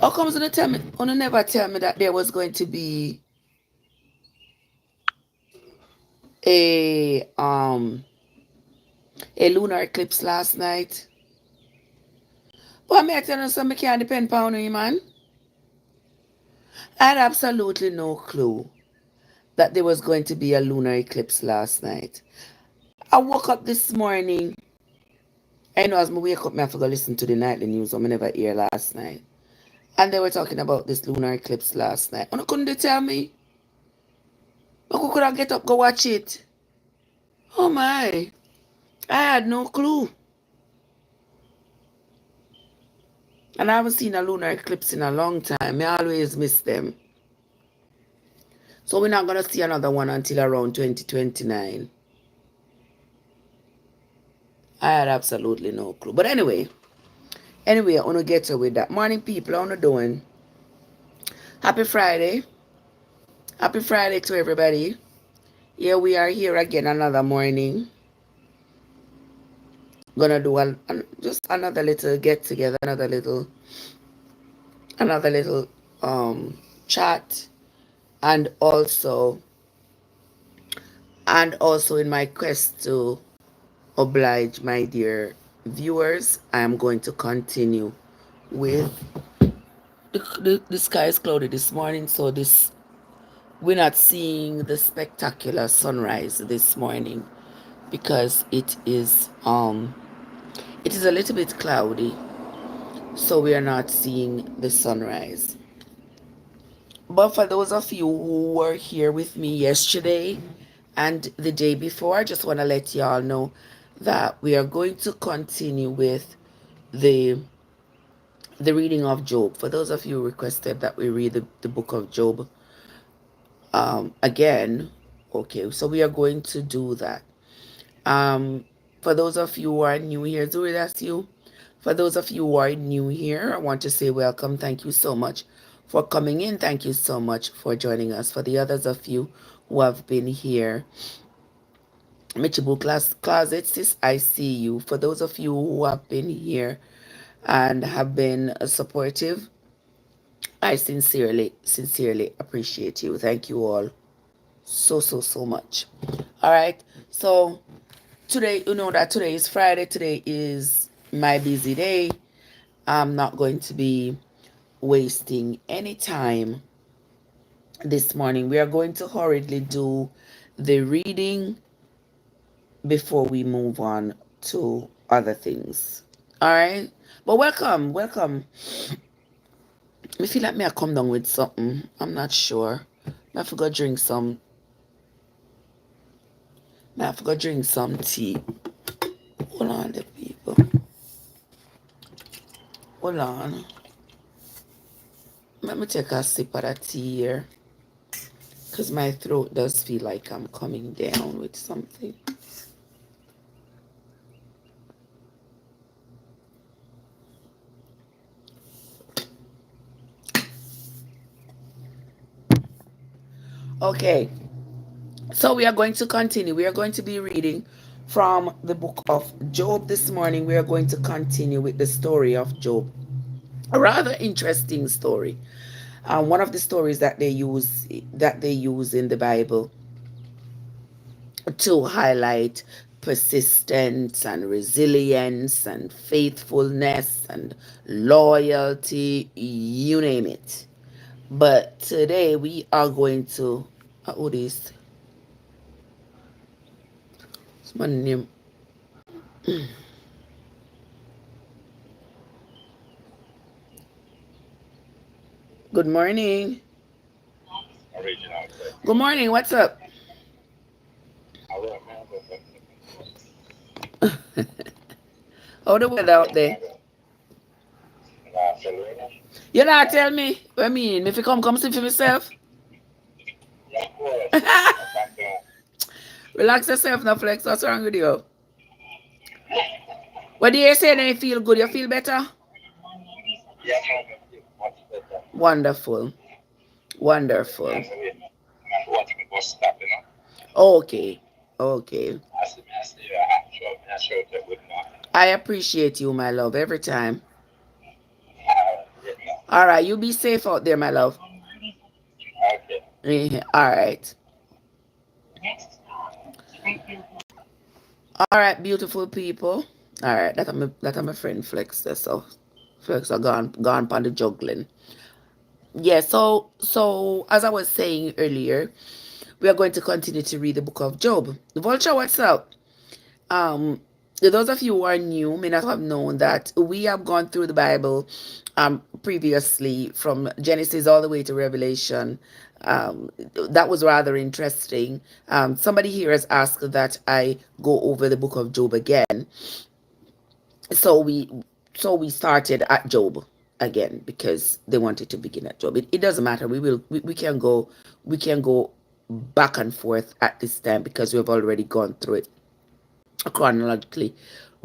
How comes you tell me? You never tell me that there was going to be a um a lunar eclipse last night? But me I tell you something, I can't depend on you, man. I had absolutely no clue that there was going to be a lunar eclipse last night. I woke up this morning. I know as I wake up, I forgot to listen to the nightly news. I never hear last night. And they were talking about this lunar eclipse last night. And couldn't they tell me? I could I get up, go watch it. Oh my. I had no clue. And I haven't seen a lunar eclipse in a long time. I always miss them. So we're not going to see another one until around 2029. I had absolutely no clue. But anyway, I want to get you with that. Morning, people. How you doing? Happy Friday. Happy Friday to everybody. Here we are here again another morning. Gonna do just another little get together, another little chat, and also in my quest to oblige my dear viewers, I am going to continue with the sky is cloudy this morning, so this we're not seeing the spectacular sunrise this morning because it is a little bit cloudy, so we are not seeing the sunrise. But for those of you who were here with me yesterday and the day before, I just want to let y'all know that we are going to continue with the reading of Job. For those of you who requested that we read the book of Job again, okay, so we are going to do that. For those of you who are new here, Zuri, that's you. For those of you who are new here, I want to say welcome. Thank you so much for coming in. Thank you so much for joining us. For the others of you who have been here, Michibu Closet, sis, I see you. For those of you who have been here and have been supportive, I sincerely appreciate you. Thank you all so much. All right. So today, you know that today is Friday. Today is my busy day. I'm not going to be wasting any time this morning. We are going to hurriedly do the reading before we move on to other things. All right. But welcome. I feel like me I come down with something. I'm not sure. I forgot drink some. I forgot drink some tea. Hold on, the people. Hold on. Let me take a sip of that tea here. Because my throat does feel like I'm coming down with something. Okay. So we are going to continue. We are going to be reading from the book of Job this morning. We are going to continue with the story of Job. A rather interesting story. One of the stories that they use in the Bible to highlight persistence and resilience and faithfulness and loyalty, you name it. But today we are going to this my name. Good morning. Good morning. What's up? How the weather out there? You not tell me. What I mean? If you come see for myself. Relax yourself now, Flex. What's wrong with you? What do you say? Then you feel good? You feel better? Wonderful. Wonderful. Okay. Okay. I appreciate you, my love, every time. All right, you be safe out there, my love. All right. All right, beautiful people. All right, that I'm a friend Flex there, so Flex are gone on the juggling. Yeah, so as I was saying earlier, we are going to continue to read the book of Job. Vulture, what's up? Um, those of you who are new may not have known that we have gone through the Bible previously from Genesis all the way to Revelation. That was rather interesting. Somebody here has asked that I go over the book of Job again. So we started at Job again because they wanted to begin at Job. It doesn't matter. We can go back and forth at this time because we've already gone through it chronologically.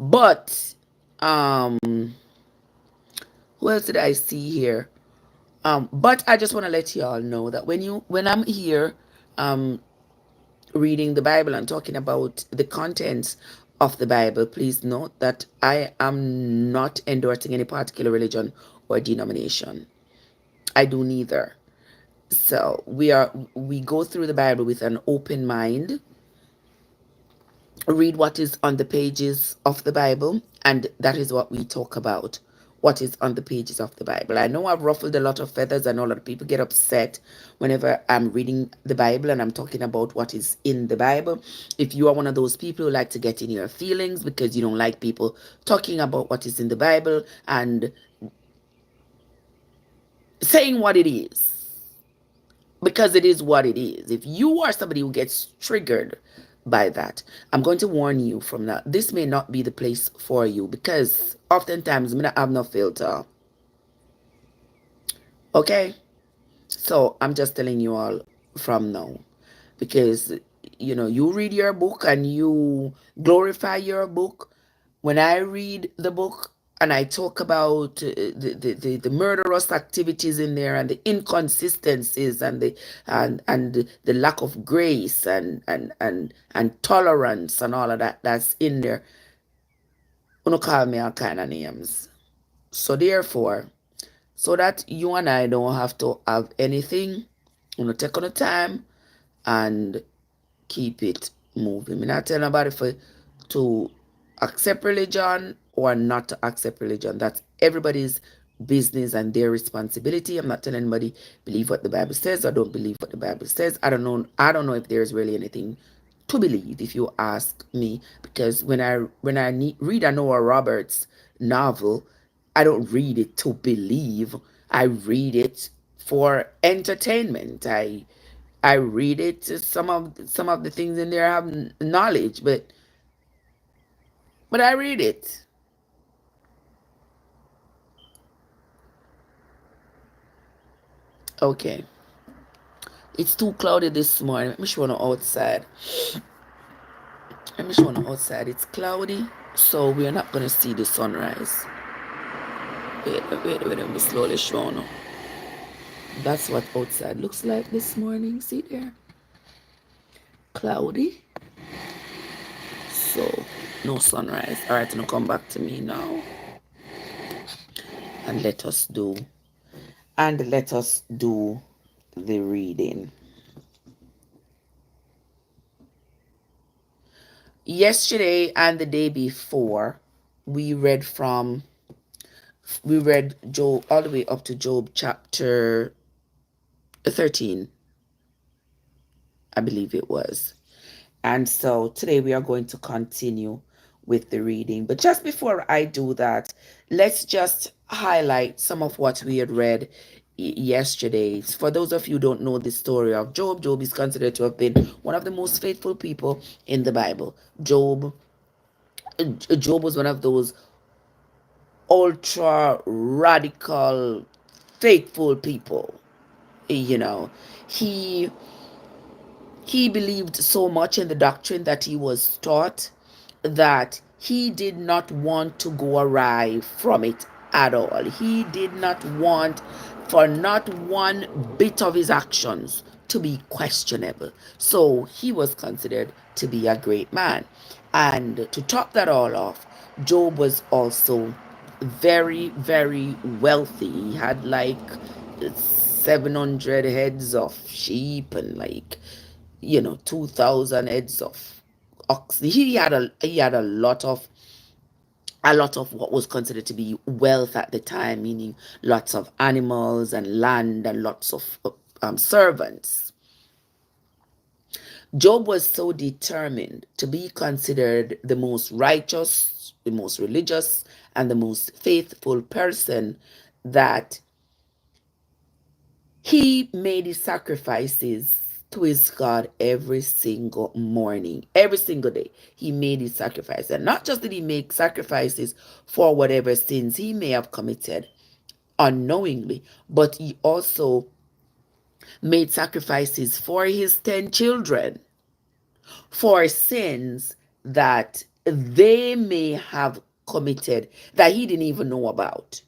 But um who else did I see here? But I just want to let you all know that when I'm here um reading the Bible and talking about the contents of the Bible, please note that I am not endorsing any particular religion or denomination. I do neither. So we go through the Bible with an open mind, read what is on the pages of the Bible, and that is what we talk about. What is on the pages of the Bible. I know I've ruffled a lot of feathers, and a lot of people get upset whenever I'm reading the Bible and I'm talking about what is in the Bible. If you are one of those people who like to get in your feelings because you don't like people talking about what is in the Bible and saying what it is, because it is what it is. If you are somebody who gets triggered by that, I'm going to warn you from that. This may not be the place for you because oftentimes I have no filter. Okay? So I'm just telling you all from now because you read your book and you glorify your book. When I read the book and I talk about the murderous activities in there and the inconsistencies and the lack of grace and tolerance and all of that's in there, you don't call me all kind of names. So therefore, so that you and I don't have to have anything, take on the time and keep it moving. I'm not telling nobody to accept religion or not to accept religion. That's everybody's business and their responsibility. I'm not telling anybody believe what the Bible says or don't believe what the Bible says. I don't know. I don't know if there's really anything to believe, if you ask me, because when I read a Noah Roberts novel, I don't read it to believe. I read it for entertainment. I read it. Some of the things in there have knowledge, but I read it. Okay. It's too cloudy this morning. Let me show you outside. Let me show you outside. It's cloudy, so we're not gonna see the sunrise. Wait. Let me slowly show you. That's what outside looks like this morning. See there? Cloudy. So no sunrise. Alright, now come back to me now. And let us do the reading. Yesterday and the day before, we read Job all the way up to Job chapter 13, I believe it was. And so today we are going to continue with the reading. But just before I do that, let's just highlight some of what we had read yesterday. For those of you who don't know the story of Job, Job is considered to have been one of the most faithful people in the Bible. Job was one of those ultra radical faithful people. You know, he he believed so much in the doctrine that he was taught that he did not want to go awry from it at all. He did not want for not one bit of his actions to be questionable. So he was considered to be a great man. And to top that all off, Job was also very, very wealthy. He had like 700 heads of sheep and like, 2,000 heads of ox. He had a lot of what was considered to be wealth at the time, meaning lots of animals and land and lots of servants. Job was so determined to be considered the most righteous, the most religious, and the most faithful person that he made his sacrifices to his God every single morning, every single day. He made his sacrifice. And not just did he make sacrifices for whatever sins he may have committed unknowingly, but he also made sacrifices for his 10 children for sins that they may have committed that he didn't even know about.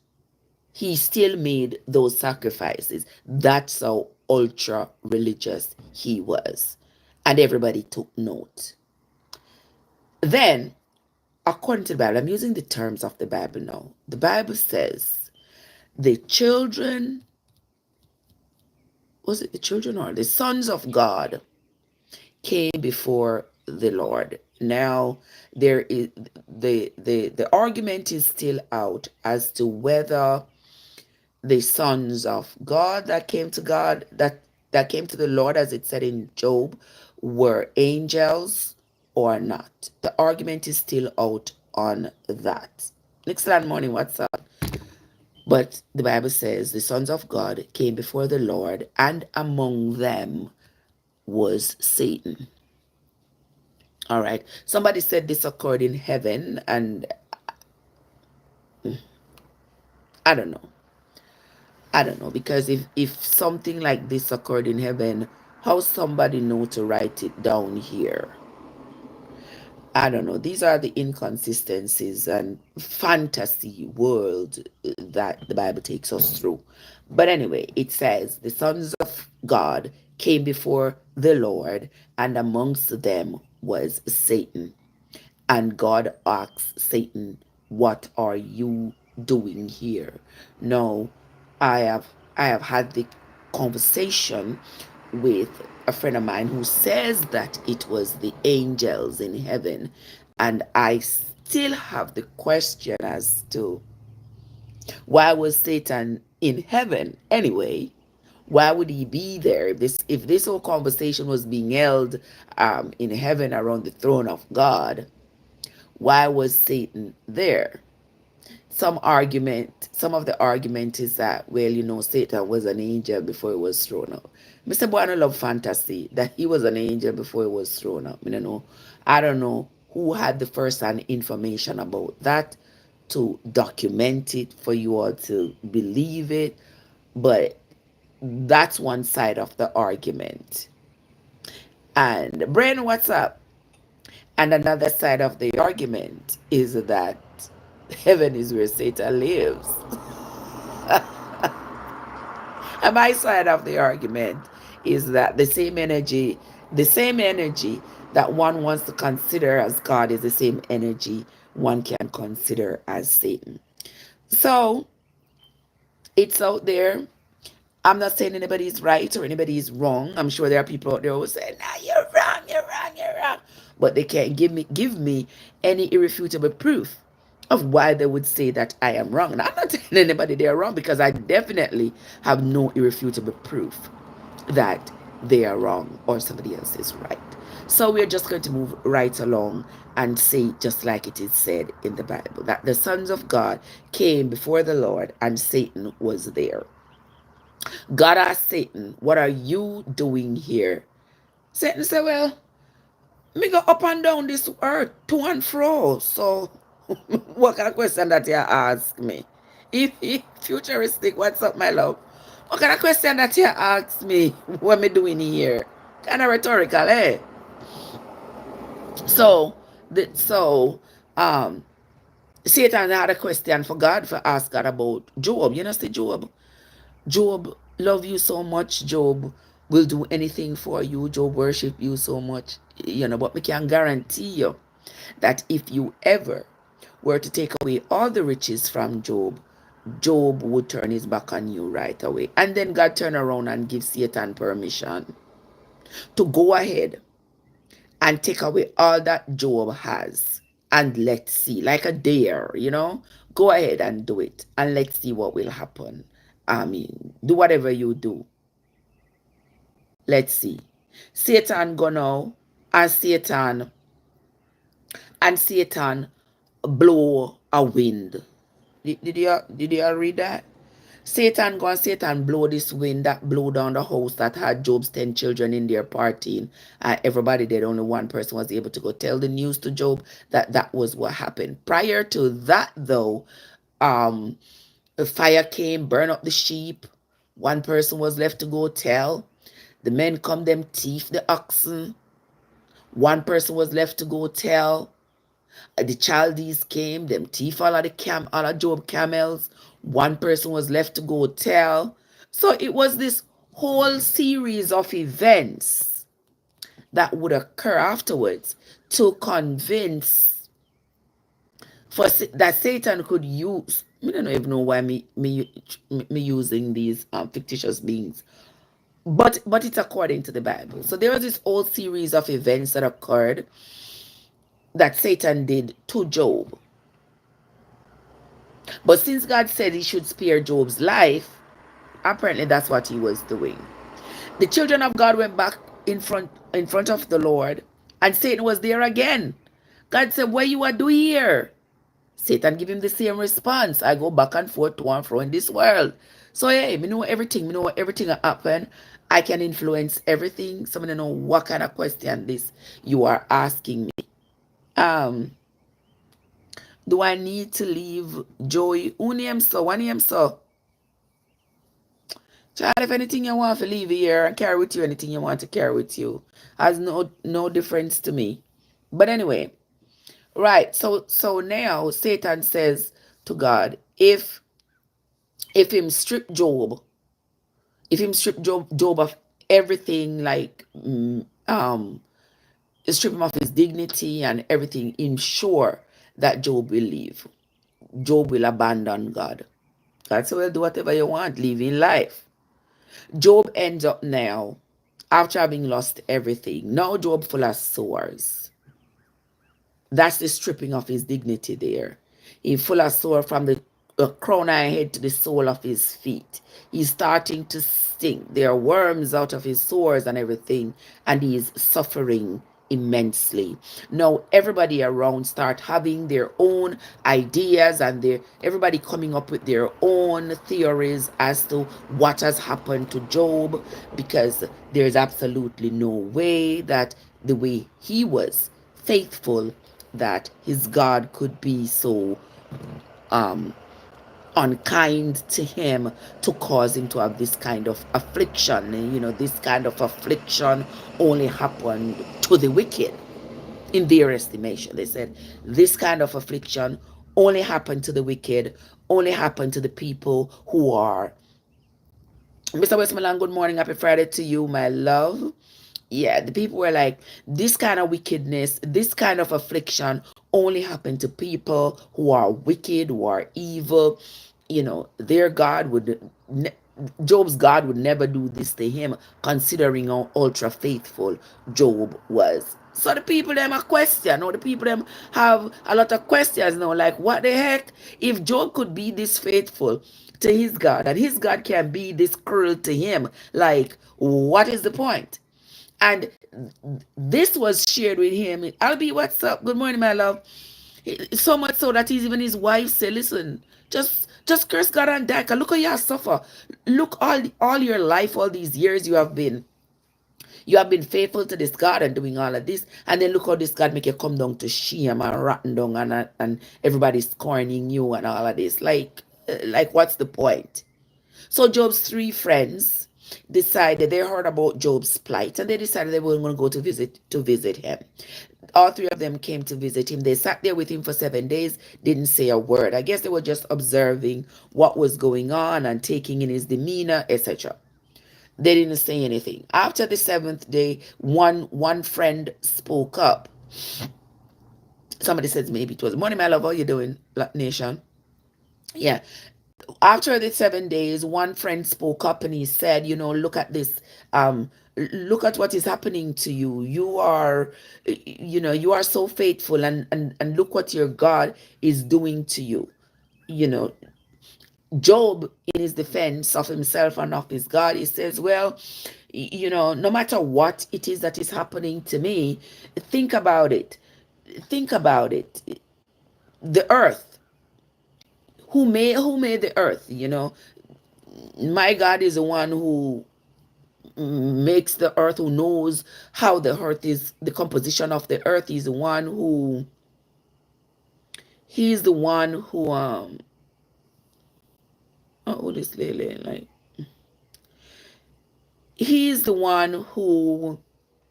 He still made those sacrifices. That's how ultra religious he was. And everybody took note. Then, according to the Bible, I'm using the terms of the Bible now. The Bible says the children, was it the children or the sons of God came before the Lord. Now there is the argument is still out as to whether the sons of God that came to God, that came to the Lord, as it said in Job, were angels or not. The argument is still out on that. Next land morning, what's up? But the Bible says the sons of God came before the Lord, and among them was Satan. All right. Somebody said this occurred in heaven, and I don't know. I don't know, because if something like this occurred in heaven, how somebody know to write it down here? I don't know. These are the inconsistencies and fantasy world that the Bible takes us through. But anyway, it says the sons of God came before the Lord, and amongst them was Satan. And God asks Satan, "What are you doing here?" Now, I have I have had the conversation with a friend of mine who says that it was the angels in heaven, and I still have the question as to why was Satan in heaven anyway? Why would he be there if this whole conversation was being held in heaven around the throne of God? Why was Satan there? Some of the argument is that, well, Satan was an angel before he was thrown out. Mr. Boy, I love fantasy that he was an angel before he was thrown out. I don't know who had the first-hand information about that to document it for you all to believe it, but that's one side of the argument. And Brain, what's up? And another side of the argument is that heaven is where Satan lives. And my side of the argument is that the same energy that one wants to consider as God is the same energy one can consider as Satan. So it's out there. I'm not saying anybody's right or anybody's wrong. I'm sure there are people out there who say, "Nah, you're wrong, you're wrong, you're wrong." But they can't give me any irrefutable proof of why they would say that I am wrong. And I'm not telling anybody they're wrong, because I definitely have no irrefutable proof that they are wrong or somebody else is right. So we're just going to move right along and say, just like it is said in the Bible, that the sons of God came before the Lord and Satan was there. God asked Satan, "What are you doing here?" Satan said, "Well, me go up and down this earth to and fro. So what kind of question that you ask me? If futuristic, what's up, my love? What kind of question that you ask me? What me doing here? Kind of rhetorical, eh? So the so Satan had a question for God, for ask God about Job. You know, see Job. Job love you so much. Job will do anything for you. Job worship you so much. But we can guarantee you that if you ever were to take away all the riches from Job, Job would turn his back on you right away. And then God turned around and give Satan permission to go ahead and take away all that Job has. And let's see, like a dare, go ahead and do it. And let's see what will happen. I mean, do whatever you do. Let's see. Satan go now, and Satan blow a wind. Did you read that? Satan go and Satan blow this wind that blew down the house that had Job's 10 children in there partying. And everybody did. Only one person was able to go tell the news to Job that was what happened. Prior to that, though, a fire came, burned up the sheep. One person was left to go tell. The men come, them thief the oxen. One person was left to go tell. The Chaldees came, them thief all of Job camels. One person was left to go tell. So it was this whole series of events that would occur afterwards to convince that Satan could use. I don't even know why me using these fictitious beings, but it's according to the Bible. So there was this whole series of events that occurred that Satan did to Job. But since God said he should spare Job's life, apparently that's what he was doing. The children of God went back in front of the Lord, and Satan was there again. God said, what you are doing here? Satan give him the same response. I go back and forth to and fro in this world. So hey, me know everything. Me know everything that happen. I can influence everything. So I don't know what kind of question this you are asking me. Do I need to leave Joey? Who name so? What name so? Child, if anything you want to leave here and carry with you, anything you want to carry with you, has no difference to me. But anyway, right. So now Satan says to God, if him strip Job, Job of everything, like strip him of his dignity and everything, ensure that Job will leave. Job will abandon God. God said, well, do whatever you want, live in life. Job ends up now, after having lost everything, now Job full of sores. That's the stripping of his dignity there. He's full of sore from the crown of his head to the sole of his feet. He's starting to stink. There are worms out of his sores and everything, and he's suffering immensely. Now everybody around start having their own ideas, and everybody coming up with their own theories as to what has happened to Job, because there's absolutely no way that the way he was faithful, that his God could be so unkind to him to cause him to have this kind of affliction. And this kind of affliction only happened to the wicked in their estimation. They said this kind of affliction only happened to the wicked, only happened to the people who are. Mr. Westmoreland, good morning, happy Friday to you, my love. Yeah, the people were like, this kind of wickedness, this kind of affliction only happened to people who are wicked, who are evil. Their God Job's God would never do this to him, considering how ultra faithful Job was. So the people them a question, or the people them have a lot of questions now, like, what the heck? If Job could be this faithful to his God, and his God can be this cruel to him, like, what is the point? And this was shared with him. Albie, what's up? Good morning, my love. So much so that even his wife said, listen, just curse God and die. Look how you suffer. Look, all your life, all these years you have been faithful to this God and doing all of this. And then look how this God make you come down to shame and rotten down, and everybody's scorning you and all of this. Like what's the point? So Job's 3 friends decided, they heard about Job's plight, and they decided they were going to go to visit him. All 3 of them came to visit him. They sat there with him for 7 days, didn't say a word. I guess they were just observing what was going on and taking in his demeanor, etc. They didn't say anything. After the 7th day, one friend spoke up. Somebody says maybe it was Money, my love. How you doing, Nation? Yeah. After the 7 days, one friend spoke up and he said, look at this. Look at what is happening to you. You are, you are so faithful, and look what your God is doing to you. You know, Job, in his defense of himself and of his God, he says, well, no matter what it is that is happening to me, think about it. Think about it. The earth, who made the earth? My God is the one who makes the earth, who knows how the earth is, the composition of the earth. He's the one who oh, this lady, like, he's the one who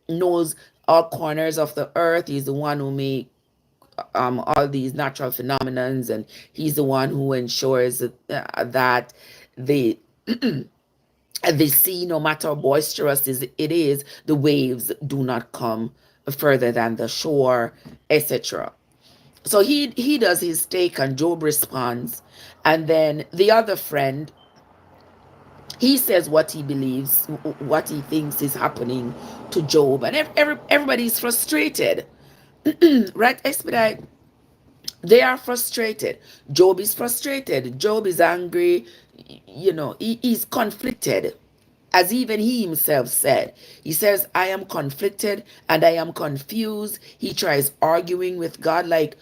knows all corners of the earth. He's the one who makes all these natural phenomenons, and he's the one who ensures that the the sea, no matter how boisterous it is, the waves do not come further than the shore, etc. So he does his take, and Job responds, and then the other friend, he says what he believes, what he thinks is happening to Job, and everybody's frustrated. Right, Expedite? They are frustrated. Job is frustrated. Job is angry. He's conflicted. As even he himself said, he says, I am conflicted and I am confused. He tries arguing with God, like,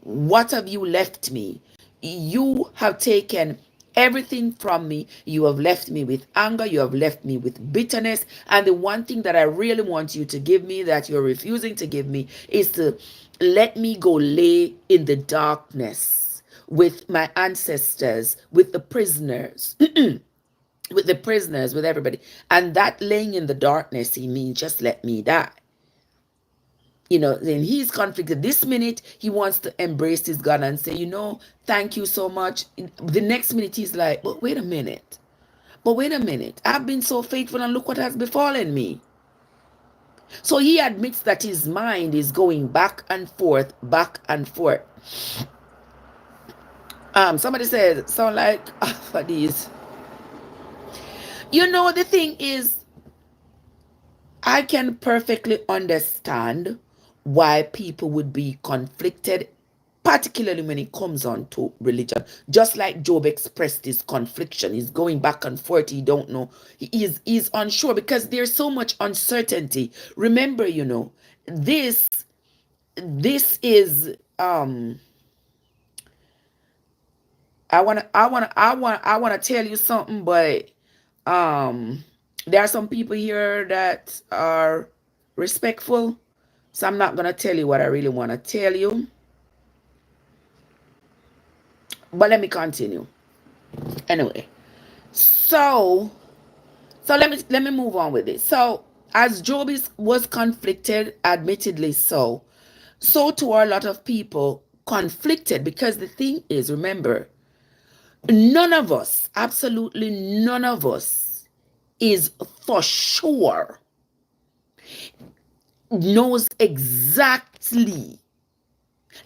what have you left me? You have taken everything from me. You have left me with anger. You have left me with bitterness. And the one thing that I really want you to give me, that you're refusing to give me, is to let me go lay in the darkness with my ancestors, with the prisoners. With everybody. And that laying in the darkness, he means just let me die. Then he's conflicted. This minute, he wants to embrace his God and say, thank you so much. The next minute, he's like, but wait a minute. I've been so faithful, and look what has befallen me. So he admits that his mind is going back and forth, back and forth. Somebody said, sound like for these. The thing is, I can perfectly understand why people would be conflicted, particularly when it comes on to religion. Just like Job expressed his confliction, he's going back and forth. He don't know. He's unsure because there's so much uncertainty. Remember, this is I wanna tell you something, but there are some people here that are respectful, so I'm not gonna tell you what I really want to tell you. But let me continue. Anyway, so let me move on with this. So as Job was conflicted, admittedly so too are a lot of people conflicted, because the thing is, remember, none of us, absolutely none of us, is for sure knows exactly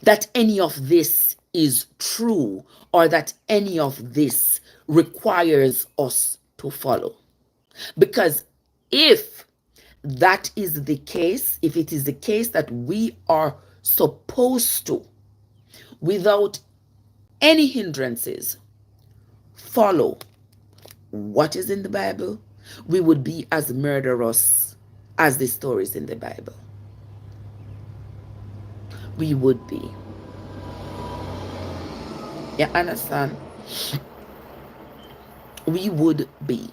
that any of this is true, or that any of this requires us to follow. Because if that is the case, if it is the case that we are supposed to, without any hindrances, follow what is in the Bible, we would be as murderous as the stories in the Bible. We would be. You understand? We would be.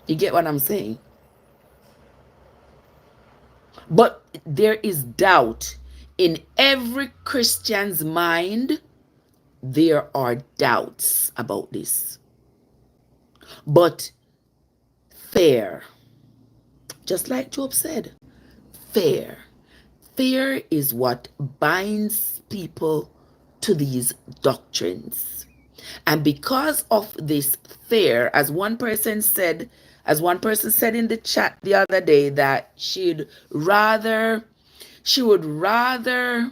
You get what I'm saying? But there is doubt in every Christian's mind. There are doubts about this. But fear, just like Job said, fear is what binds people to these doctrines. And because of this fear, as one person said in the chat the other day, that she'd rather She would rather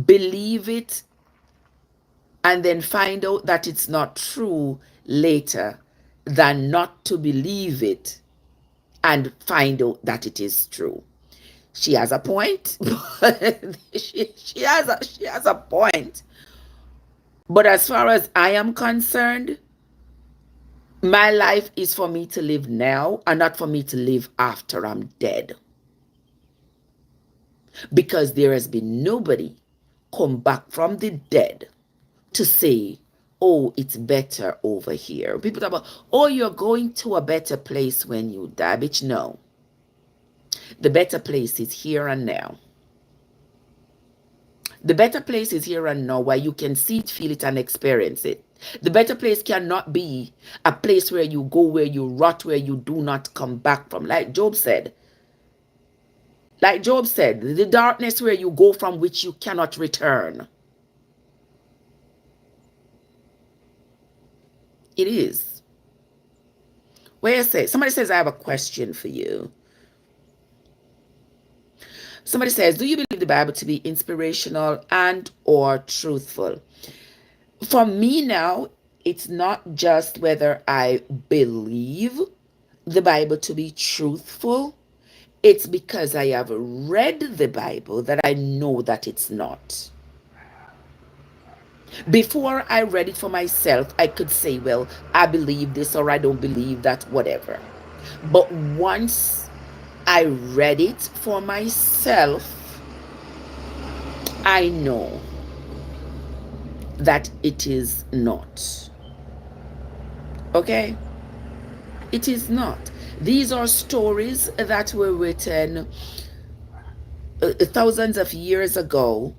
believe it and then find out that it's not true later than not to believe it and find out that it is true. She has a point. She has a point. But as far as I am concerned, my life is for me to live now and not for me to live after I'm dead. Because there has been nobody come back from the dead to say, oh, it's better over here. People talk about, oh, you're going to a better place when you die. Bitch, no. The better place is here and now. The better place is here and now where you can see it, feel it, and experience it. The better place cannot be a place where you go, where you rot, where you do not come back from. Like Job said, the darkness where you go from which you cannot return. It is. Where I say, somebody says, I have a question for you. Somebody says, do you believe the Bible to be inspirational and or truthful? For me now, it's not just whether I believe the Bible to be truthful. It's because I have read the Bible that I know that it's not. Before I read it for myself, I could say, well, I believe this or I don't believe that, whatever. But once I read it for myself, I know that it is not. Okay? It is not. These are stories that were written thousands of years ago.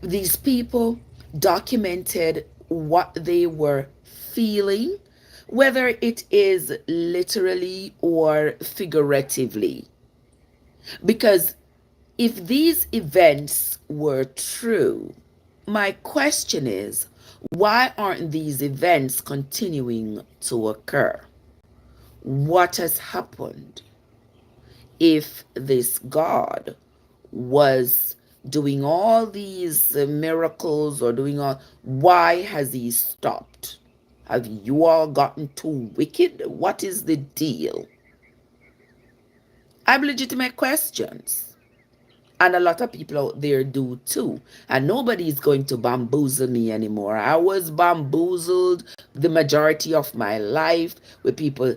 These people documented what they were feeling, whether it is literally or figuratively. Because if these events were true, my question is, why aren't these events continuing to occur? What has happened? If this God was doing all these miracles or doing all, why has he stopped? Have you all gotten too wicked? What is the deal? I have legitimate questions. And a lot of people out there do too. And nobody is going to bamboozle me anymore. I was bamboozled the majority of my life with people,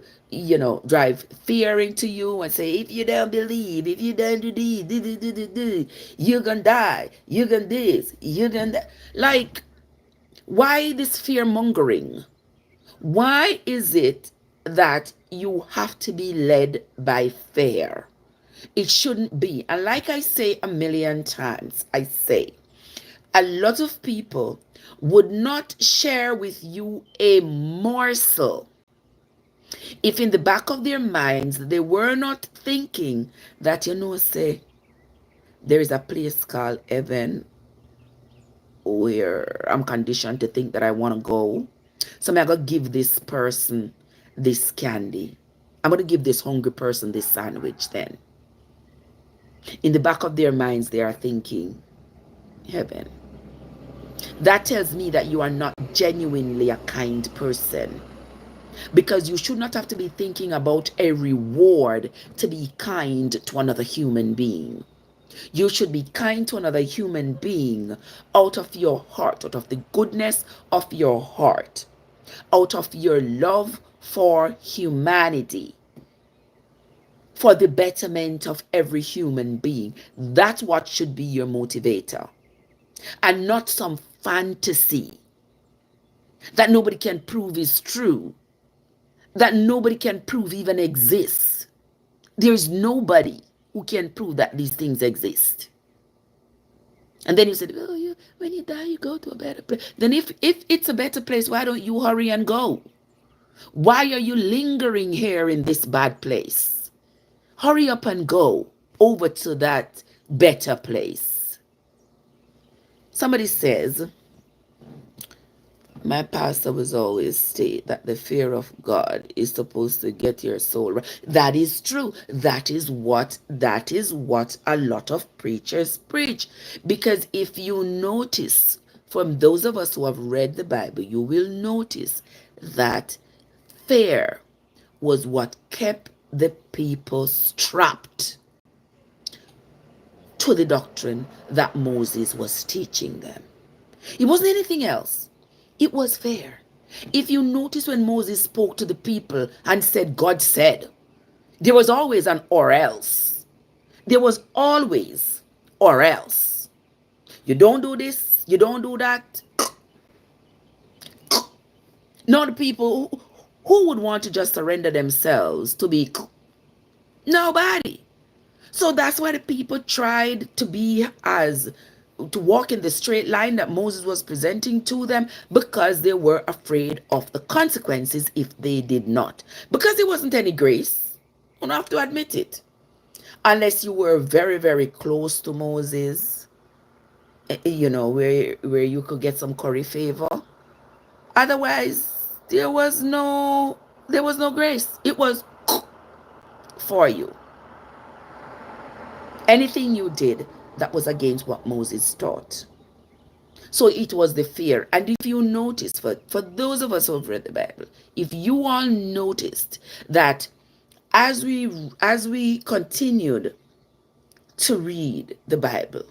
drive fear into you and say, if you don't believe, if you don't do this, you're going to die. You're going to this. You're going to... Like, why this fear mongering? Why is it that you have to be led by fear? It shouldn't be. And like I say a million times, I say, a lot of people would not share with you a morsel if in the back of their minds they were not thinking that, say, there is a place called heaven where I'm conditioned to think that I want to go. So I'm going to give this person this candy. I'm going to give this hungry person this sandwich then. In the back of their minds, they are thinking, heaven. That tells me that you are not genuinely a kind person. Because you should not have to be thinking about a reward to be kind to another human being. You should be kind to another human being out of your heart, out of the goodness of your heart, out of your love for humanity, for the betterment of every human being. That's what should be your motivator. And not some fantasy that nobody can prove is true, that nobody can prove even exists. There's nobody who can prove that these things exist. And then you said, oh, when you die, you go to a better place. Then if it's a better place, why don't you hurry and go? Why are you lingering here in this bad place? Hurry up and go over to that better place. Somebody says, My pastor was always state that the fear of God is supposed to get your soul right. That is true. That is what a lot of preachers preach. Because if you notice, from those of us who have read the Bible, you will notice that fear was what kept the people strapped to the doctrine that Moses was teaching them. It wasn't anything else. It was fear. If you notice when Moses spoke to the people and said, God said, there was always an or else. There was always or else. You don't do this, you don't do that. Not the people who would want to just surrender themselves to be nobody. So that's why the people tried to walk in the straight line that Moses was presenting to them, because they were afraid of the consequences if they did not. Because there wasn't any grace. You don't have to admit it. Unless you were very, very close to Moses, where you could get some curry favor. Otherwise, there was no grace. It was for you. Anything you did that was against what Moses taught. So it was the fear. And if you notice, for those of us who have read the Bible, if you all noticed that as we continued to read the Bible,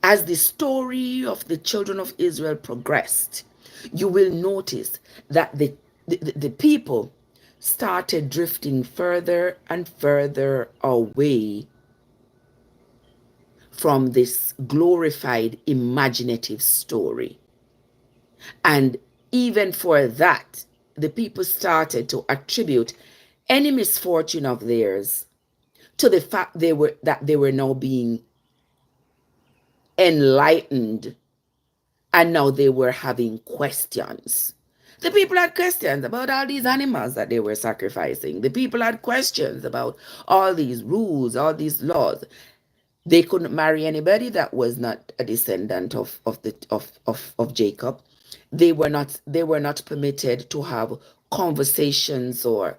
as the story of the children of Israel progressed, you will notice that the people started drifting further and further away from this glorified imaginative story. And even for that, the people started to attribute any misfortune of theirs to the fact that they were now being enlightened, and now they were having questions. The people had questions about all these animals that they were sacrificing. The people had questions about all these rules, all these laws. They couldn't marry anybody that was not a descendant of Jacob. They were not permitted to have conversations, or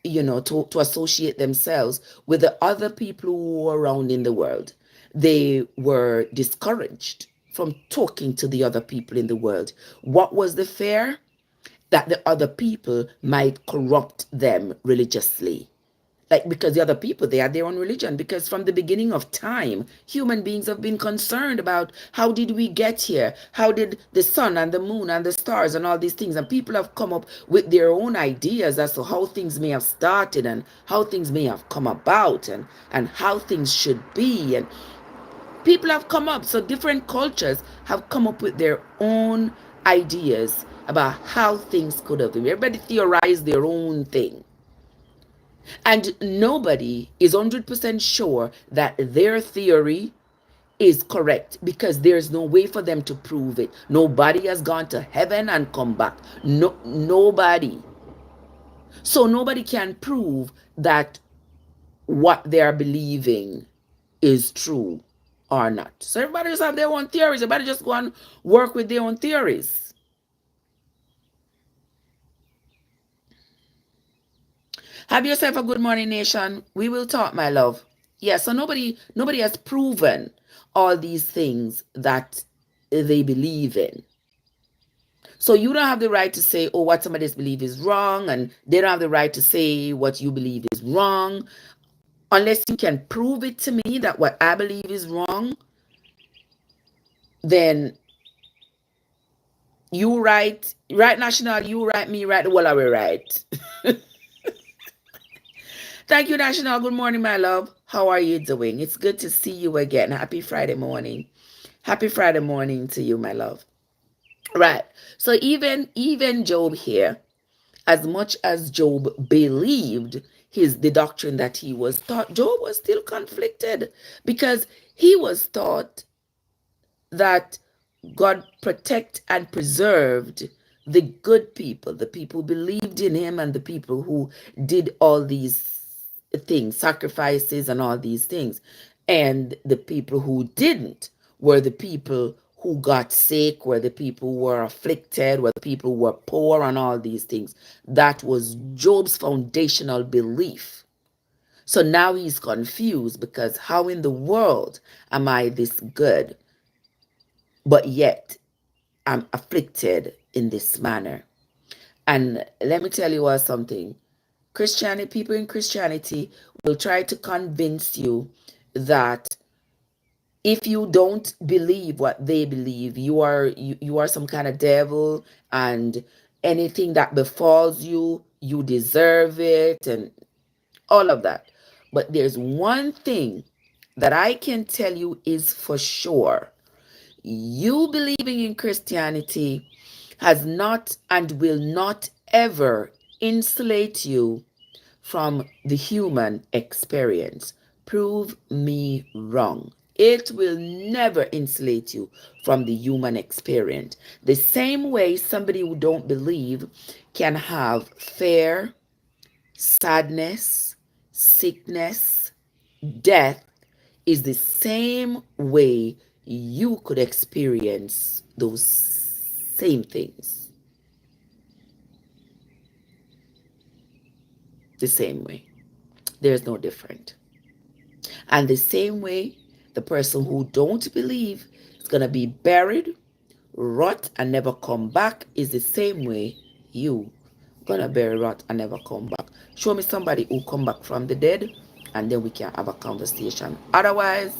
to associate themselves with the other people who were around in the world. They were discouraged from talking to the other people in the world. What was the fear? That the other people might corrupt them religiously. Like, because the other people, they had their own religion. Because from the beginning of time, human beings have been concerned about how did we get here? How did the sun and the moon and the stars and all these things? And people have come up with their own ideas as to how things may have started and how things may have come about, and how things should be. And people have come up, so different cultures have come up with their own ideas about how things could have been. Everybody theorized their own thing. And nobody is 100% sure that their theory is correct, because there's no way for them to prove it. Nobody has gone to heaven and come back. No, nobody. So nobody can prove that what they are believing is true or not. So everybody just have their own theories. Everybody just go and work with their own theories. Have yourself a good morning, nation. We will talk, my love. Yeah, so nobody has proven all these things that they believe in. So you don't have the right to say, oh, what somebody else believes is wrong, and they don't have the right to say what you believe is wrong. Unless you can prove it to me that what I believe is wrong, then you right, National, you right, me right, well, I will right. Thank you, National. Good morning, my love. How are you doing? It's good to see you again. Happy Friday morning. Happy Friday morning to you, my love. Right. So even Job here, as much as Job believed the doctrine that he was taught, Job was still conflicted, because he was taught that God protect and preserved the good people, the people who believed in him, and the people who did all these things, sacrifices and all these things. And the people who didn't were the people who got sick, were the people who were afflicted, were the people who were poor, and all these things. That was Job's foundational belief. So now he's confused because how in the world am I this good, but yet I'm afflicted in this manner? And let me tell you all something. Christianity, people in Christianity will try to convince you that if you don't believe what they believe, you are some kind of devil, and anything that befalls you, you deserve it, and all of that. But there's one thing that I can tell you is for sure. You believing in Christianity has not and will not ever insulate you from the human experience. Prove me wrong. It will never insulate you from the human experience. The same way somebody who don't believe can have fear, sadness, sickness, death, is the same way you could experience those same things. The same way. There's no different. And the same way, the person who don't believe is going to be buried, rot, and never come back is the same way you going to bury, rot, and never come back. Show me somebody who come back from the dead, and then we can have a conversation. Otherwise,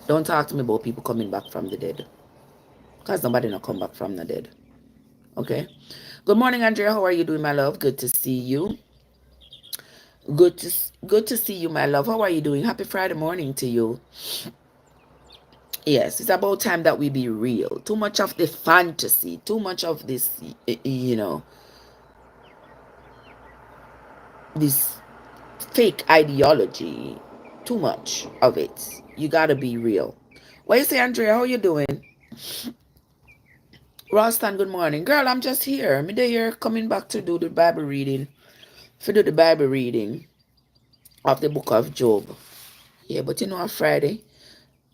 don't talk to me about people coming back from the dead, because nobody not come back from the dead. Okay? Good morning, Andrea. How are you doing, my love? Good to see you. Good to see you, my love. How are you doing? Happy Friday morning to you. Yes, it's about time that we be real. Too much of the fantasy, too much of this, this fake ideology. Too much of it. You gotta be real. What you say, Andrea? How you doing? Rostan, good morning. Girl, I'm just here. I'm here coming back to do the Bible reading. To do the Bible reading of the book of Job. Yeah, but you know, on Friday.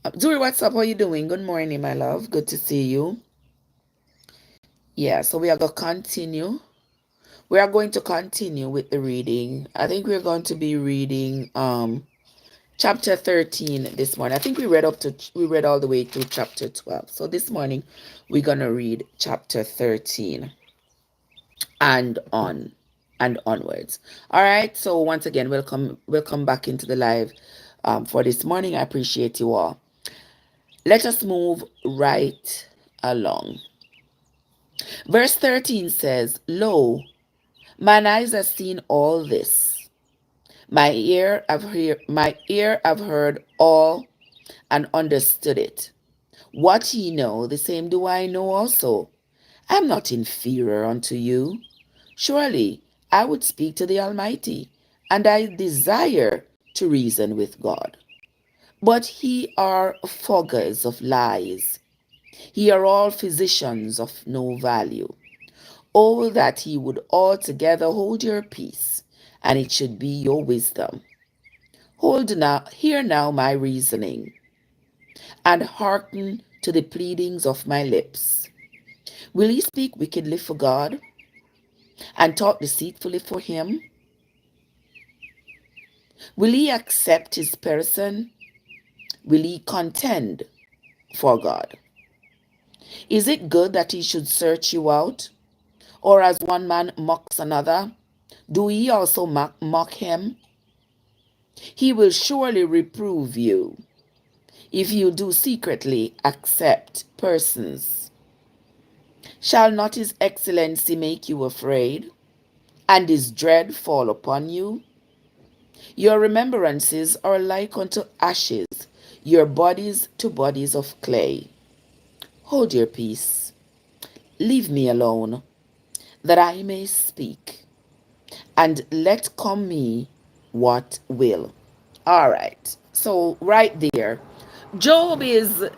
Zuri, what's up? How you doing? Good morning, my love. Good to see you. Yeah, so we are going to continue. We are going to continue with the reading. I think we're going to be reading chapter 13 this morning. I think we read all the way to chapter 12. So this morning we're going to read chapter 13 and onwards. All right. So once again, welcome back into the live for this morning. I appreciate you all. Let us move right along. Verse 13 says, Lo, mine eyes have seen all this. My ear have heard all and understood it. What ye know, the same do I know also. I am not inferior unto you. Surely I would speak to the Almighty, and I desire to reason with God. But ye are foggers of lies. Ye are all physicians of no value. Oh, that ye would altogether hold your peace, and it should be your wisdom. Hear now my reasoning, and hearken to the pleadings of my lips. Will ye speak wickedly for God, and talk deceitfully for him? Will ye accept his person? Will ye contend for God? Is it good that he should search you out? Or as one man mocks another, do ye also mock him? He will surely reprove you if you do secretly accept persons. Shall not his excellency make you afraid, and his dread fall upon you? Your remembrances are like unto ashes, your bodies to bodies of clay. Hold your peace. Leave me alone, that I may speak, and let come me what will. All right. So right there, Job is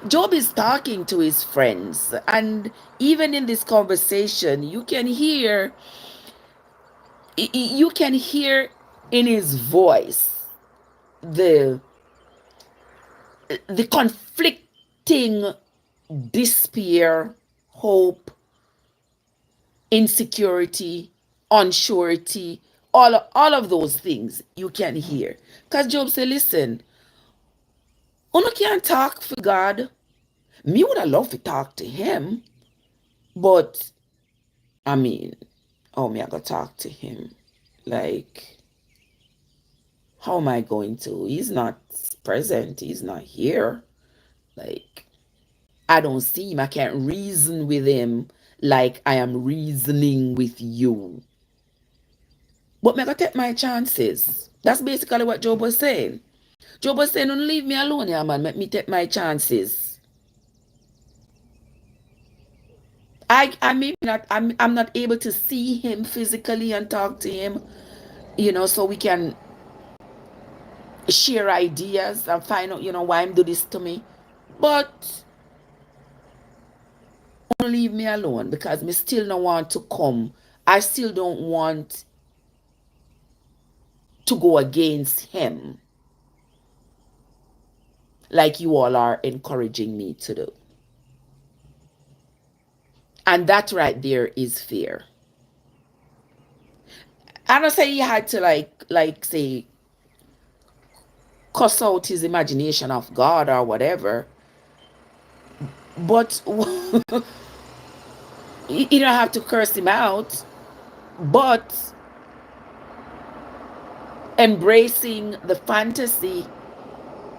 Job is talking to his friends, and even in this conversation, you can hear in his voice the conflicting despair, hope, insecurity, unsurety, all of those things you can hear. Because Job said, listen, you can't talk for God. Me would have loved to talk to him, but I mean, how me I gonna talk to him? Like, how am I going to? He's not present. He's not here. Like, I don't see him. I can't reason with him like I am reasoning with you. But me I gotta take my chances. That's basically what Job was saying. Job was saying, don't leave me alone, yeah, man. Let me take my chances. I maybe not I'm not able to see him physically and talk to him, so we can share ideas and find out, why him do this to me. But don't leave me alone because me still don't want to come. I still don't want to go against him like you all are encouraging me to do. And that right there is fear. I don't say he had to like say cuss out his imagination of God or whatever. But you don't have to curse him out. But embracing the fantasy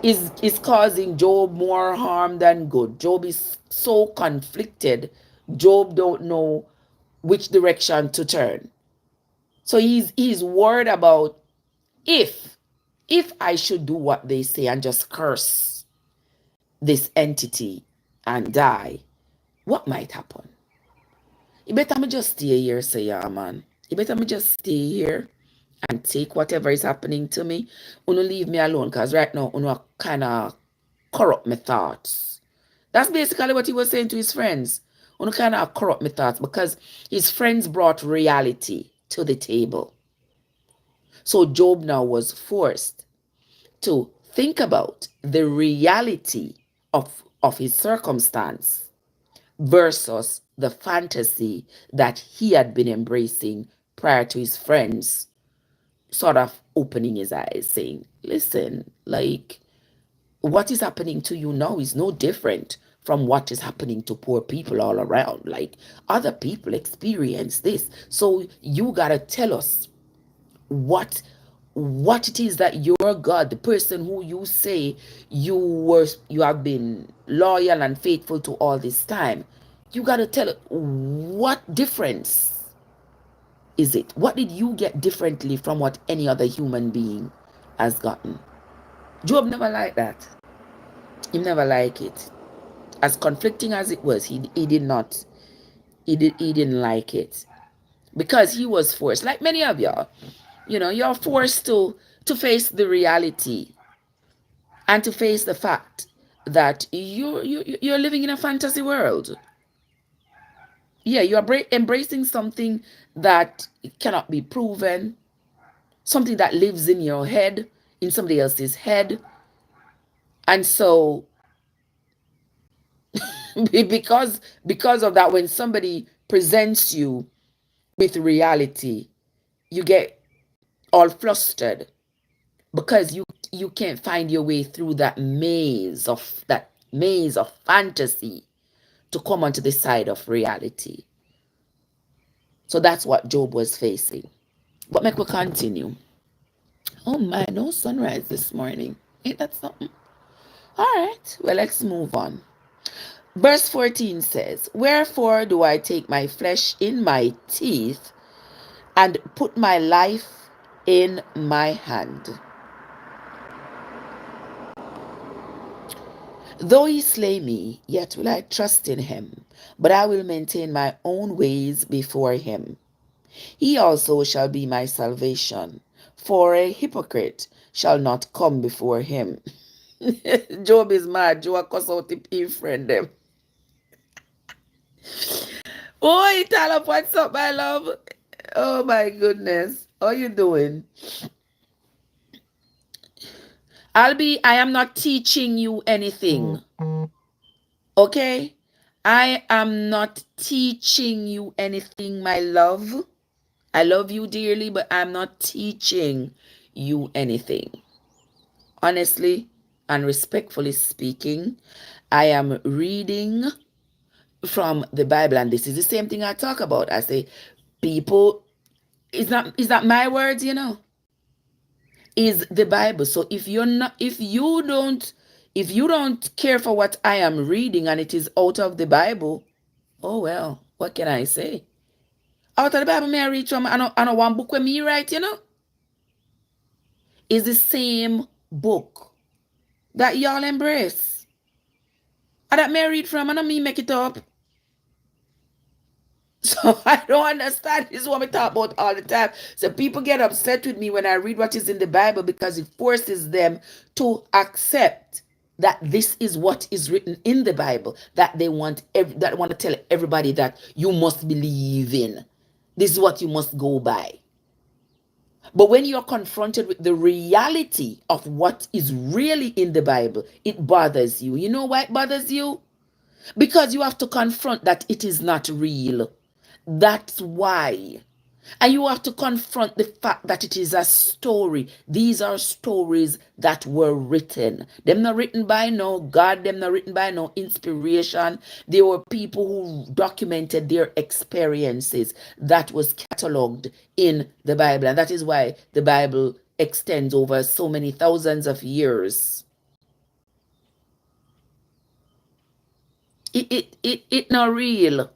is causing Job more harm than good. Job is so conflicted. Job don't know which direction to turn. So he's worried about if I should do what they say and just curse this entity and die, what might happen? You better me just stay here, say, yeah, man. You better me just stay here and take whatever is happening to me. Uno leave me alone, because right now, uno kind of corrupt my thoughts. That's basically what he was saying to his friends. Uno kind of corrupt my thoughts because his friends brought reality to the table. So Job now was forced to think about the reality of his circumstance versus the fantasy that he had been embracing prior to his friends sort of opening his eyes, saying, listen, like, what is happening to you now is no different from what is happening to poor people all around. Like, other people experience this. So you got to tell us what it is that your God, the person who you say you have been loyal and faithful to all this time, you got to tell it, what difference is it? What did you get differently from what any other human being has gotten? Job never liked that. He never liked it. As conflicting as it was, he did not. He didn't like it because he was forced, like many of y'all. You're forced to face the reality and to face the fact that you're living in a fantasy world. Yeah, you're embracing something that cannot be proven, something that lives in your head, in somebody else's head. And so because of that, when somebody presents you with reality, you get all flustered because you can't find your way through that maze of fantasy to come onto the side of reality. So that's what Job was facing. But make we continue. Oh my, no sunrise this morning. Ain't that something? All right, well, let's move on. Verse 14 says, wherefore do I take my flesh in my teeth and put my life in my hand? Though he slay me, yet will I trust in him, but I will maintain my own ways before him. He also shall be my salvation, for a hypocrite shall not come before him. Job is mad. Job cuss out his friend them. Oh, tell up, what's up, my love? Oh my goodness. How you doing? I am not teaching you anything. Okay? I am not teaching you anything, my love. I love you dearly, but I'm not teaching you anything. Honestly and respectfully speaking, I am reading from the Bible, and this is the same thing I talk about. I say, people, is not my words, is the Bible. So if you don't care for what I am reading and it is out of the Bible, oh well, what can I say? Out of the Bible, may I read from? I know one book with me write, is the same book that y'all embrace. And that may I read from, and I me make it up. So I don't understand. This is what we talk about all the time. So people get upset with me when I read what is in the Bible because it forces them to accept that this is what is written in the Bible, that they want to tell everybody that you must believe in. This is what you must go by. But when you're confronted with the reality of what is really in the Bible, it bothers you. You know why it bothers you? Because you have to confront that it is not real. That's why. And you have to confront the fact that it is a story. These are stories that were written. Them not written by no God, them not written by no inspiration. They were people who documented their experiences that was cataloged in the Bible. And that is why the Bible extends over so many thousands of years. It not real.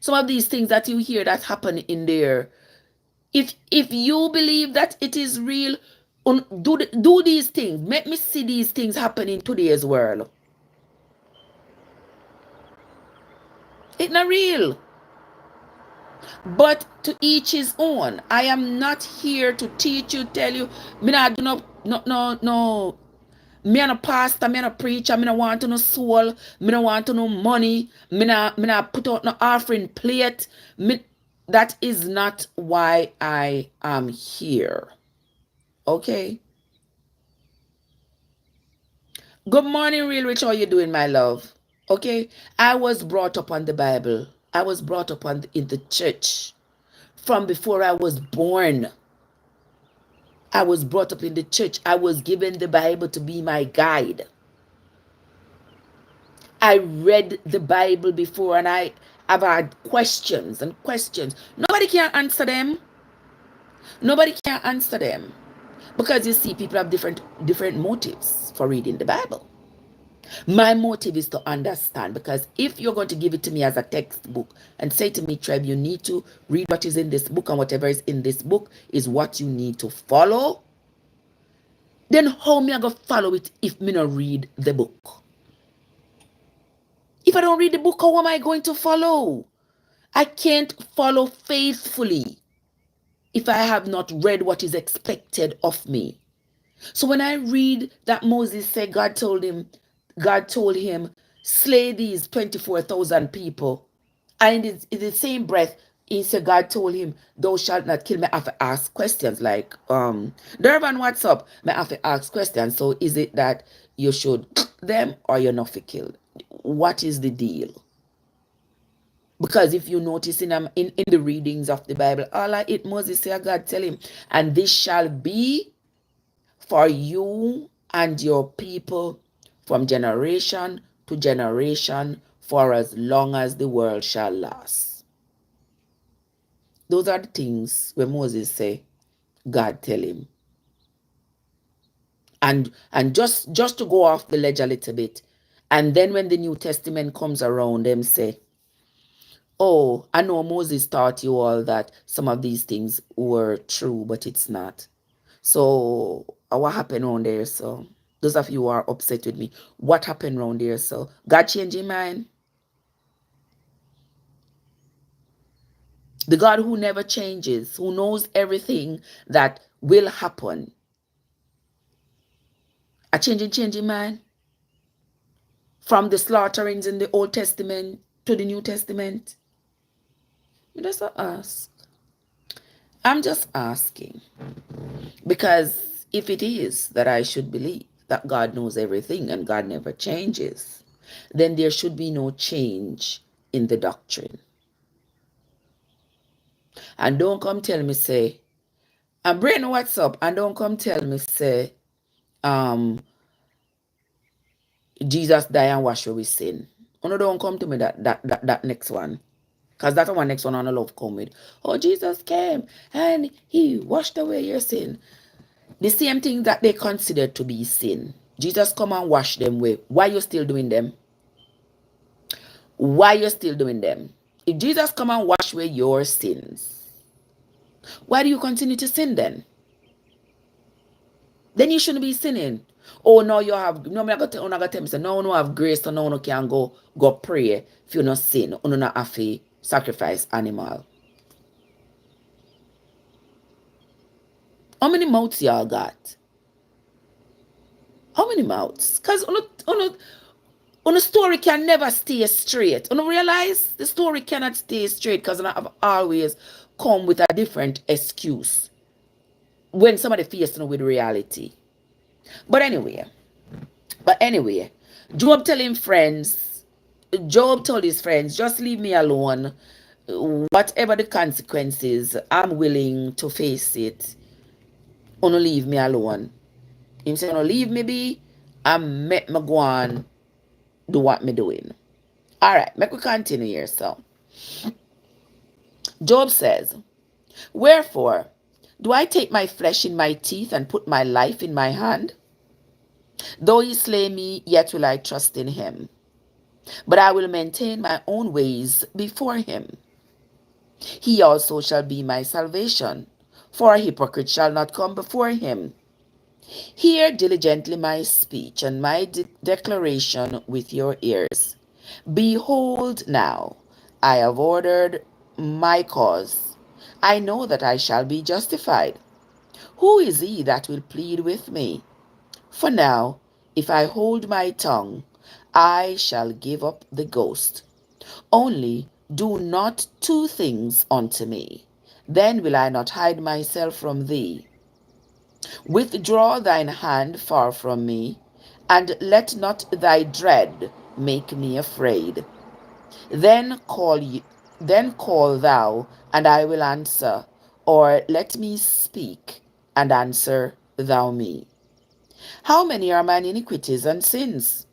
Some of these things that you hear that happen in there, if you believe that it is real, do these things. Make me see these things happen in today's world. It's not real. But to each his own. I am not here to teach you, tell you, me not do no. Me and a pastor, me and a preacher, me no want to no soul, me no want to no money, me not put out no offering plate. That is not why I am here. Okay? Good morning, Real Rich. How you doing, my love? Okay? I was brought up on the Bible. I was brought up in the church from before I was born. I was brought up in the church. I was given the Bible to be my guide. I read the Bible before and I've had questions and questions. Nobody can answer them. Nobody can answer them. Because you see, people have different motives for reading the Bible. My motive is to understand, because if you're going to give it to me as a textbook and say to me, Trev, you need to read what is in this book, and whatever is in this book is what you need to follow, then how me I go follow it if me not read the book? If I don't read the book, how am I going to follow? I can't follow faithfully if I have not read what is expected of me. So when I read that Moses said God told him, slay these 24,000 people. And in the same breath, he said, God told him, thou shalt not kill. Me have to ask questions like, Durban, what's up? Me have to ask questions. So is it that you should them or you're not for killed? What is the deal? Because if you notice in the readings of the Bible, all it Moses said, God tell him, and this shall be for you and your people from generation to generation for as long as the world shall last. Those are the things where Moses say, God tell him. And just to go off the ledge a little bit, and then when the New Testament comes around, them say, oh, I know Moses taught you all that some of these things were true, but it's not. So what happened around there? So those of you who are upset with me, what happened around there? So God changed his mind. The God who never changes, who knows everything that will happen. A changing mind. From the slaughterings in the Old Testament to the New Testament. You just ask. I'm just asking. Because If it is that I should believe that God knows everything and God never changes, then there should be no change in the doctrine. And don't come tell me, say, and brain what's up, and don't come tell me, say, Jesus died and washed away sin. Oh, no, don't come to me that next one. Because that's the one next one on the love come with. Oh, Jesus came and he washed away your sin. The same thing that they consider to be sin. Jesus come and wash them away. Why you still doing them? Why you still doing them? If Jesus come and wash away your sins, why do you continue to sin then? Then you shouldn't be sinning. Oh, now you have, no, I'm not going to tell me, no, no have grace, so no, no can go pray if you not sin, or not have to sacrifice animal. How many mouths y'all got? How many mouths? Because on a story can never stay straight. You realize the story cannot stay straight because I have always come with a different excuse when somebody facing with reality. But anyway, Job told his friends, just leave me alone. Whatever the consequences, I'm willing to face it. Only leave me alone. Him say, no, leave me be, and make me go on do what me doing. All right, make we continue here. So, Job says, wherefore do I take my flesh in my teeth and put my life in my hand? Though he slay me, yet will I trust in him. But I will maintain my own ways before him. He also shall be my salvation, for a hypocrite shall not come before him. Hear diligently my speech and my declaration with your ears. Behold now, I have ordered my cause. I know that I shall be justified. Who is he that will plead with me? For now, if I hold my tongue, I shall give up the ghost. Only do not two things unto me. Then will I not hide myself from thee. Withdraw thine hand far from me, and let not thy dread make me afraid. Then call thou, and I will answer, or let me speak, and answer thou me. How many are mine iniquities and sins?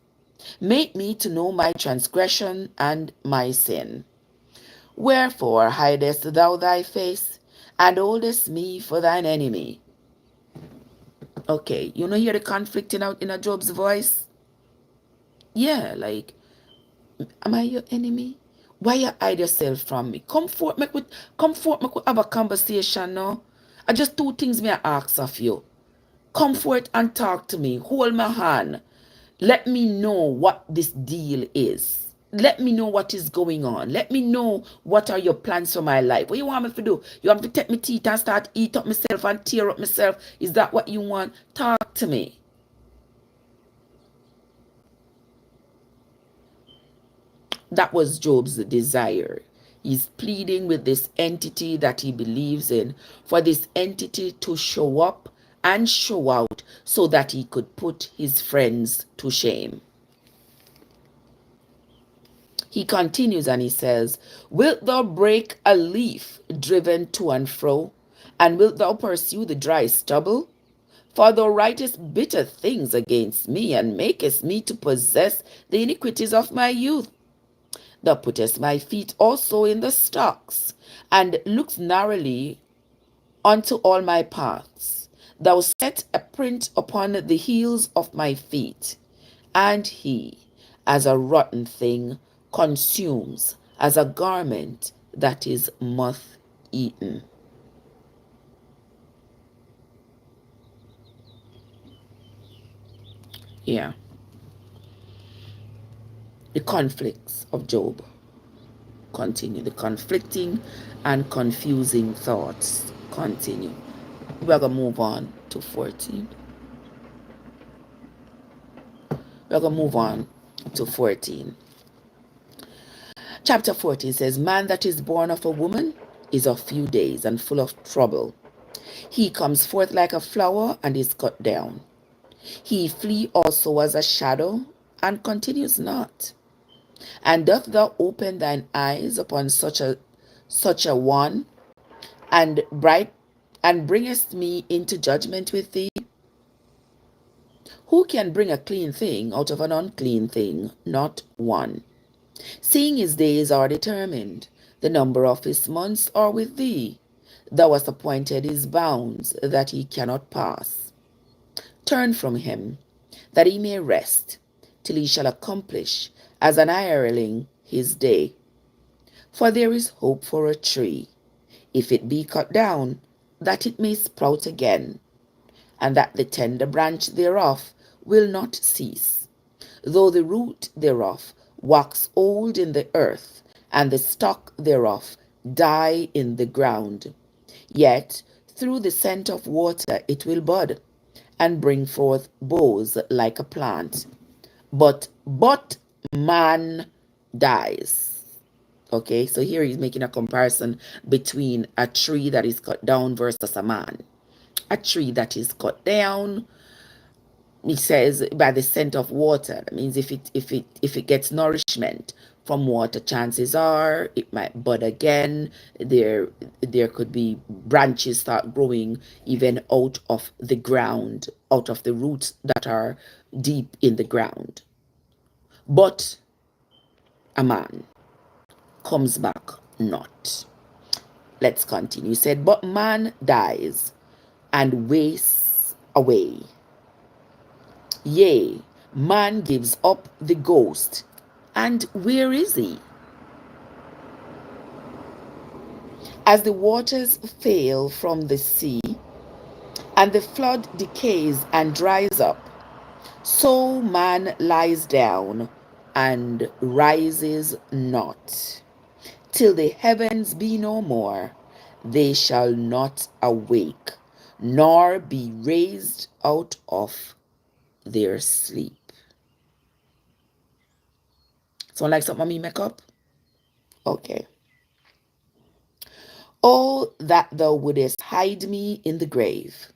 Make me to know my transgression and my sin. Wherefore hidest thou thy face, and holdest me for thine enemy? Okay, you know hear the conflict in a Job's voice? Yeah, like, am I your enemy? Why you hide yourself from me? Come forth, make we have a conversation now. I just two things me I ask of you. Come forth and talk to me. Hold my hand. Let me know what this deal is. Let me know what is going on. Let me know what are your plans for my life. What you want me to do? You want me to take my teeth and start eat up myself and tear up myself? Is that what you want? Talk to me. That was Job's desire. He's pleading with this entity that he believes in for this entity to show up and show out so that he could put his friends to shame. He continues and he says, wilt thou break a leaf driven to and fro, and wilt thou pursue the dry stubble? For thou writest bitter things against me, and makest me to possess the iniquities of my youth. Thou puttest my feet also in the stocks, and lookest narrowly unto all my paths. Thou set a print upon the heels of my feet, and he, as a rotten thing, consumes, as a garment that is moth-eaten. Yeah. The conflicts of Job continue. The conflicting and confusing thoughts continue. We're going to move on to 14. We're going to move on to 14. Chapter 14 says, man that is born of a woman is of few days and full of trouble. He comes forth like a flower and is cut down. He flee also as a shadow and continues not. And doth thou open thine eyes upon such a one, and bright and bringest me into judgment with thee? Who can bring a clean thing out of an unclean thing? Not one. Seeing his days are determined, the number of his months are with thee. Thou hast appointed his bounds, that he cannot pass. Turn from him, that he may rest, till he shall accomplish as an hireling his day. For there is hope for a tree, if it be cut down, that it may sprout again, and that the tender branch thereof will not cease, though the root thereof wax old in the earth, and the stock thereof die in the ground. Yet through the scent of water it will bud, and bring forth boughs like a plant. But man dies. Okay, so here he's making a comparison between a tree that is cut down versus a man. A tree that is cut down, he says, by the scent of water. That means if it gets nourishment from water, chances are it might bud again. There could be branches start growing even out of the ground, out of the roots that are deep in the ground. But a man comes back not. Let's continue. He said, but man dies and wastes away. Yea, man gives up the ghost, and where is he? As the waters fail from the sea, and the flood decays and dries up, so man lies down and rises not. Till the heavens be no more, they shall not awake, nor be raised out of their sleep. Sound like something me make up? Okay. Oh, that thou wouldest hide me in the grave,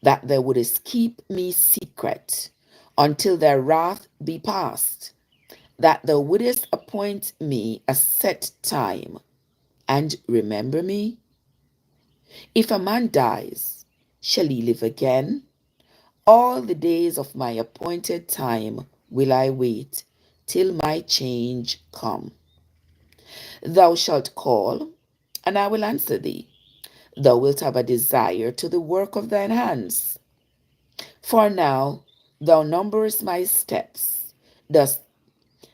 that thou wouldest keep me secret until their wrath be past, that thou wouldest appoint me a set time and remember me. If a man dies, shall he live again? All the days of my appointed time will I wait till my change come. Thou shalt call, and I will answer thee. Thou wilt have a desire to the work of thine hands. For now thou numberest my steps. Dost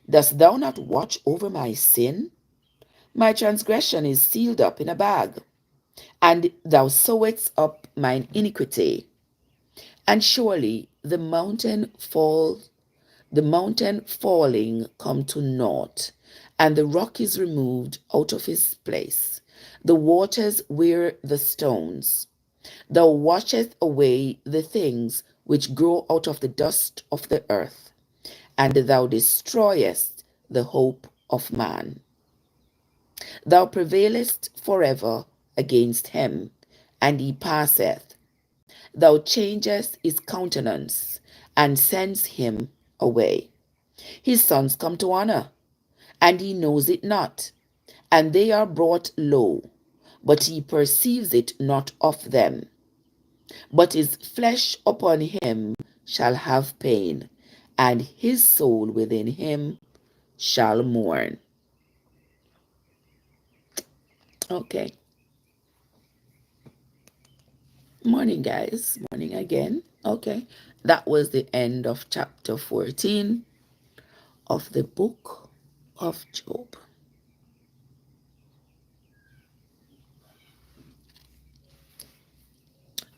thou not watch over my sin? My transgression is sealed up in a bag, and thou sewest up mine iniquity. And surely the mountain falling come to naught, and the rock is removed out of his place. The waters wear the stones. Thou washest away the things which grow out of the dust of the earth, and thou destroyest the hope of man. Thou prevailest forever against him, and he passeth. Thou changest his countenance, and sends him away. His sons come to honor, and he knows it not, and they are brought low, but he perceives it not of them. But his flesh upon him shall have pain, and his soul within him shall mourn. Okay. Morning, guys. Morning again. Okay. That was the end of chapter 14 of the book of Job.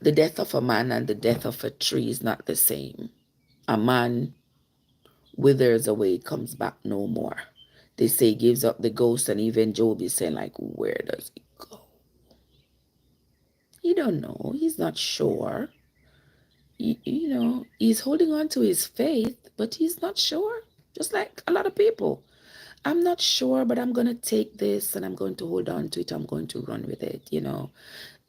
The death of a man and the death of a tree is not the same. A man withers away, comes back no more. They say he gives up the ghost, and even Job is saying, like, where does he go? He don't know. He's not sure. He's holding on to his faith, but he's not sure. Just like a lot of people. I'm not sure, but I'm going to take this and I'm going to hold on to it. I'm going to run with it.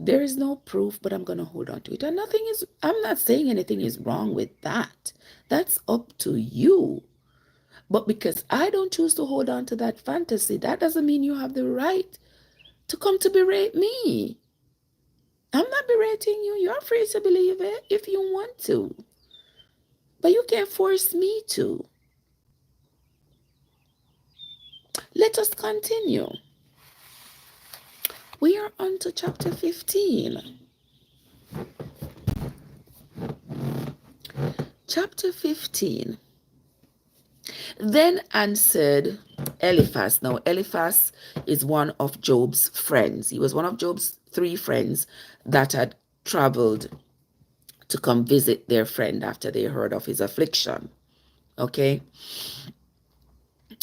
There is no proof, but I'm going to hold on to it. And I'm not saying anything is wrong with that. That's up to you. But because I don't choose to hold on to that fantasy, that doesn't mean you have the right to come to berate me. I'm not berating you. You're free to believe it if you want to. But you can't force me to. Let us continue. We are on to chapter 15. Chapter 15. Then answered Eliphaz. Now, Eliphaz is one of Job's friends. He was one of Job's 3 friends that had traveled to come visit their friend after they heard of his affliction. Okay?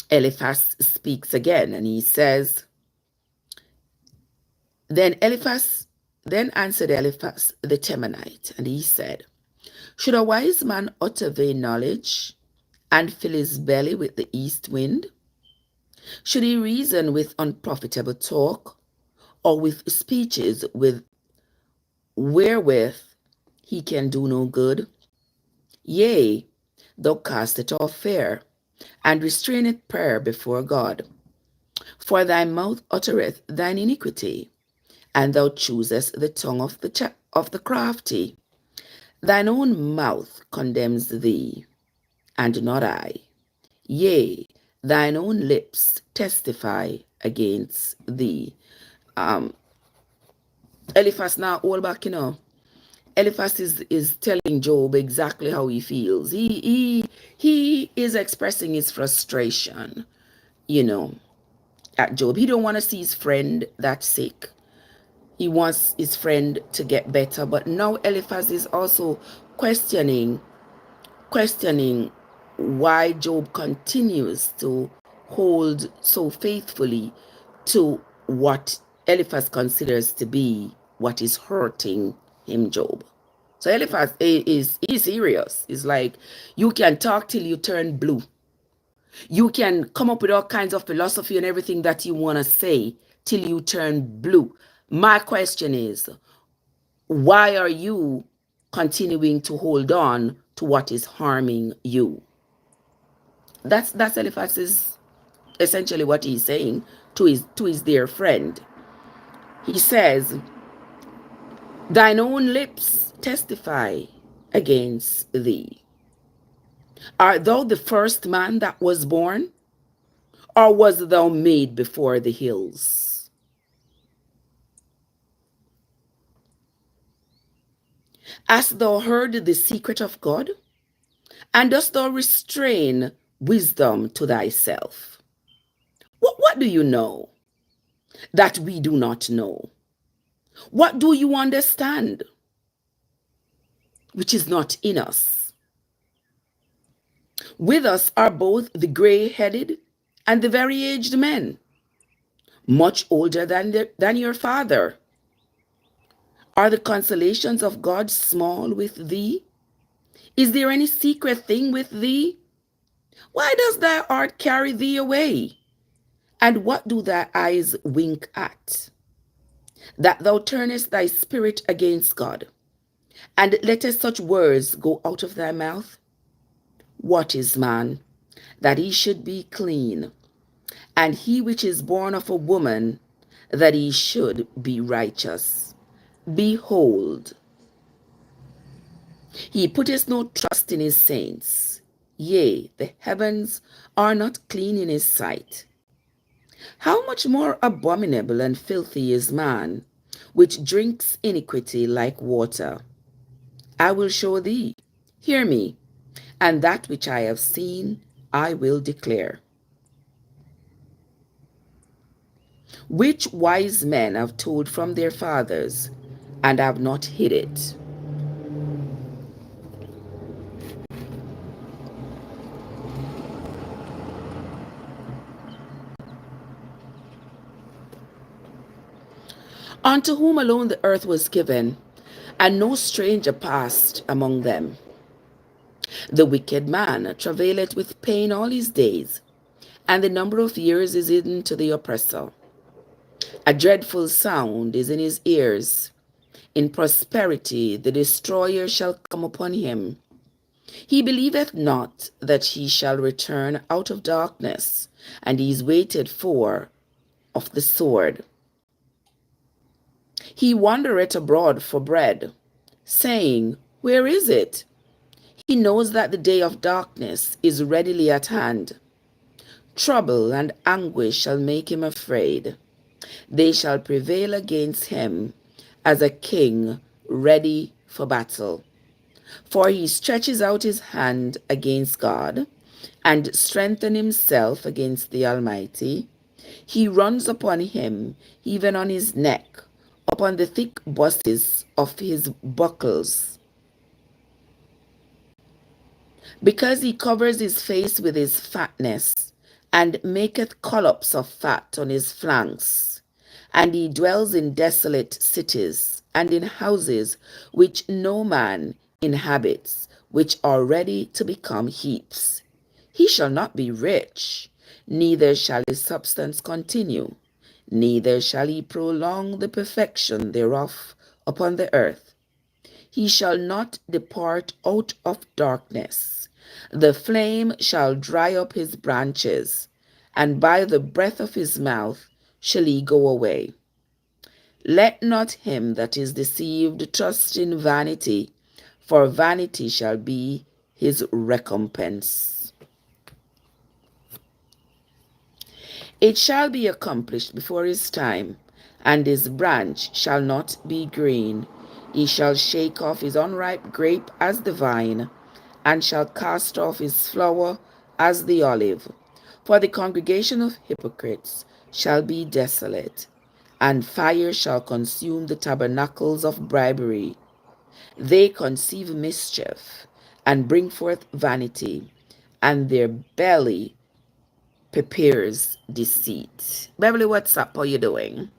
Eliphaz speaks again, and he says, Then answered Eliphaz the Temanite, and he said, Should a wise man utter vain knowledge and fill his belly with the east wind? Should he reason with unprofitable talk, or with speeches wherewith he can do no good? Yea, thou castest off fair, and restraineth prayer before God. For thy mouth uttereth thine iniquity, and thou choosest the tongue of the crafty. Thine own mouth condemns thee, and not I. Yea, thine own lips testify against thee. Eliphaz now all back, Eliphaz is telling Job exactly how he feels. He is expressing his frustration, at Job. He don't want to see his friend that sick. He wants his friend to get better. But now Eliphaz is also questioning why Job continues to hold so faithfully to what Eliphaz considers to be what is hurting him, Job. So Eliphaz is serious. It's like, you can talk till you turn blue. You can come up with all kinds of philosophy and everything that you want to say till you turn blue. My question is, why are you continuing to hold on to what is harming you? That's Eliphaz's essentially what he's saying to his dear friend. He says, Thine own lips testify against thee. Art thou the first man that was born, or was thou made before the hills? Hast thou heard the secret of God? And dost thou restrain wisdom to thyself? What do you know that we do not know? What do you understand which is not in us? With us are both the gray-headed and the very aged men, much older than your father. Are the consolations of God small with thee? Is there any secret thing with thee? Why does thy heart carry thee away? And what do thy eyes wink at? That thou turnest thy spirit against God, and lettest such words go out of thy mouth? What is man, that he should be clean, and he which is born of a woman, that he should be righteous? Behold, he putteth no trust in his saints. Yea, the heavens are not clean in his sight. How much more abominable and filthy is man, which drinks iniquity like water? I will show thee, hear me, and that which I have seen I will declare. Which wise men have told from their fathers, and have not hid it? Unto whom alone the earth was given, and no stranger passed among them. The wicked man travaileth with pain all his days, and the number of years is hidden to the oppressor. A dreadful sound is in his ears, In prosperity the destroyer shall come upon him. He believeth not that he shall return out of darkness, and he is waited for of the sword. He wandereth abroad for bread, saying, Where is it? He knows that the day of darkness is readily at hand. Trouble and anguish shall make him afraid. They shall prevail against him as a king ready for battle. For he stretches out his hand against God, and strengthens himself against the Almighty. He runs upon him, even on his neck, upon the thick bosses of his buckles. Because he covers his face with his fatness, and maketh collops of fat on his flanks. And he dwells in desolate cities, and in houses which no man inhabits, which are ready to become heaps. He shall not be rich, neither shall his substance continue, neither shall he prolong the perfection thereof upon the earth. He shall not depart out of darkness. The flame shall dry up his branches, and by the breath of his mouth shall he go away. Let not him that is deceived trust in vanity, for vanity shall be his recompense. It shall be accomplished before his time, and his branch shall not be green. He shall shake off his unripe grape as the vine, and shall cast off his flower as the olive. For the congregation of hypocrites shall be desolate, and fire shall consume the tabernacles of bribery. They conceive mischief, and bring forth vanity, and their belly prepares deceit. Beverly, what's up? How you doing?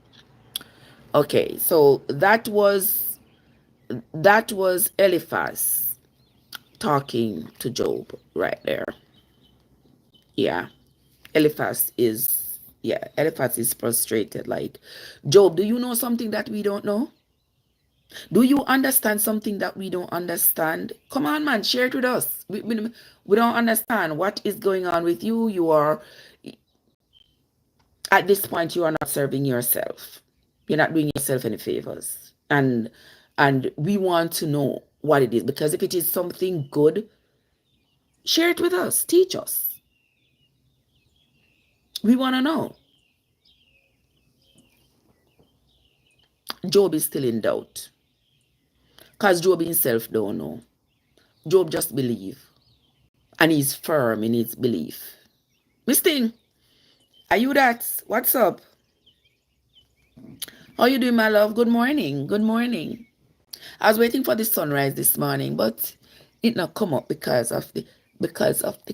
Okay, so that was Eliphaz talking to Job right there. Yeah. Eliphaz is frustrated. Like, Job, do you know something that we don't know? Do you understand something that we don't understand? Come on, man, share it with us. We don't understand what is going on with you. You are, at this point, you are not serving yourself. You're not doing yourself any favors. And we want to know what it is. Because if it is something good, share it with us. Teach us. We want to know. Job is still in doubt. Because Job himself don't know. Job just believe. And he's firm in his belief. Miss Ting, are you that? What's up? How you doing, my love? Good morning. Good morning. I was waiting for the sunrise this morning, but it not come up because of the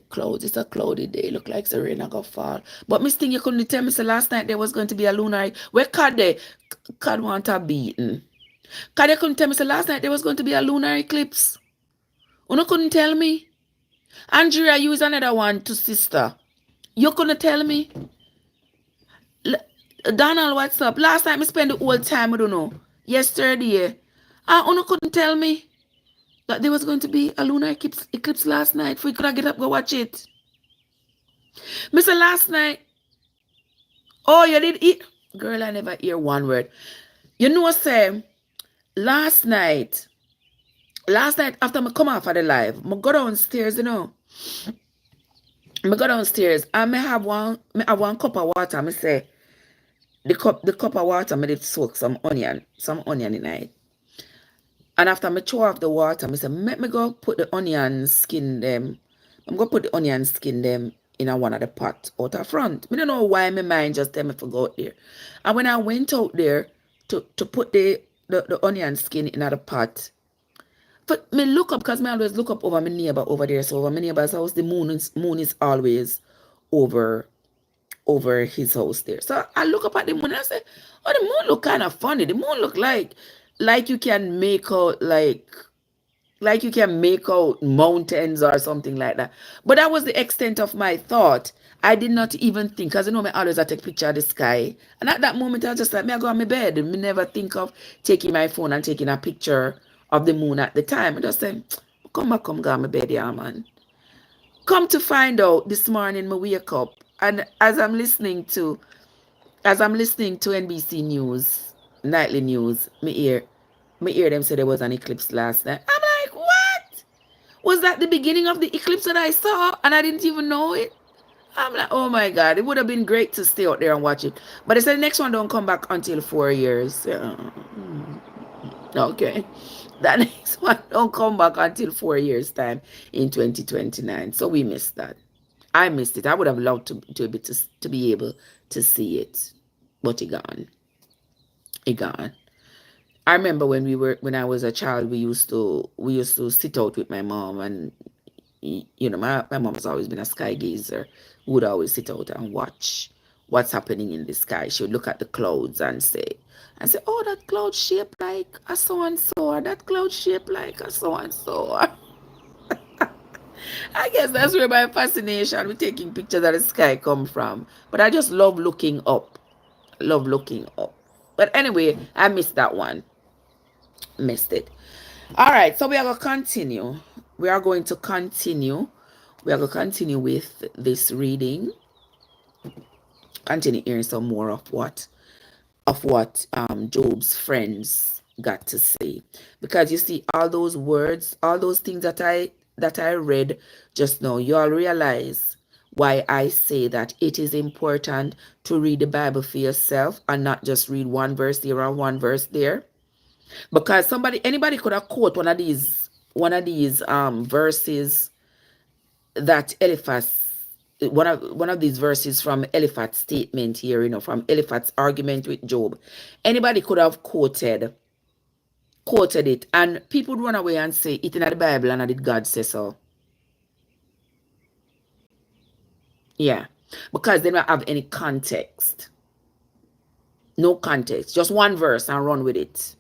clouds. It's a cloudy day. Look like the rain gonna fall. But Miss Ting, you couldn't tell me so last night there was going to be a lunar. Where Cad they? Cad want a beaten. Cad you couldn't tell me so last night there was going to be a lunar eclipse. You couldn't tell me. Andrea, use another one to sister. You couldn't tell me. Donald, what's up? Last night I spent the whole time, I don't know. Yesterday. You couldn't tell me that there was going to be a lunar eclipse last night. If we could get up, go watch it. Mr. Last night. Oh, you did eat? Girl, I never hear one word. You know, say, last night after I come off of the live, I go downstairs, you know. I go downstairs and I have one cup of water. I say, the cup of water, I did soak some onion in it. And after I throw off the water, I say, let me go put the onion skin them. I'm going to put the onion skin them in one of the pot out of front. I don't know why my mind just tell me to go out there. And when I went out there to put the onion skin in the pot, but me look up, because I always look up over my neighbor over there. So over my neighbor's house, the moon is always over his house there. So I look up at the moon and I say, oh, the moon look kind of funny. The moon look like you can make out like you can make out mountains or something like that. But that was the extent of my thought. I did not even think, because you know, me always I take picture of the sky. And at that moment, I was just like, me I go on my bed. Me never think of taking my phone and taking a picture of the moon at the time. I just say, come go on my bed, yeah, man. Come to find out, this morning, me wake up. And as I'm listening to NBC News, nightly news, me hear them say there was an eclipse last night. I'm like, what? Was that the beginning of the eclipse that I saw and I didn't even know it? I'm like, oh my God, it would have been great to stay out there and watch it. But they said the next one don't come back until 4 years. Okay. That next one don't come back until 4 years time in 2029. So we missed that. I missed it. I would have loved to be able to see it. But it gone. It gone. I remember when I was a child, we used to sit out with my mom, and you know, my mom has always been a sky gazer, who would always sit out and watch what's happening in the sky. She would look at the clouds and say, oh, that cloud shaped like a so and so, or that cloud shaped like a so and so. I guess that's where my fascination with taking pictures of the sky come from. But I just love looking up. Love looking up. But anyway, I missed that one. Missed it. All right, so we are going to continue. We are going to continue. We are going to continue with this reading. Continue hearing some more of what Job's friends got to say. Because you see, all those words, all those things that I read just now, you all realize why I say that it is important to read the Bible for yourself and not just read one verse here or one verse there. Because anybody could have quote one of these verses that Eliphaz, one of these verses from Eliphaz's statement here, you know, from Eliphaz's argument with Job. Anybody could have quoted it, and people would run away and say it in the Bible, and did God say so? Yeah, because they don't have any context. No context, just one verse and run with it.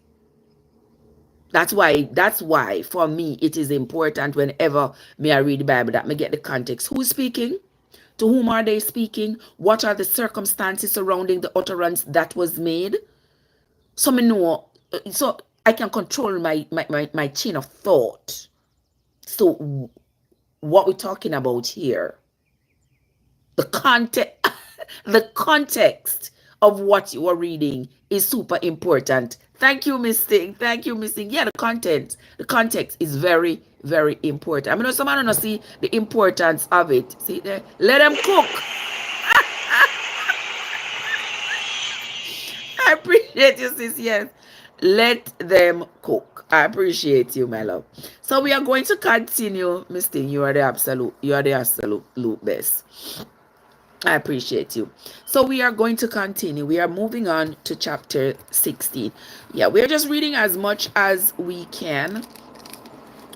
That's why for me it is important whenever I read the Bible that me get the context. Who's speaking? To whom are they speaking? What are the circumstances surrounding the utterance that was made? So me know, so I can control my chain of thought. So what we're talking about here, the context, the context of what you are reading is super important. Thank you, Miss Thing. Thank you, Miss Thing. Yeah, the context is very, very important. I mean, someone don't see the importance of it. See there, let them cook. I appreciate you, sis. Yes, let them cook. I appreciate you, my love. So we are going to continue, Miss Thing. You are the absolute best. I appreciate you. So we are going to continue. We are moving on to chapter 16. Yeah, we're just reading as much as we can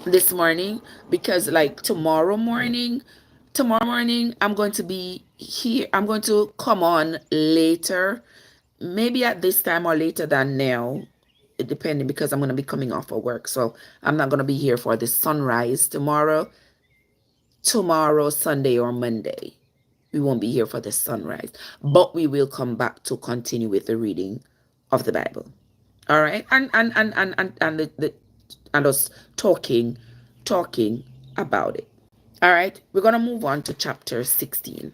this morning, because like tomorrow morning I'm going to be here. I'm going to come on later, maybe at this time or later than now, depending, because I'm going to be coming off of work. So I'm not going to be here for the sunrise tomorrow, Sunday or Monday. We won't be here for the sunrise, but we will come back to continue with the reading of the Bible. All right, and us talking about it. All right, we're gonna move on to chapter 16.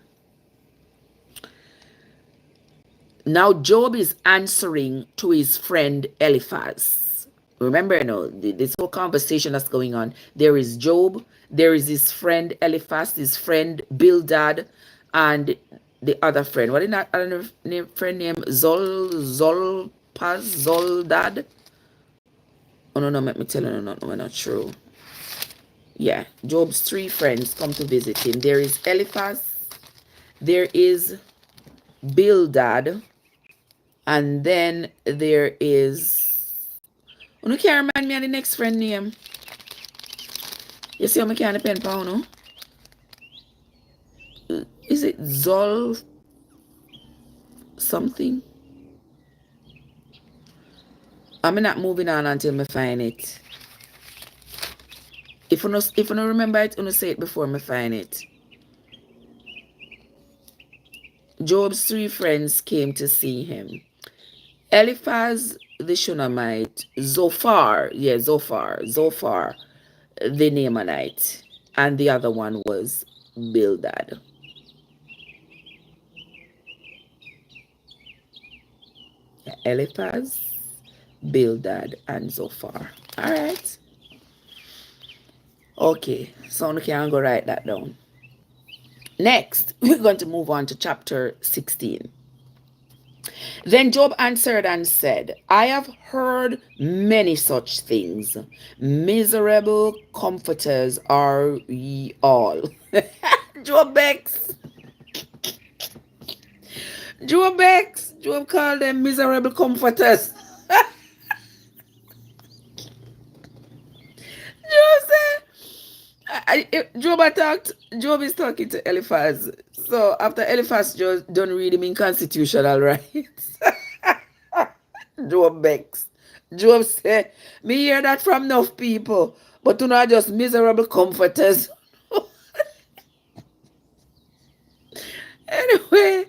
Now Job is answering to his friend Eliphaz. Remember, you know, this whole conversation that's going on. There is Job, there is his friend Eliphaz, his friend Bildad, and the other friend. What is that other friend named Zoldad? Oh no, let me tell you, no, not true. Yeah, Job's 3 friends come to visit him. There is Eliphaz, there is Bildad, and then there is, you can't remind me of the next friend name. You see how I can't pen for, no? Is it Zol something? I'm not moving on until I find it. If you don't remember it, you say it before I find it. Job's three friends came to see him. Eliphaz the Shunammite, Zophar the Naamanite, and the other one was Bildad. Eliphaz, Bildad, and Zophar. All right. Okay, so we can go write that down. Next, we're going to move on to chapter 16. Then Job answered and said, I have heard many such things. Miserable comforters are ye all. Job begs. Job begs. Job called them miserable comforters. Job said, Job is talking to Eliphaz. So after Eliphaz just done read him in constitutional rights, Job begs. Job said, me hear that from enough people, but to not just miserable comforters. Anyway,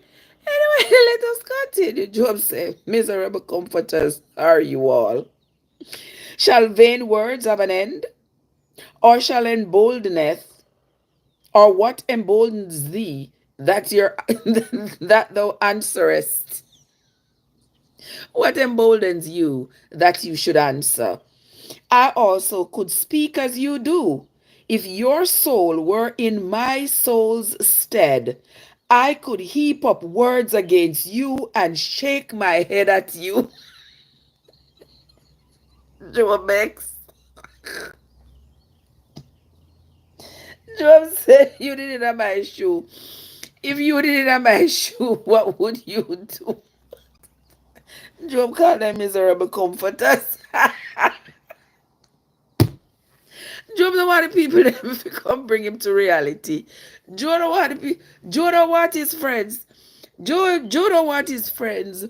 let us continue. Job said, miserable comforters are you all. Shall vain words have an end? Or shall emboldeneth, or what emboldens thee that that thou answerest? What emboldens you that you should answer? I also could speak as you do. If your soul were in my soul's stead, I could heap up words against you and shake my head at you. Job begs. Job said, you didn't have my shoe. If you didn't have my shoe, what would you do? Job called them miserable comforters. Job don't want the people to come bring him to reality. Job don't want Job don't want his friends. Job don't want his friends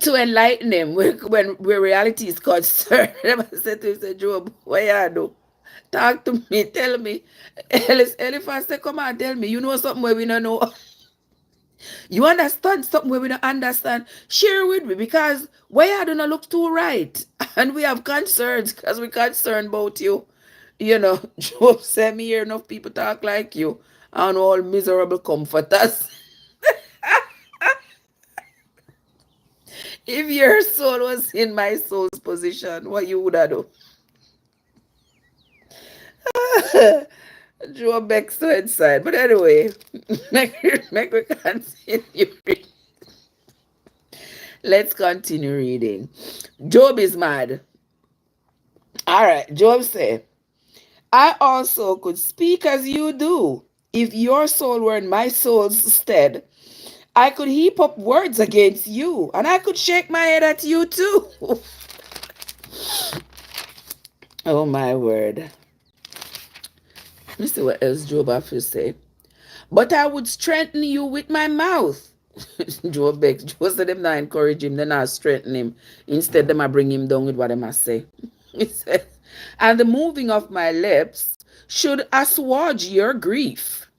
to enlighten him when where reality is concerned. I said to him, say, Job, what you do? Talk to me, tell me. Eliphaz say, come on, tell me. You know something where we don't know. You understand something where we don't understand. Share with me because why you do not look too right. And we have concerns because we're concerned about you. You know, Job said me hear enough people talk like you and all miserable comforters. If your soul was in my soul's position, what you would have done? Job begs to inside. But anyway, make we continue. Let's continue reading. Job is mad. All right, Job said, I also could speak as you do. If your soul were in my soul's stead, I could heap up words against you, and I could shake my head at you too. Oh my word. Let me see what else Job have to say. But I would strengthen you with my mouth. Job begs. Job said them not encourage him, they not strengthen him. Instead, them I bring him down with what they must say. He said, and the moving of my lips should assuage your grief.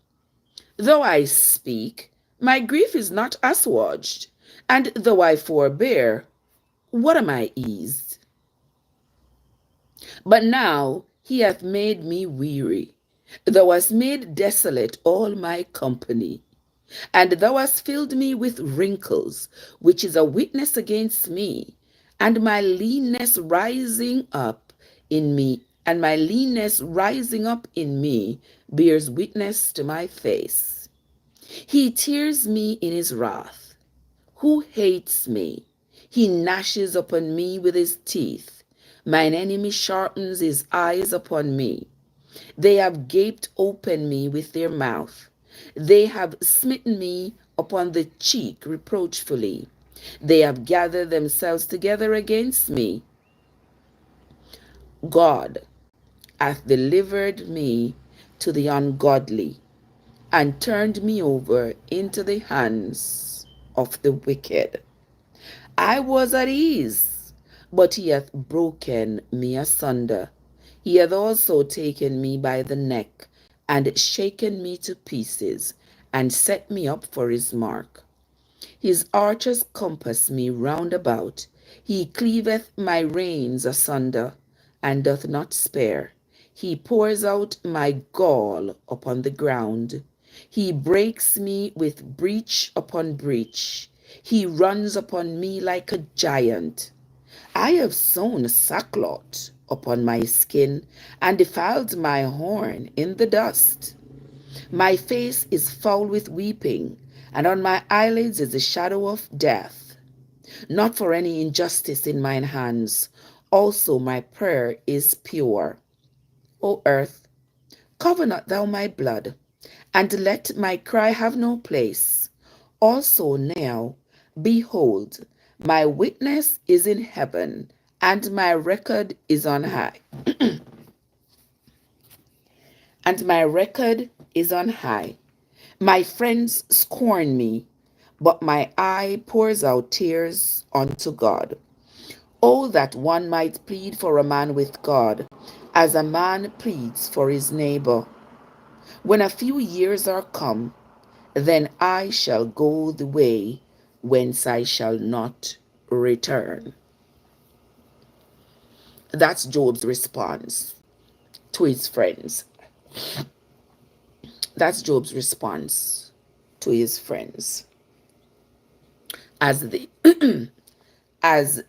Though I speak, my grief is not assuaged, and though I forbear, what am I eased? But now he hath made me weary. Thou hast made desolate all my company, and thou hast filled me with wrinkles, which is a witness against me, and my leanness rising up in me, bears witness to my face. He tears me in his wrath. Who hates me? He gnashes upon me with his teeth. Mine enemy sharpens his eyes upon me. They have gaped open me with their mouth. They have smitten me upon the cheek reproachfully. They have gathered themselves together against me. God hath delivered me to the ungodly, and turned me over into the hands of the wicked. I was at ease, but he hath broken me asunder. He hath also taken me by the neck, and shaken me to pieces, and set me up for his mark. His archers compass me round about. He cleaveth my reins asunder, and doth not spare. He pours out my gall upon the ground. He breaks me with breach upon breach. He runs upon me like a giant. I have sown sackcloth upon my skin, and defiled my horn in the dust. My face is foul with weeping, and on my eyelids is the shadow of death. Not for any injustice in mine hands. Also my prayer is pure. O earth, cover not thou my blood, and let my cry have no place. Also now, behold, my witness is in heaven, and my record is on high. And my record is on high. My friends scorn me, but my eye pours out tears unto God. Oh, that one might plead for a man with God, as a man pleads for his neighbor. When a few years are come, then I shall go the way whence I shall not return. That's Job's response to his friends. That's Job's response to his friends as they as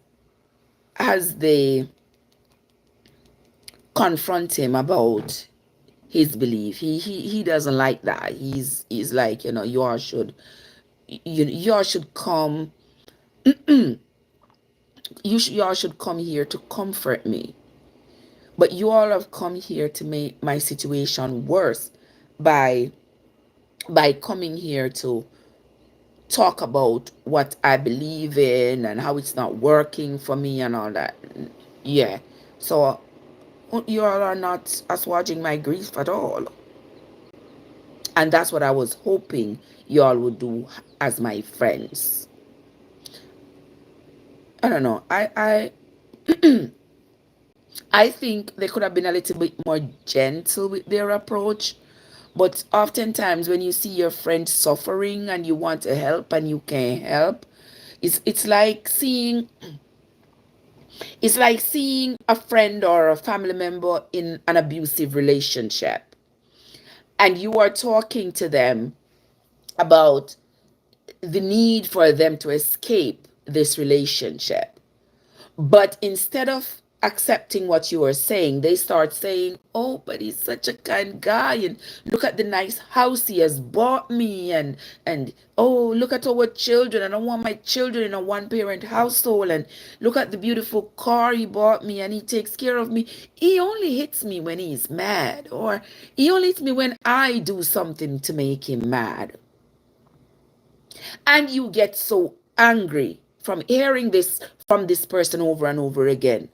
they confront him about his belief. He doesn't like that. He's like, you all should come you all should come here to comfort me. But you all have come here to make my situation worse by coming here to talk about what I believe in and how it's not working for me and all that. Yeah. So you all are not assuaging my grief at all. And that's what I was hoping you all would do as my friends. I don't know. I think they could have been a little bit more gentle with their approach. But oftentimes when you see your friend suffering and you want to help and you can't help, it's like seeing a friend or a family member in an abusive relationship, and you are talking to them about the need for them to escape this relationship. But instead of accepting what you are saying, they start saying, oh, but he's such a kind guy, and look at the nice house he has bought me, and oh, look at our children. I don't want my children in a one-parent household, and look at the beautiful car he bought me, and he takes care of me. He only hits me when he's mad, or he only hits me when I do something to make him mad. And you get so angry from hearing this from this person over and over again.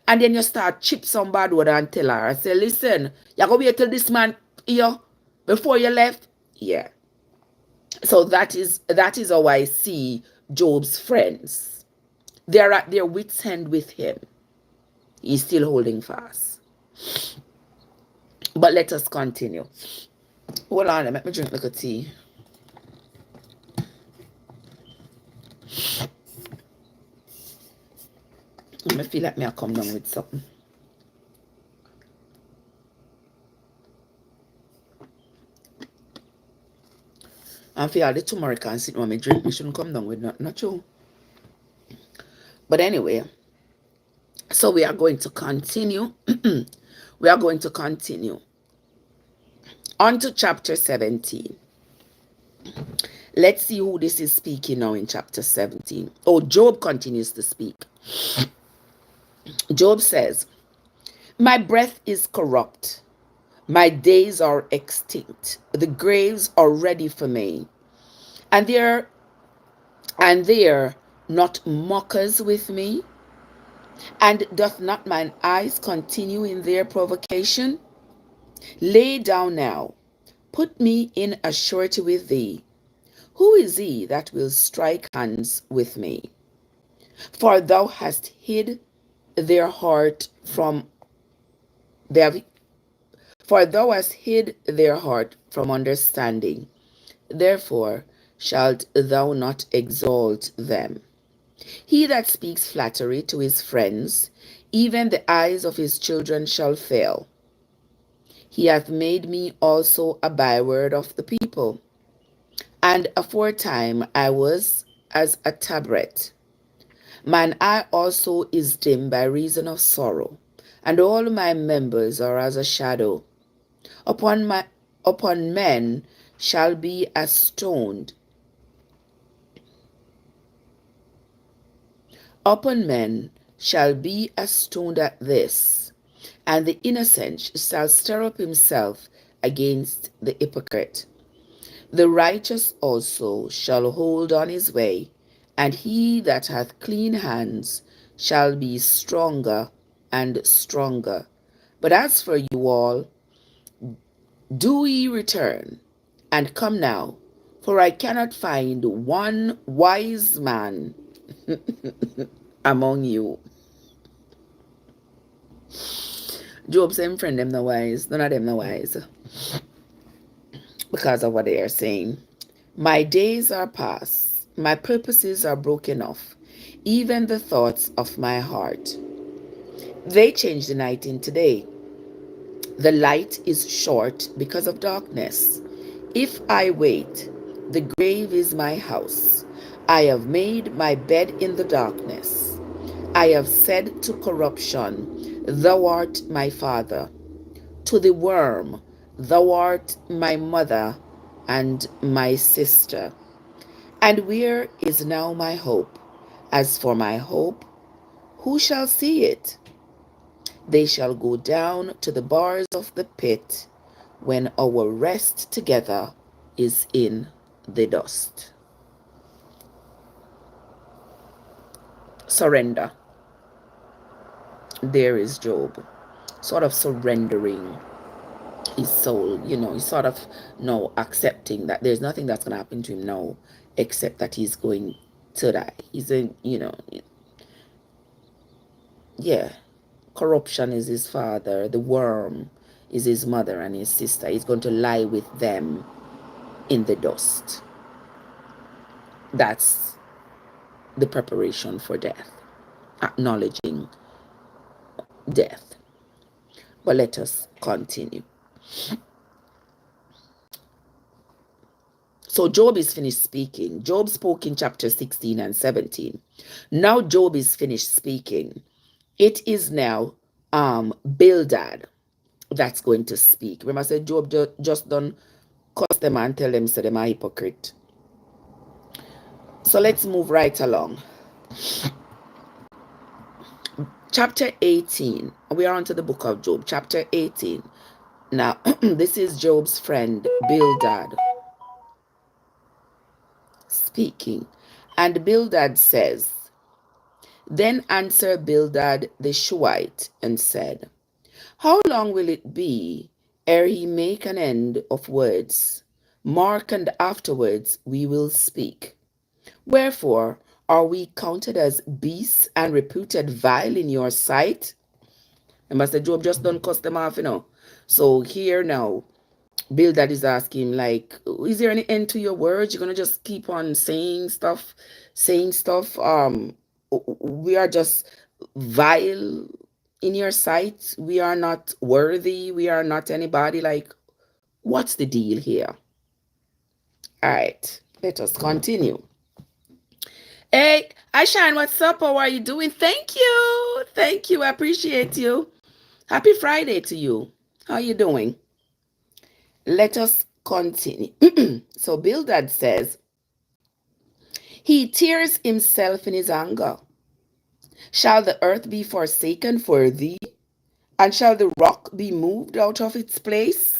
And then you start chip some bad word and tell her, I say, listen, you're going to wait till this man here before you left? Yeah. So that is how I see Job's friends. They're at their wits' end with him. He's still holding fast. But let us continue. Hold on, let me drink a little tea. I feel like me I come down with something. I feel the turmeric and sit when me drink, me shouldn't come down with not true. But anyway, so we are going to continue. We are going to continue on to chapter 17. Let's see who this is speaking now in chapter 17. Oh, Job continues to speak. Job says, my breath is corrupt. My days are extinct. The graves are ready for me. And they're not mockers with me. And doth not mine eyes continue in their provocation? Lay down now. Put me in a surety with thee. Who is he that will strike hands with me? For thou hast hid their heart from for thou hast hid their heart from understanding. therefore shalt thou not exalt them. He that speaks flattery to his friends, even the eyes of his children shall fail. He hath made me also a byword of the people, and aforetime I was as a tabret. Mine eye also is dim by reason of sorrow, and all my members are as a shadow. Upon men shall be as stoned. Upon men shall be as stoned at this, and the innocent shall stir up himself against the hypocrite. The righteous also shall hold on his way, and he that hath clean hands shall be stronger and stronger. But as for you all, do ye return, and come now, for I cannot find one wise man among you. Job said, friend, them no wise. None of them no wise. Because of what they are saying. My days are past. My purposes are broken off. Even the thoughts of my heart. They change the night into day. The light is short because of darkness. If I wait, the grave is my house. I have made my bed in the darkness. I have said to corruption, thou art my father. To the worm, thou art my mother and my sister. And where is now my hope? As for my hope, who shall see it? They shall go down to the bars of the pit when our rest together is in the dust. Surrender. There is Job, sort of surrendering his soul, he's sort of now accepting that there's nothing that's going to happen to him now except that he's going to die. He's in, yeah, corruption is his father, the worm is his mother and his sister. He's going to lie with them in the dust. That's the preparation for death, acknowledging death. But let us continue. So Job is finished speaking. Job spoke in chapter 16 and 17. Now Job is finished speaking. It is now Bildad that's going to speak. Remember I said Job just done cuss them and tell them so them are hypocrite. So let's move right along. Chapter 18. We are on to the book of Job. Chapter 18. Now, this is Job's friend Bildad speaking. And Bildad says, Then answered Bildad the Shuhite and said, How long will it be ere he make an end of words? Mark, and afterwards we will speak. Wherefore are we counted as beasts and reputed vile in your sight? And Master Job just done cuss them off, So here now, Bildad is asking, like, is there any end to your words? You're gonna just keep on saying stuff. We are just vile in your sight. We are not worthy. We are not anybody. Like, what's the deal here? All right, let us continue. Hey, Shine, what's up? How are you doing? Thank you. I appreciate you. Happy Friday to you. How are you doing? Let us continue. So Bildad says, He tears himself in his anger. Shall the earth be forsaken for thee? And shall the rock be moved out of its place?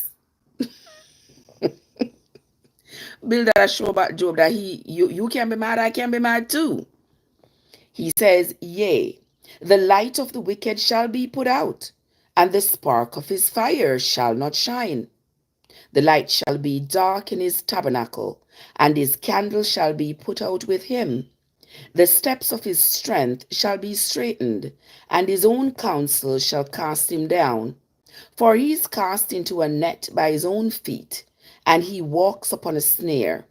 Bildad show about Job that you can be mad, I can be mad too. He says, Yea, the light of the wicked shall be put out, and the spark of his fire shall not shine. The light shall be dark in his tabernacle, and his candle shall be put out with him. The steps of his strength shall be straitened, and his own counsel shall cast him down. For he is cast into a net by his own feet, and he walks upon a snare.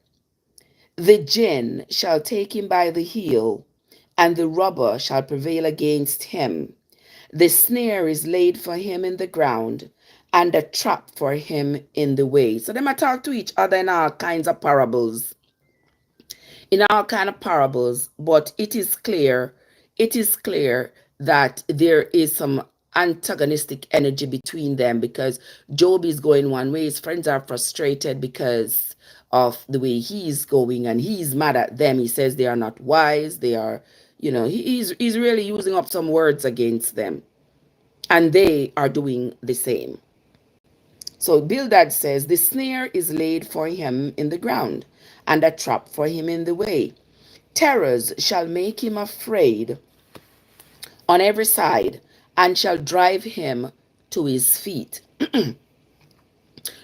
The jinn shall take him by the heel, and the robber shall prevail against him. The snare is laid for him in the ground, and a trap for him in the way. So they might talk to each other in all kinds of parables, but it is clear that there is some antagonistic energy between them, because Job is going one way, his friends are frustrated because of the way he's going, and he's mad at them. He says they are not wise, they are, he's really using up some words against them, and they are doing the same. So Bildad says, the snare is laid for him in the ground, and a trap for him in the way. Terrors shall make him afraid on every side, and shall drive him to his feet.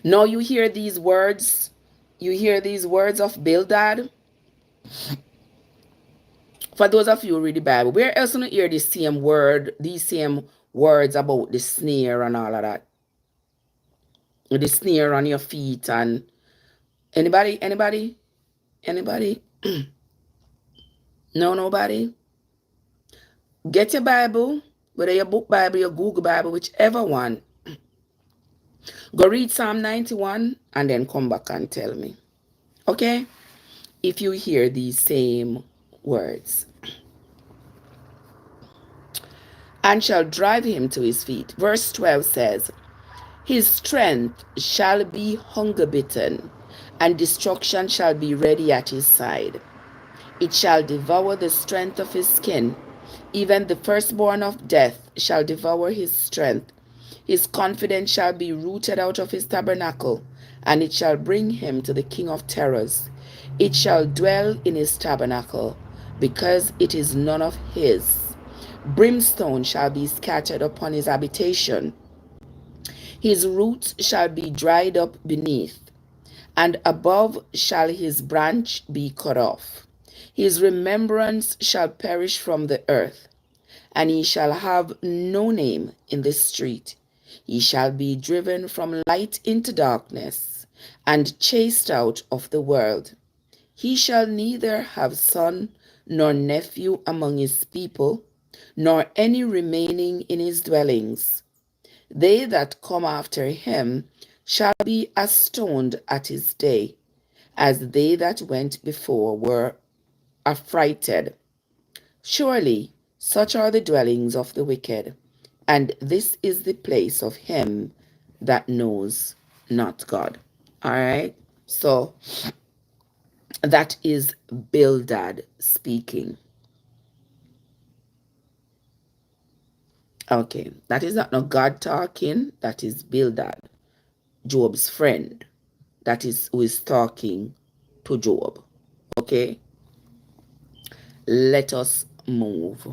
Now you hear these words. You hear these words of Bildad. For those of you who read the Bible, where else do you hear these same words about the snare and all of that? The snare on your feet and anybody? No, nobody? Get your Bible, whether your book Bible, your Google Bible, whichever one. Go read Psalm 91 and then come back and tell me. Okay? If you hear these same words. And shall drive him to his feet. Verse 12 says, his strength shall be hunger bitten, and destruction shall be ready at his side. It shall devour the strength of his skin. Even the firstborn of death shall devour his strength. His confidence shall be rooted out of his tabernacle, and it shall bring him to the king of terrors. It shall dwell in his tabernacle, because it is none of his. Brimstone shall be scattered upon his habitation. His roots shall be dried up beneath, and above shall his branch be cut off. His remembrance shall perish from the earth, and he shall have no name in the street. He shall be driven from light into darkness, and chased out of the world. He shall neither have son nor nephew among his people, nor any remaining in his dwellings. They that come after him shall be astonished at his day, as they that went before were affrighted. Surely such are the dwellings of the wicked, and this is the place of him that knows not God. All right, so that is Bildad speaking. Okay, that is not no God talking, that is Bildad, Job's friend. That is who is talking to Job. Okay, let us move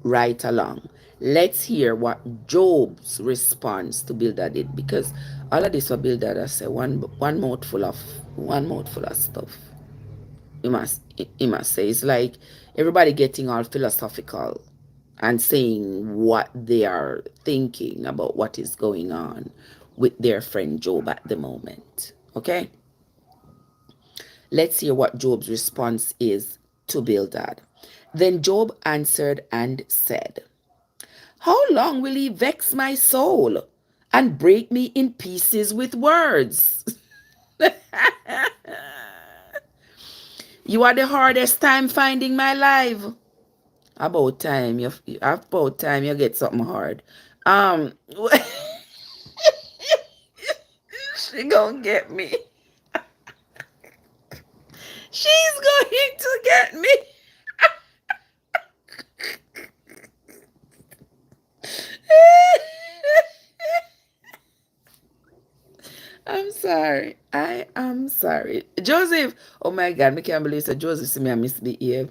right along. Let's hear what Job's response to Bildad did, because all of this what Bildad has said, one mouthful of stuff. He must say, it's like everybody getting all philosophical and saying what they are thinking about what is going on with their friend Job at the moment. Okay? Let's hear what Job's response is to Bildad. Then Job answered and said, how long will he vex my soul and break me in pieces with words? You are the hardest time finding my life. About time you get something hard. She gonna get me. She's going to get me. I'm sorry. I am sorry. Joseph. Oh my God, I can't believe that Joseph see me and misbehave.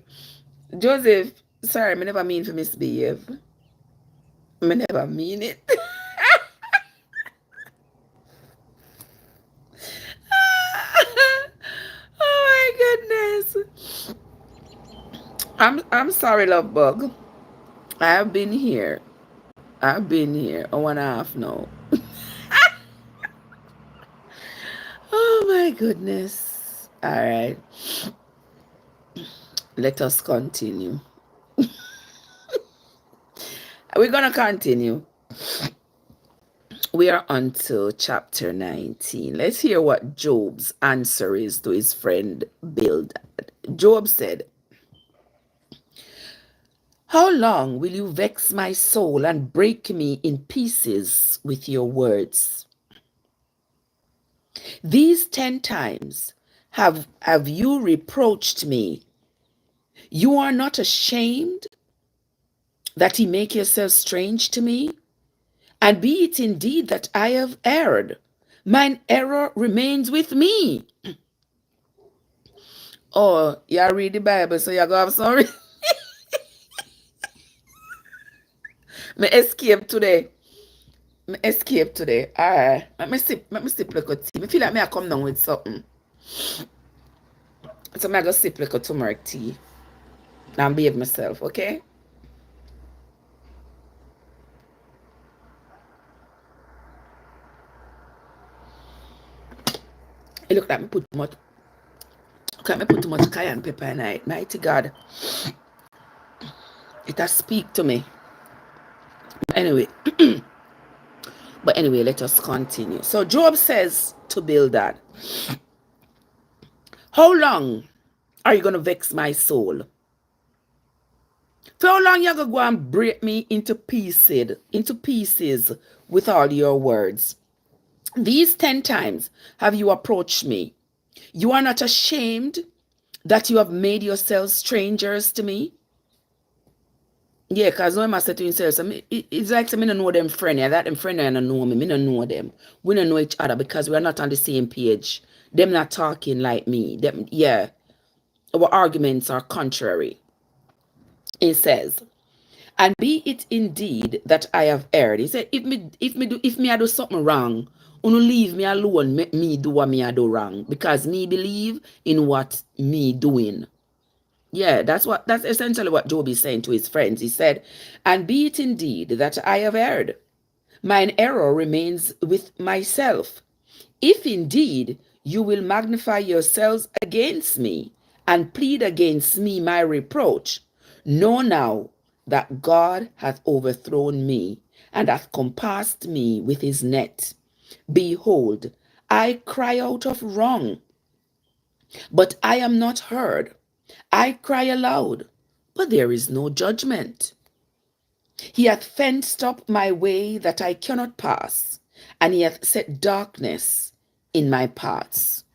Joseph, sorry, I never mean to misbehave. I never mean it. Oh my goodness. I'm sorry, love bug. I've been here. I've been here 1.5 now. Oh my goodness. All right. Let us continue. We're going to continue. We are on to chapter 19. Let's hear what Job's answer is to his friend Bildad. Job said, "How long will you vex my soul and break me in pieces with your words? These 10 times have you reproached me. You are not ashamed that ye make yourselves strange to me? And be it indeed that I have erred, mine error remains with me." Oh, you read the Bible, so you go have some. Me escape today. Me escape today. Alright. Let me sip like a tea. Me feel like me I come down with something. So I go sip like a turmeric tea. And behave myself, okay? It look like me put too much. Look like me put too much cayenne pepper in it. Mighty God. It has speak to me. Anyway. But anyway, let us continue. So Job says to Bildad, "How long are you going to vex my soul? For how long you going to go and break me into pieces with all your words? These 10 times have you approached me. You are not ashamed that you have made yourselves strangers to me?" Yeah, because when I say to himself, it's like I don't know them friend, yeah, that them friend I don't know me, I don't know them. We don't know each other because we are not on the same page. Them not talking like me. Them, yeah, our arguments are contrary. It says, "And be it indeed that I have erred." He said, if me I do something wrong, uno leave me alone, make me do what me I do wrong. Because me believe in what me doing. Yeah, that's essentially what Job is saying to his friends. He said, "And be it indeed that I have erred, mine error remains with myself. If indeed you will magnify yourselves against me and plead against me my reproach, know now that God hath overthrown me and hath compassed me with his net. Behold, I cry out of wrong, but I am not heard. I cry aloud, but there is no judgment. He hath fenced up my way that I cannot pass, and he hath set darkness in my paths.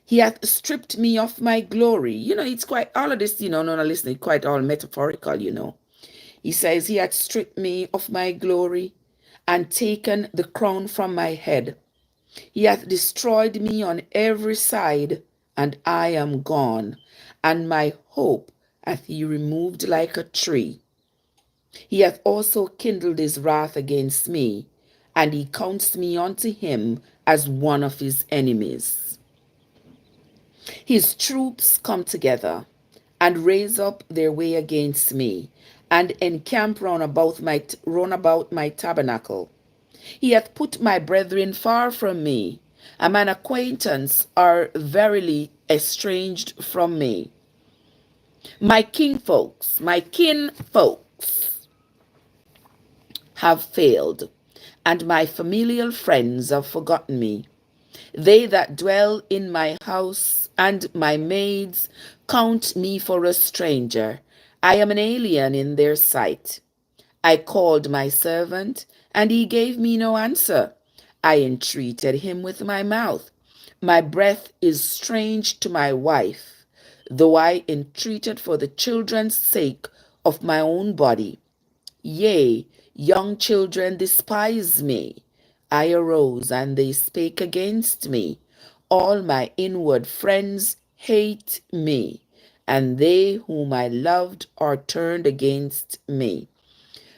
He hath stripped me of my glory." It's quite, all of this, no, listen, it's quite all metaphorical. He says, "He hath stripped me of my glory and taken the crown from my head. He hath destroyed me on every side, and I am gone, and my hope hath he removed like a tree. He hath also kindled his wrath against me, and he counts me unto him as one of his enemies. His troops come together and raise up their way against me, and encamp round about my tabernacle. He hath put my brethren far from me, and mine acquaintance are verily estranged from me. My kinfolks have failed, and my familial friends have forgotten me. They that dwell in my house and my maids count me for a stranger. I am an alien in their sight. I called my servant, and he gave me no answer. I entreated him with my mouth. My breath is strange to my wife, though I entreated for the children's sake of my own body. Yea, young children despise me. I arose, and they spake against me. All my inward friends hate me, and they whom I loved are turned against me.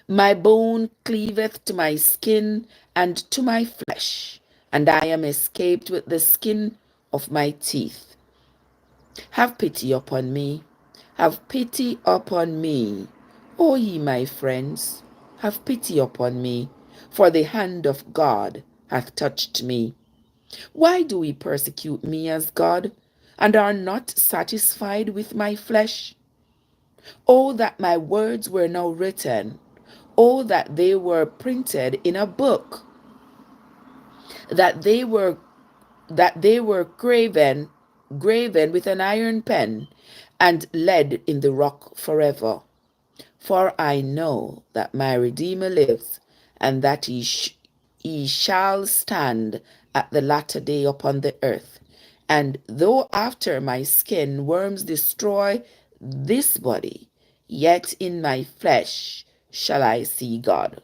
My bone cleaveth to my skin and to my flesh, and I am escaped with the skin of my teeth. Have pity upon me, have pity upon me, O ye my friends, have pity upon me, for the hand of God hath touched me. Why do ye persecute me as God, and are not satisfied with my flesh? Oh, that my words were now written. Oh, that they were printed in a book, that they were graven with an iron pen, and lead in the rock forever. For I know that my Redeemer lives, and that he shall stand at the latter day upon the earth. And though after my skin worms destroy this body, yet in my flesh shall I see God.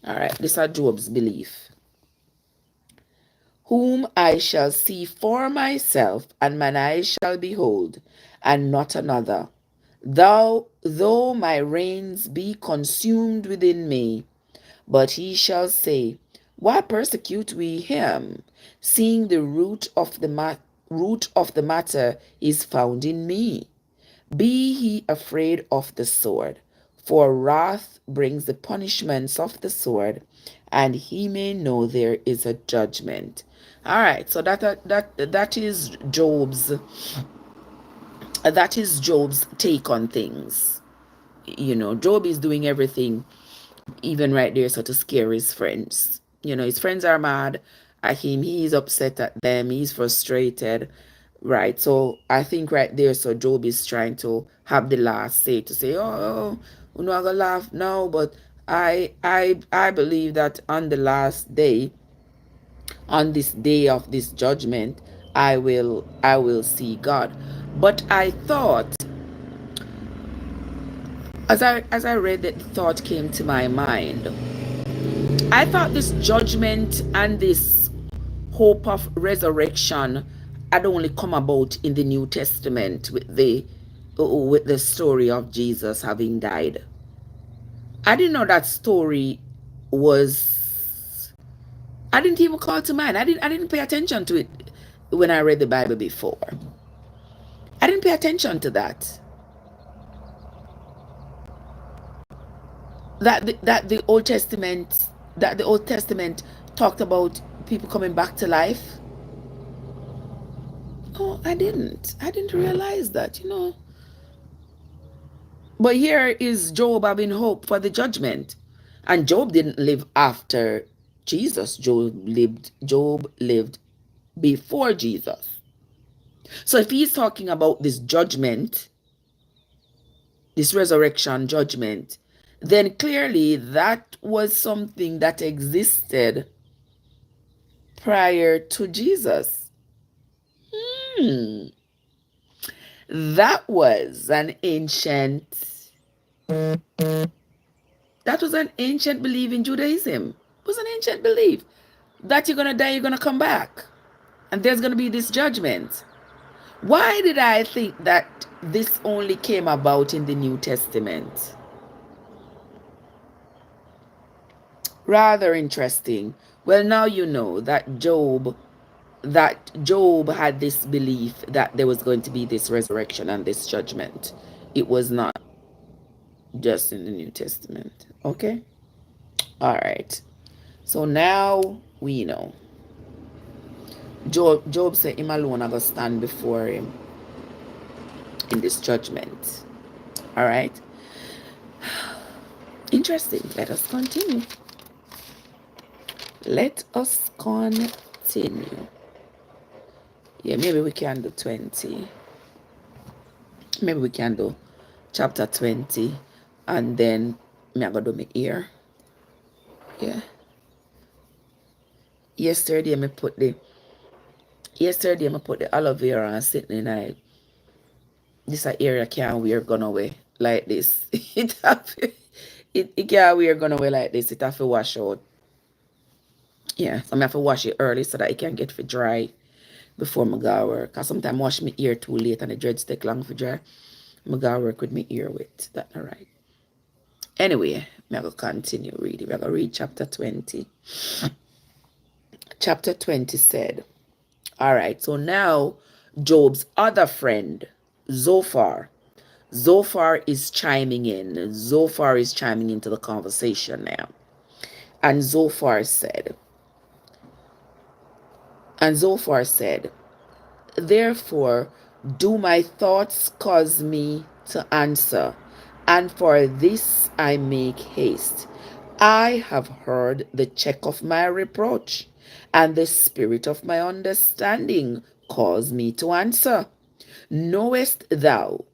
All right, this is Job's belief. Whom I shall see for myself, and mine eyes shall behold, and not another. Though my reins be consumed within me, but he shall say, why persecute we him, seeing the root of the matter is found in me? Be he afraid of the sword, for wrath brings the punishments of the sword, and he may know there is a judgment. All right, so that is Job's take on things. Job is doing everything, even right there, so to scare his friends. His friends are mad at him. He's upset at them. He's frustrated, right? So I think right there, so Job is trying to have the last say, to say, oh, we're not gonna laugh now, but I believe that on the last day, on this day of this judgment, I will see God. But I thought, as I read that, the thought came to my mind. I thought this judgment and this hope of resurrection had only come about in the New Testament with the story of Jesus having died. I didn't know that story was. I didn't even call to mind. I didn't pay attention to it when I read the Bible before. I didn't pay attention to that. That the Old Testament talked about people coming back to life. Oh, I didn't realize that. But here is Job having hope for the judgment. And Job didn't live after Jesus. Job lived before Jesus. So if he's talking about this judgment, this resurrection judgment, then clearly that was something that existed prior to Jesus. That was an ancient belief in Judaism. It was an ancient belief that you're gonna die, you're gonna come back, and there's gonna be this judgment. Why did I think that this only came about in the New Testament? Rather interesting. Well, now you know that Job had this belief that there was going to be this resurrection and this judgment. It was not just in the New Testament. Okay? All right. So now we know. Job said him alone are going to stand before him in this judgment. All right? Interesting. Let us continue. Let us continue. Yeah, maybe we can do 20. Maybe we can do chapter 20. And then I'm going to do my ear. Yeah. Yesterday I put the aloe vera and sitting in a this area can't wear gone away like this. It can't wear gone away like this. It have to wash out. Yeah, so I have to wash it early so that it can get for dry before I go work. Cause sometimes I wash my ear too late and the dreads take long for dry. I go work with my ear wet. That's not right. Anyway, I'm going to continue reading. We're going to read chapter 20. Chapter 20 said, all right, so now Job's other friend, Zophar is chiming in. Zophar is chiming into the conversation now. And Zophar said, Therefore do my thoughts cause me to answer, and for this I make haste. I have heard the check of my reproach, and the spirit of my understanding cause me to answer. Knowest thou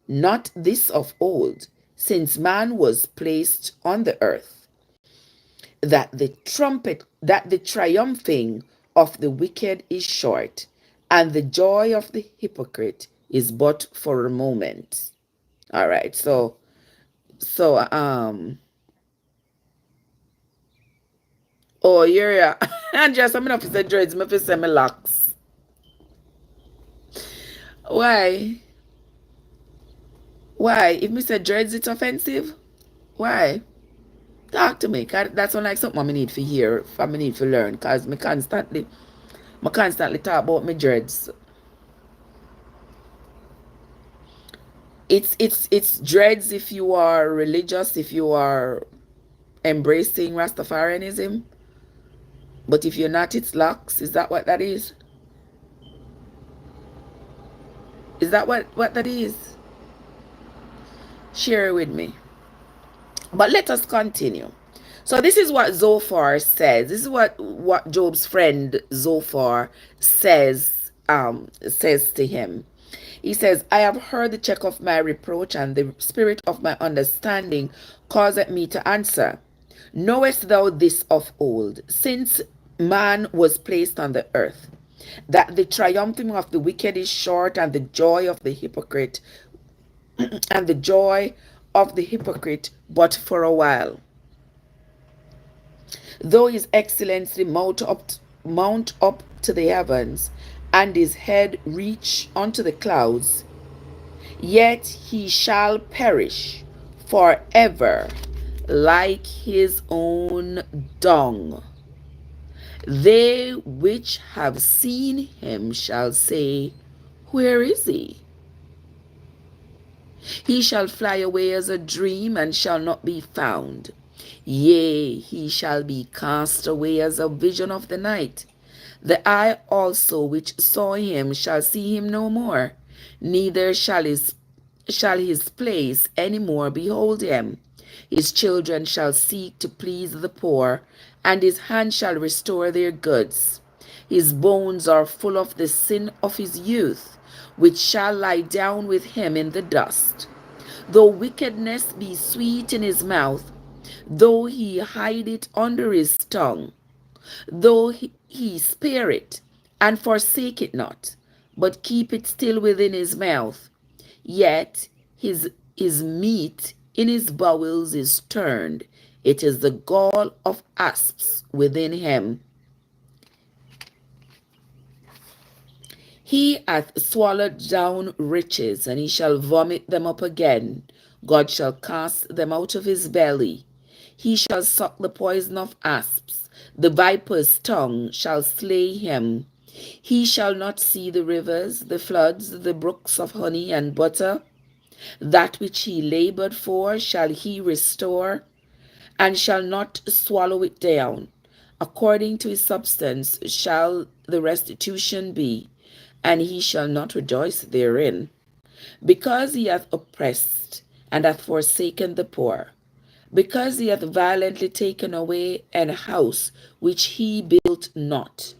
not this of old, since man was placed on the earth, that the triumphing of the wicked is short, and the joy of the hypocrite is but for a moment. All right, so oh yeah, and just I'm not say dreads, me say me locks. Why? Why? If me say dreads, it's offensive. Why? Talk to me. 'Cause that's not like something I need to hear, I need to learn. Cause me constantly talk about my dreads. It's dreads if you are religious, if you are embracing Rastafarianism. But if you're not, it's locks. Is that what that is? Is that what that is? Share it with me. But let us continue. So this is what Zophar says. This is what Job's friend Zophar says to him. He says, I have heard the check of my reproach, and the spirit of my understanding causeth me to answer. Knowest thou this of old, since man was placed on the earth, that the triumphing of the wicked is short, and the joy of the hypocrite but for a while. Though his excellency mount up to the heavens, and his head reach unto the clouds, yet he shall perish forever like his own dung. They which have seen him shall say, Where is he? He shall fly away as a dream, and shall not be found. Yea, he shall be cast away as a vision of the night. The eye also which saw him shall see him no more, neither shall his place any more behold him. His children shall seek to please the poor, and his hand shall restore their goods. His bones are full of the sin of his youth, which shall lie down with him in the dust. Though wickedness be sweet in his mouth, though he hide it under his tongue, though he spare it, and forsake it not, but keep it still within his mouth, yet his meat in his bowels is turned. It is the gall of asps within him. He hath swallowed down riches, and he shall vomit them up again. God shall cast them out of his belly. He shall suck the poison of asps. The viper's tongue shall slay him. He shall not see the rivers, the floods, the brooks of honey and butter. That which he labored for shall he restore, and shall not swallow it down. According to his substance shall the restitution be, and he shall not rejoice therein. Because he hath oppressed and hath forsaken the poor, because he hath violently taken away an house which he built not.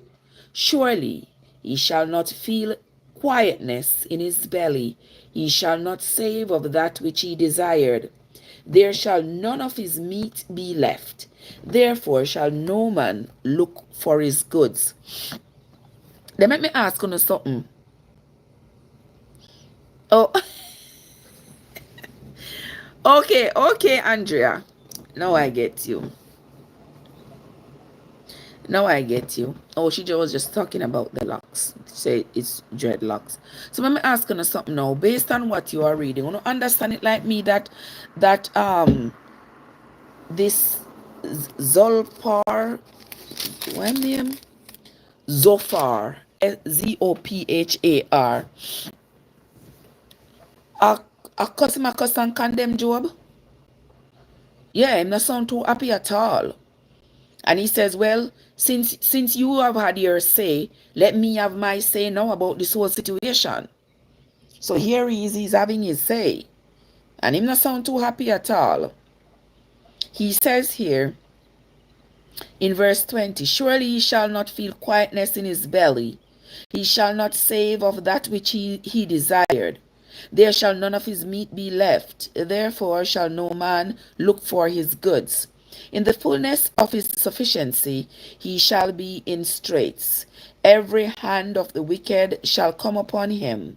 Surely he shall not feel quietness in his belly, he shall not save of that which he desired. There shall none of his meat be left, therefore shall no man look for his goods. They make me ask you something. Oh, okay, Andrea. Now I get you. Oh, she was just talking about the locks. Say it's dreadlocks. So let me ask you something now. Based on what you are reading, you understand it like me that this Zolpar, what name? Zophar, Zophar, a customer and condemn Job. Yeah, him not sound too happy at all. And he says, well, since you have had your say, let me have my say now about this whole situation. So here he is, he's having his say. And him not sound too happy at all. He says here in verse 20, surely he shall not feel quietness in his belly. He shall not save of that which he desired. There shall none of his meat be left. Therefore shall no man look for his goods. In the fullness of his sufficiency he shall be in straits. Every hand of the wicked shall come upon him.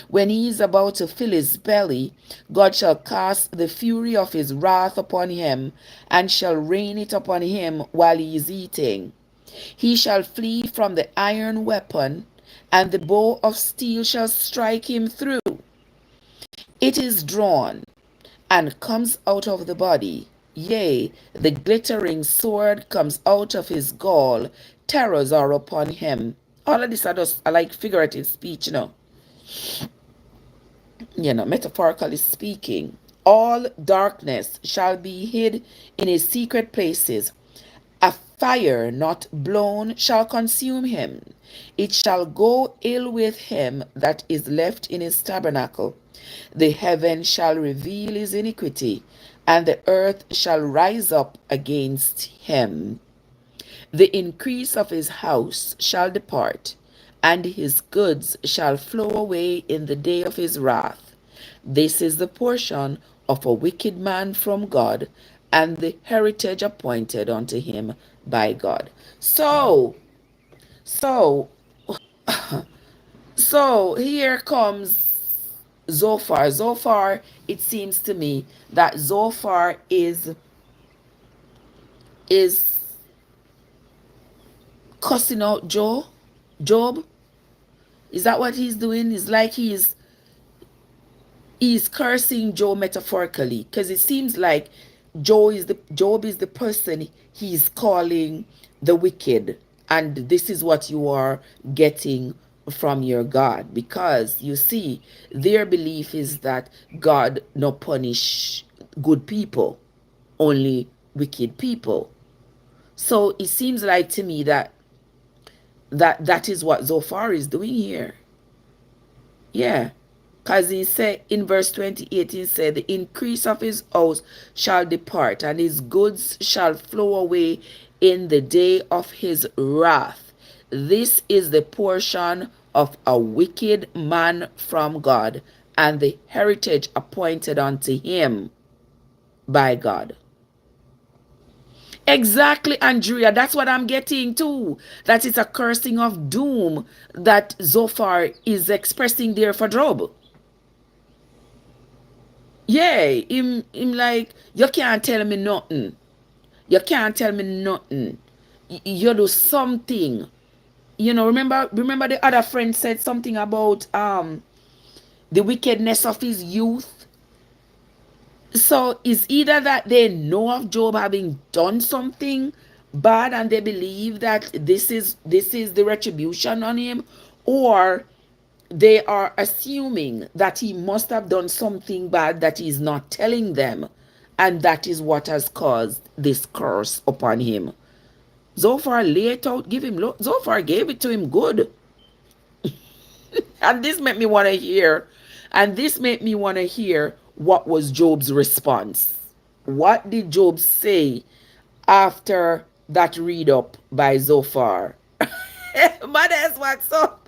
When he is about to fill his belly, God shall cast the fury of his wrath upon him, and shall rain it upon him while he is eating. He shall flee from the iron weapon, and the bow of steel shall strike him through. It is drawn, and comes out of the body. Yea, the glittering sword comes out of his gall. Terrors are upon him. All of this are like figurative speech, metaphorically speaking. All darkness shall be hid in his secret places. A fire not blown shall consume him. It shall go ill with him that is left in his tabernacle. The heaven shall reveal his iniquity, and the earth shall rise up against him. The increase of his house shall depart, and his goods shall flow away in the day of his wrath. This is the portion of a wicked man from God, and the heritage appointed unto him by God. So, so here comes Zophar. Zophar, it seems to me that Zophar is cussing out Job. Is that what he's doing? It's like he's cursing Job metaphorically, because it seems like Job is the person he's calling the wicked, and this is what you are getting from your God, because you see their belief is that God no punish good people, only wicked people. So it seems like to me that is what Zophar is doing here. Yeah. Because he said in verse 28, he said, the increase of his house shall depart, and his goods shall flow away in the day of his wrath. This is the portion of a wicked man from God, and the heritage appointed unto him by God. Exactly, Andrea. That's what I'm getting too. That it's a cursing of doom that Zophar is expressing there for Job. Yeah, him like, you can't tell me nothing. You can't tell me nothing. You do something. Remember the other friend said something about the wickedness of his youth. So it's either that they know of Job having done something bad and they believe that this is the retribution on him, or they are assuming that he must have done something bad that he's not telling them, and that is what has caused this curse upon him. Zophar lay it out, Zophar gave it to him good. And this made me want to hear, what was Job's response. What did Job say after that read up by Zophar? But that's what's up.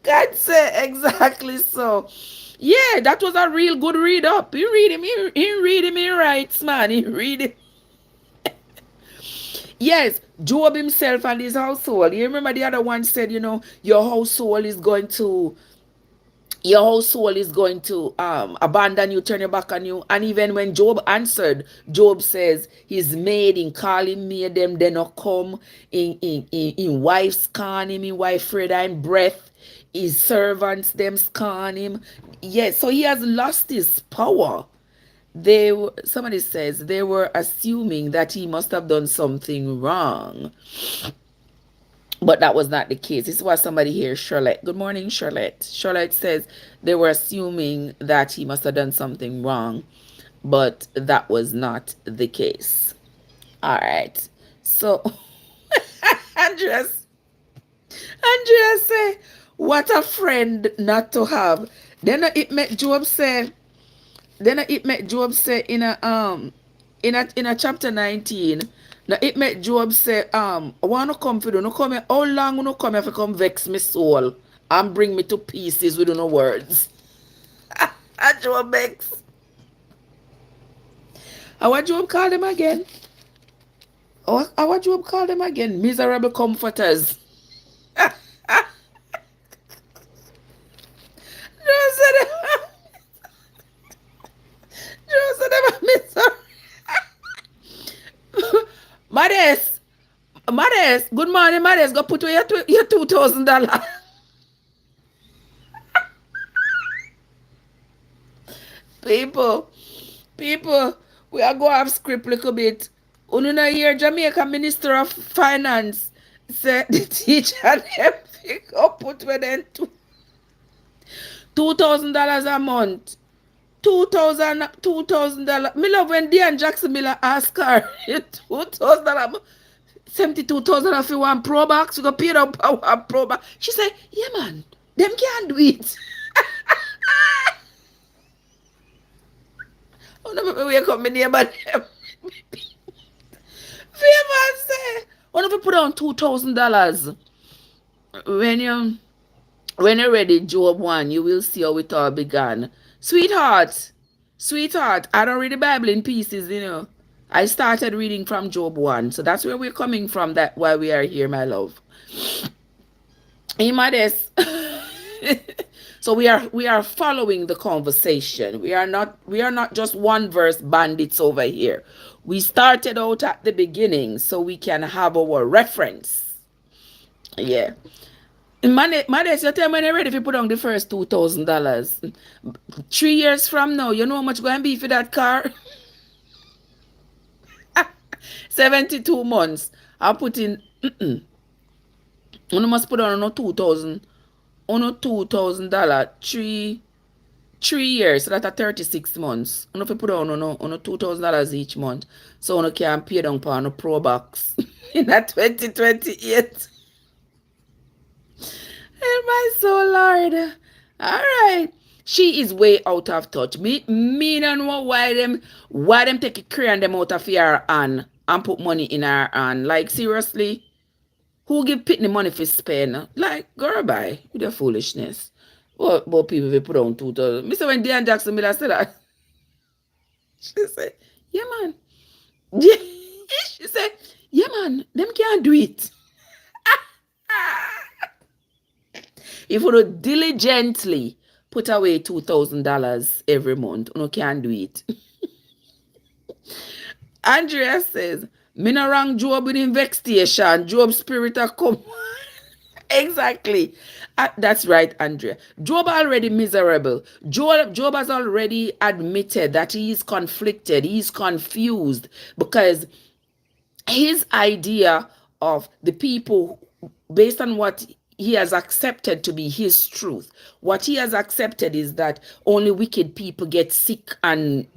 God said exactly so. Yeah, that was a real good read up. He read him in rights, man. He read it. Yes, Job himself and his household. You remember the other one said, your household is going to abandon you, turn your back on you. And even when Job answered, Job says his maid in calling me them they not come, in wife scorn him, in wife afraid I'm breath, his servants them scorn him. Yes, so he has lost his power. Somebody says they were assuming that he must have done something wrong, but that was not the case. This is what somebody here, Charlotte. Good morning, Charlotte. Charlotte says they were assuming that he must have done something wrong. but that was not the case. All right. So Andres, Andrea say, what a friend not to have. Then it make Job say, in a chapter 19. Now it make Job say, I wanna come for you, no come here. How long you no come here to come vex me soul and bring me to pieces with no words? And Job vex. How Job call them again? How Job call them again? Miserable comforters. Job said Job said them are miserable. Mothers, mothers, good morning, mothers. Go put away your $2,000. People, people, we are go off script a little bit. Ununa hear Jamaica Minister of Finance say the teacher them pick up put within $2,000 a month. $2,000. Me love when Diane Jackson Miller ask her $2,000. 72,000 if you want pro box, you go pay up a pro box. She said, yeah man, them can't do it. Oh no, me wake up my neighbor them. Favor say, what if you put on $2,000? When you when you're ready, Job 1, you will see how it all began. Sweetheart, sweetheart, I don't read the Bible in pieces, you know. I started reading from Job 1. So that's where we're coming from, that why we are here, my love. Imades. So we are following the conversation. We are not just one verse bandits over here. We started out at the beginning so we can have our reference. Yeah. Mades, you tell me when you're ready if you put on the first $2,000. 3 years from now, you know how much going to be for that car? 72 months. I put in, you must put on no 2,000, on no $2,000, 3 years, so that's 36 months. You know if you put on no $2,000 each month, so you can pay down for no pro box in that 2028. And my soul, Lord. All right. She is way out of touch. Me don't know why them take a crayon them out of her hand and put money in her hand. Like seriously, who give Pitney money for spend? Like girl, bye with your foolishness. But people will put on 2,000. Me say when Diane Jackson Miller said that, she said, "Yeah man." Yeah. She said, "Yeah man, them can't do it." If you diligently put away $2,000 every month, you can't do it. Andrea says, me no wrong Job with investigation. Job spirit a come. Exactly. That's right, Andrea. Job already miserable. Job has already admitted that he is conflicted. He is confused because his idea of the people, based on what he has accepted to be his truth, what he has accepted is that only wicked people get sick and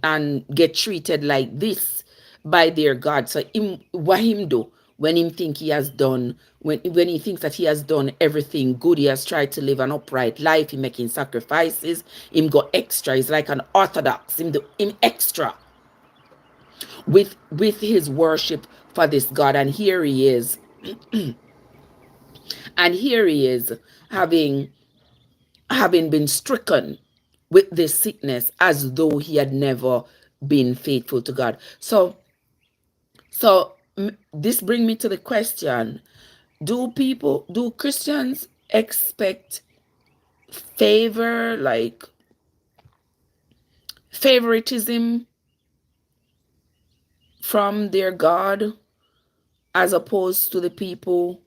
get treated like this by their God. So what him do when him think he has done, when he thinks that he has done everything good, he has tried to live an upright life, he making sacrifices, him go extra. He's like an orthodox, him extra with his worship for this God. And here he is, and here he is having been stricken with this sickness as though he had never been faithful to God. So this brings me to the question: do Christians expect favor, like favoritism from their God, as opposed to the people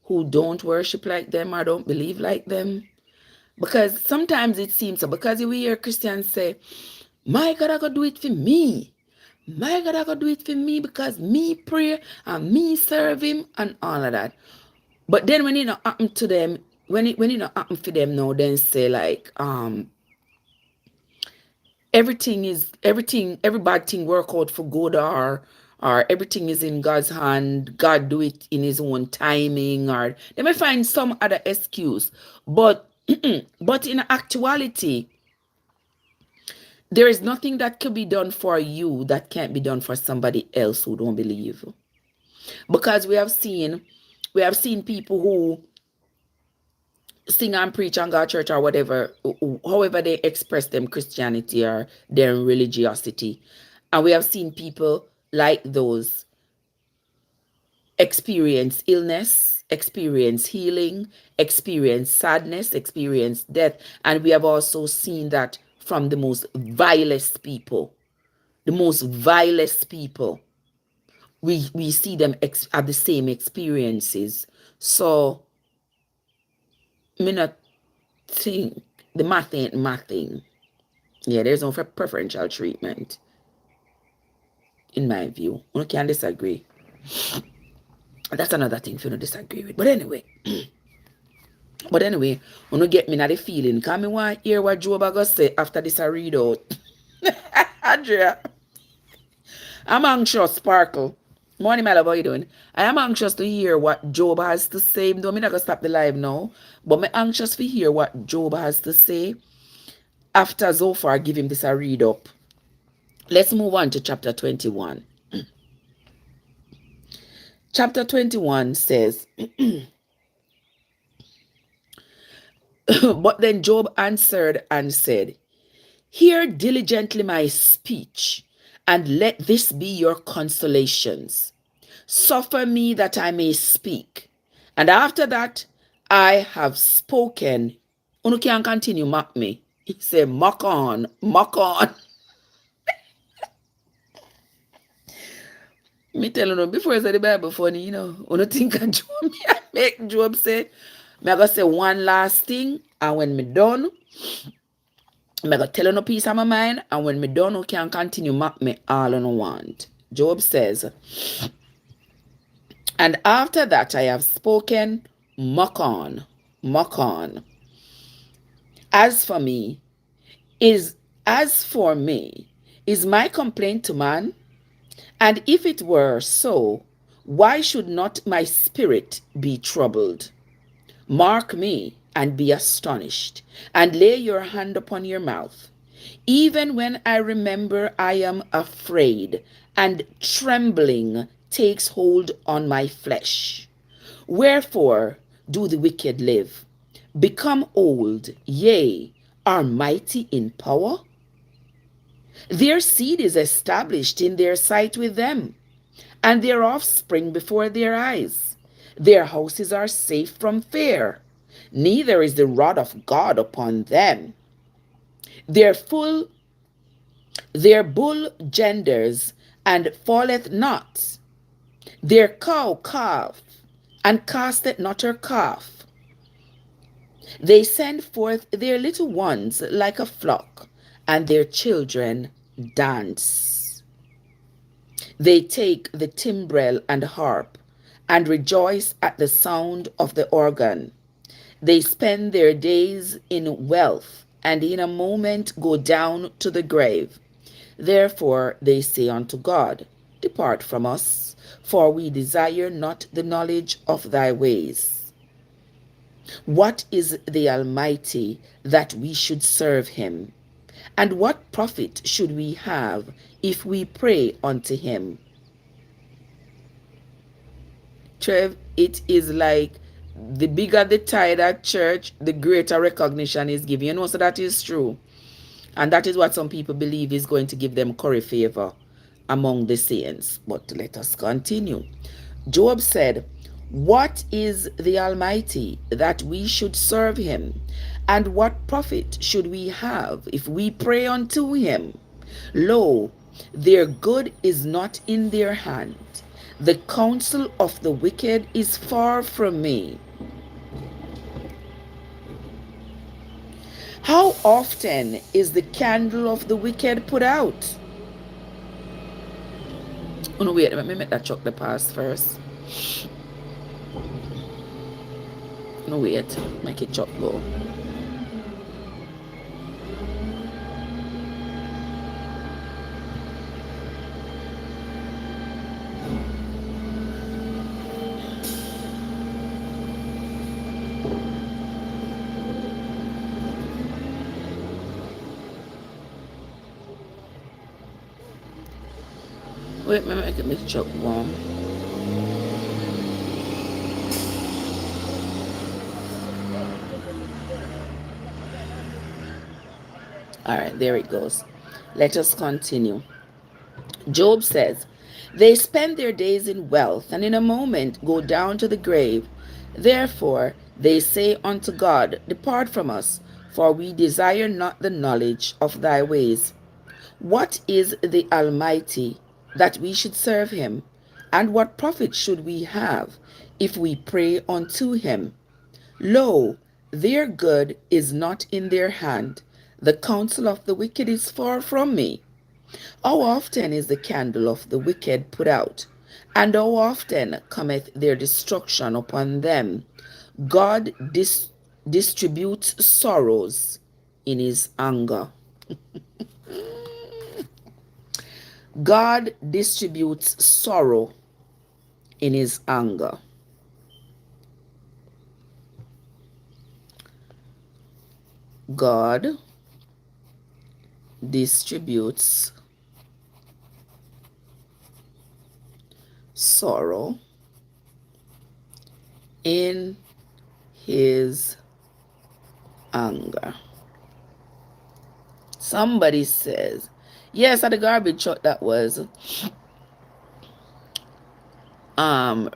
who don't worship like them or don't believe like them? Because sometimes it seems so, because we hear Christians say, my God, I gotta do it for me. My God, I gotta do it for me because me pray and me serve him and all of that. But then when it not happen to them, when it not happen for them now, then say like, every bad thing work out for good, or everything is in God's hand, God do it in his own timing, or they may find some other excuse. But but in actuality, there is nothing that could be done for you that can't be done for somebody else who don't believe. Because we have seen people who sing and preach and go to church or whatever, however they express them Christianity or their religiosity. And we have seen people like those experience illness, experience healing, experience sadness, experience death. And we have also seen that from the most vilest people. The most vilest people. We see them have the same experiences. So, me not think the math ain't mathing. Yeah, there's no preferential treatment, in my view. You can disagree. That's another thing if you don't disagree with. But anyway, when you get me now the feeling, can me want to hear what Job are going to say after this I read out. Andrea, I'm anxious, Sparkle. Morning, my love, how you doing? I am anxious to hear what Job has to say. Though I'm not going to stop the live now. But I'm anxious to hear what Job has to say after Zophar give him this a read up. Let's move on to chapter 21. Chapter 21 says, But then Job answered and said, Hear diligently my speech, and let this be your consolations. Suffer me that I may speak, and after that I have spoken. You can continue, mock me. He said, mock on, mock on. Me tell you, before I say the Bible funny, you think of Job, I make Job say, I'm going to say one last thing, and when me done, I'm going to tell you a piece of my mind, and when me done, you can continue mock me all on want. Job says, and after that I have spoken, mock on, mock on. As for me, is my complaint to man? And if it were so, why should not my spirit be troubled? Mark me and be astonished, and lay your hand upon your mouth. Even when I remember, I am afraid, and trembling takes hold on my flesh. Wherefore do the wicked live, become old, yea, are mighty in power? Their seed is established in their sight with them, and their offspring before their eyes. Their houses are safe from fear, neither is the rod of God upon them. Their bull genders and falleth not. Their cow calf and casteth not her calf. They send forth their little ones like a flock, and their children dance. They take the timbrel and harp, and rejoice at the sound of the organ. They spend their days in wealth, and in a moment go down to the grave. Therefore they say unto God, Depart from us, for we desire not the knowledge of thy ways. What is the Almighty that we should serve him? And what profit should we have if we pray unto him? Trev, it is like the bigger the tithe at church, the greater recognition is given. You know, so that is true. And that is what some people believe is going to give them curry favor among the saints. But let us continue. Job said, What is the Almighty that we should serve him? And what profit should we have if we pray unto him? Lo, their good is not in their hand. The counsel of the wicked is far from me. How often is the candle of the wicked put out? Oh no, wait, let me make that chuck the past first. No, wait, make it chuck go. Wait, me make me chop warm. All right, there it goes. Let us continue. Job says, they spend their days in wealth, and in a moment go down to the grave. Therefore they say unto God, depart from us, for we desire not the knowledge of thy ways. What is the Almighty, that we should serve him? And what profit should we have, if we pray unto him? Lo, their good is not in their hand. The counsel of the wicked is far from me. How often is the candle of the wicked put out? And how often cometh their destruction upon them? God distributes sorrows in his anger. God distributes sorrow in his anger. God distributes sorrow in his anger. Somebody says, yes, at the garbage truck that was.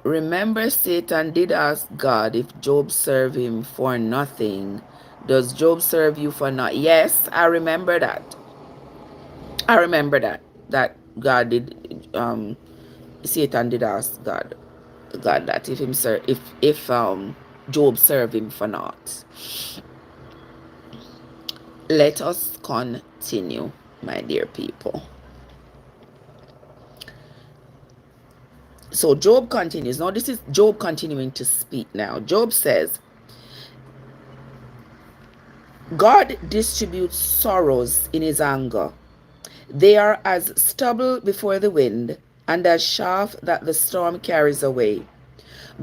Remember Satan did ask God if Job served him for nothing. Does Job serve you for not? Yes, I remember that. I remember that. That God did Satan did ask God that if Job served him for naught. Let us continue, my dear people. So Job continues. Now this is Job continuing to speak now. Job says, God distributes sorrows in his anger. They are as stubble before the wind, and as chaff that the storm carries away.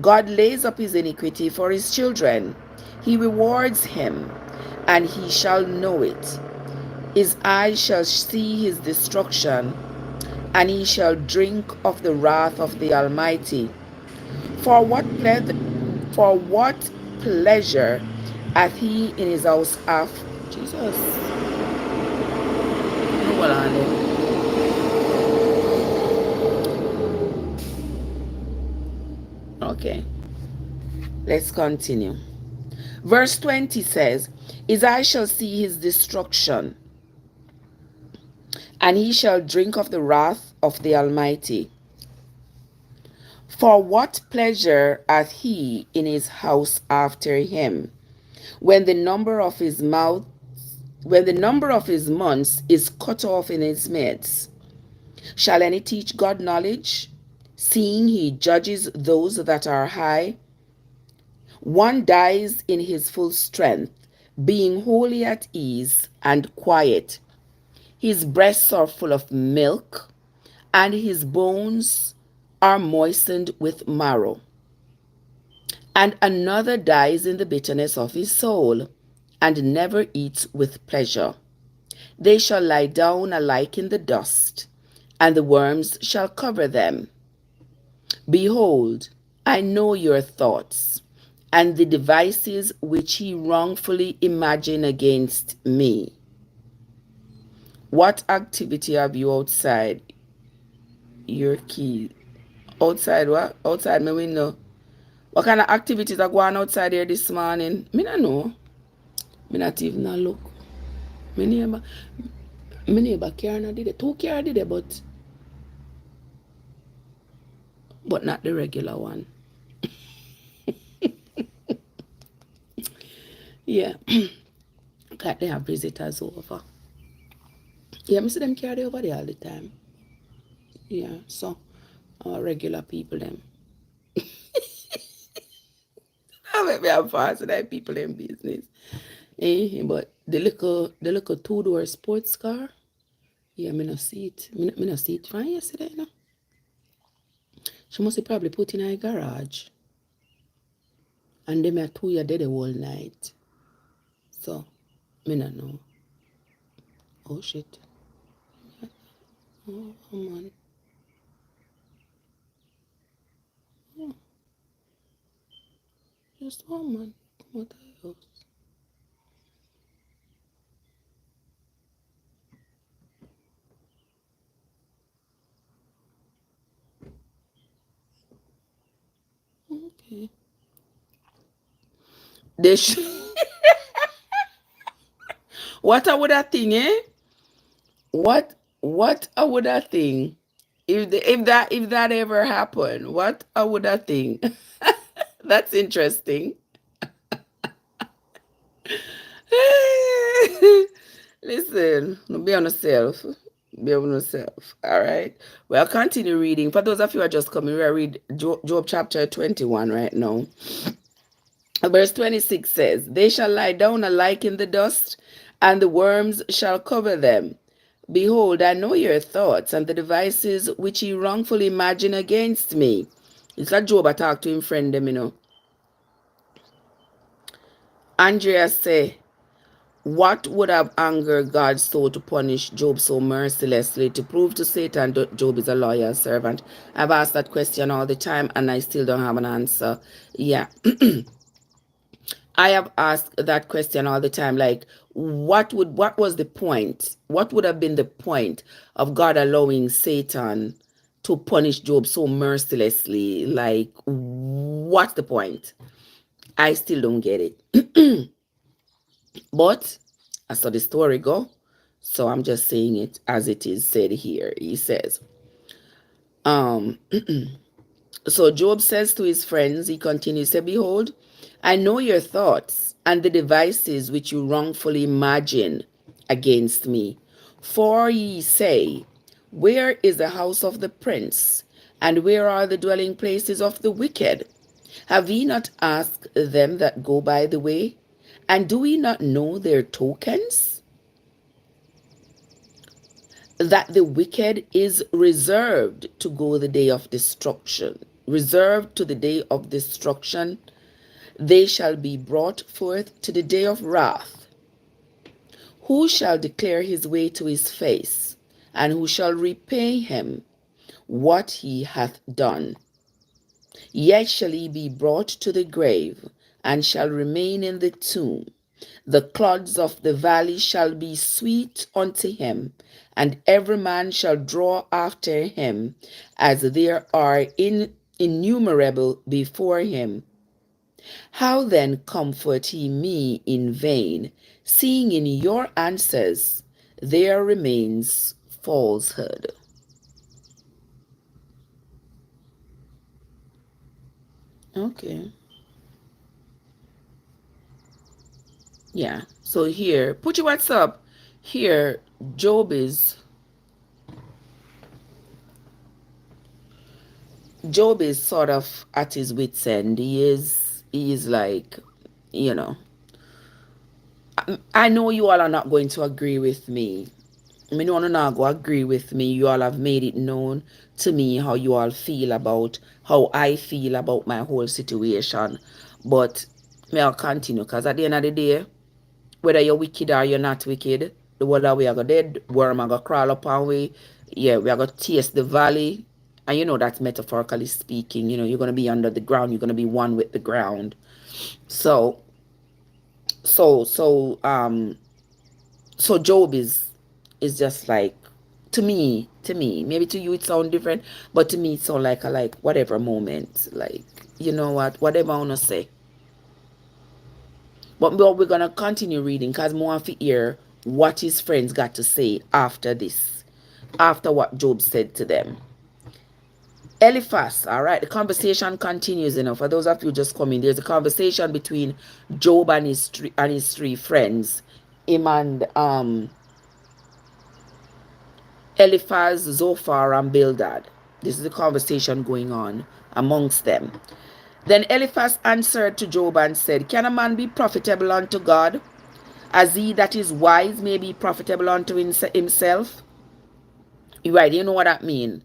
God lays up his iniquity for his children. He rewards him, and he shall know it. His eyes shall see his destruction, and he shall drink of the wrath of the Almighty. For what pleasure hath he in his house after Jesus? Okay, let's continue. Verse 20 says, his eyes shall see his destruction, and he shall drink of the wrath of the Almighty. For what pleasure hath he in his house after him, when the number of his months is cut off in his midst? Shall any teach God knowledge, seeing he judges those that are high? One dies in his full strength, being wholly at ease and quiet. His breasts are full of milk, and his bones are moistened with marrow. And another dies in the bitterness of his soul, and never eats with pleasure. They shall lie down alike in the dust, and the worms shall cover them. Behold, I know your thoughts, and the devices which ye wrongfully imagine against me. What activity have you outside your key? Outside what? Outside my window. What kind of activities are going outside here this morning? Me not know. Me not even a look. My neighbor Karen did it. 2 car did it, but not the regular one. Yeah. Got they have visitors over. Yeah, I see them carry over there all the time. Yeah, so regular people them. I make me have fast that people in business. But the little 2-door sports car, yeah, me no see it. Me no see it from yesterday, no. She must have probably put in her garage. And them are 2 years dead the whole night. So, me no know. Oh shit. Oh man. Just one man. Come out of the house. Okay. They sh- what I would have thing, eh? What I would have thing if that ever happened? What I would have think? That's interesting. Listen, be on yourself. Be on yourself. All right. Well, continue reading. For those of you who are just coming, we are read Job chapter 21 right now. Verse 26 says, they shall lie down alike in the dust, and the worms shall cover them. Behold, I know your thoughts and the devices which ye wrongfully imagine against me. It's like Job I talk to him friend them, you know. Andrea say, what would have angered God so to punish Job so mercilessly, to prove to Satan that Job is a loyal servant? I've asked that question all the time and I still don't have an answer. Yeah. I have asked that question all the time, like, what was the point? What would have been the point of God allowing Satan to punish Job so mercilessly? Like, what's the point? I still don't get it. But as so the story go, so I'm just saying it as it is said here. He says, um, so Job says to his friends, he continues, say, behold, I know your thoughts and the devices which you wrongfully imagine against me. For ye say, where is the house of the prince? And where are the dwelling places of the wicked? Have ye not asked them that go by the way? And do we not know their tokens? That the wicked is reserved to go the day of destruction. Reserved to the day of destruction. They shall be brought forth to the day of wrath. Who shall declare his way to his face? And who shall repay him what he hath done? Yet shall he be brought to the grave, and shall remain in the tomb. The clods of the valley shall be sweet unto him, and every man shall draw after him, as there are innumerable before him. How then comfort ye me in vain, seeing in your answers there remains falsehood? Okay. Yeah. So here, put your what's up. Here, Job is Job is sort of at his wits' end. He is like, you know, I know you all are not going to agree with me. I mean, no one not go agree with me. You all have made it known to me how you all feel about how I feel about my whole situation. But may I continue? Because at the end of the day, whether you're wicked or you're not wicked, the world that we are going dead, worm are going to crawl up our way. Yeah, we are going to taste the valley. And you know that's metaphorically speaking. You know, you're going to be under the ground. You're going to be one with the ground. So, so, so, um, so Job is just like, to me, maybe to you it sound different, but to me it sound like a like whatever moment. Like, you know whatever I wanna say. But we're gonna continue reading because more want to hear what his friends got to say after this, after what Job said to them. Eliphaz, all right, the conversation continues. For those of you just coming, there's a conversation between Job and his three friends, him and Eliphaz, Zophar, and Bildad. This is the conversation going on amongst them. Then Eliphaz answered to Job and said, can a man be profitable unto God, as he that is wise may be profitable unto himself? Right, you know what that means.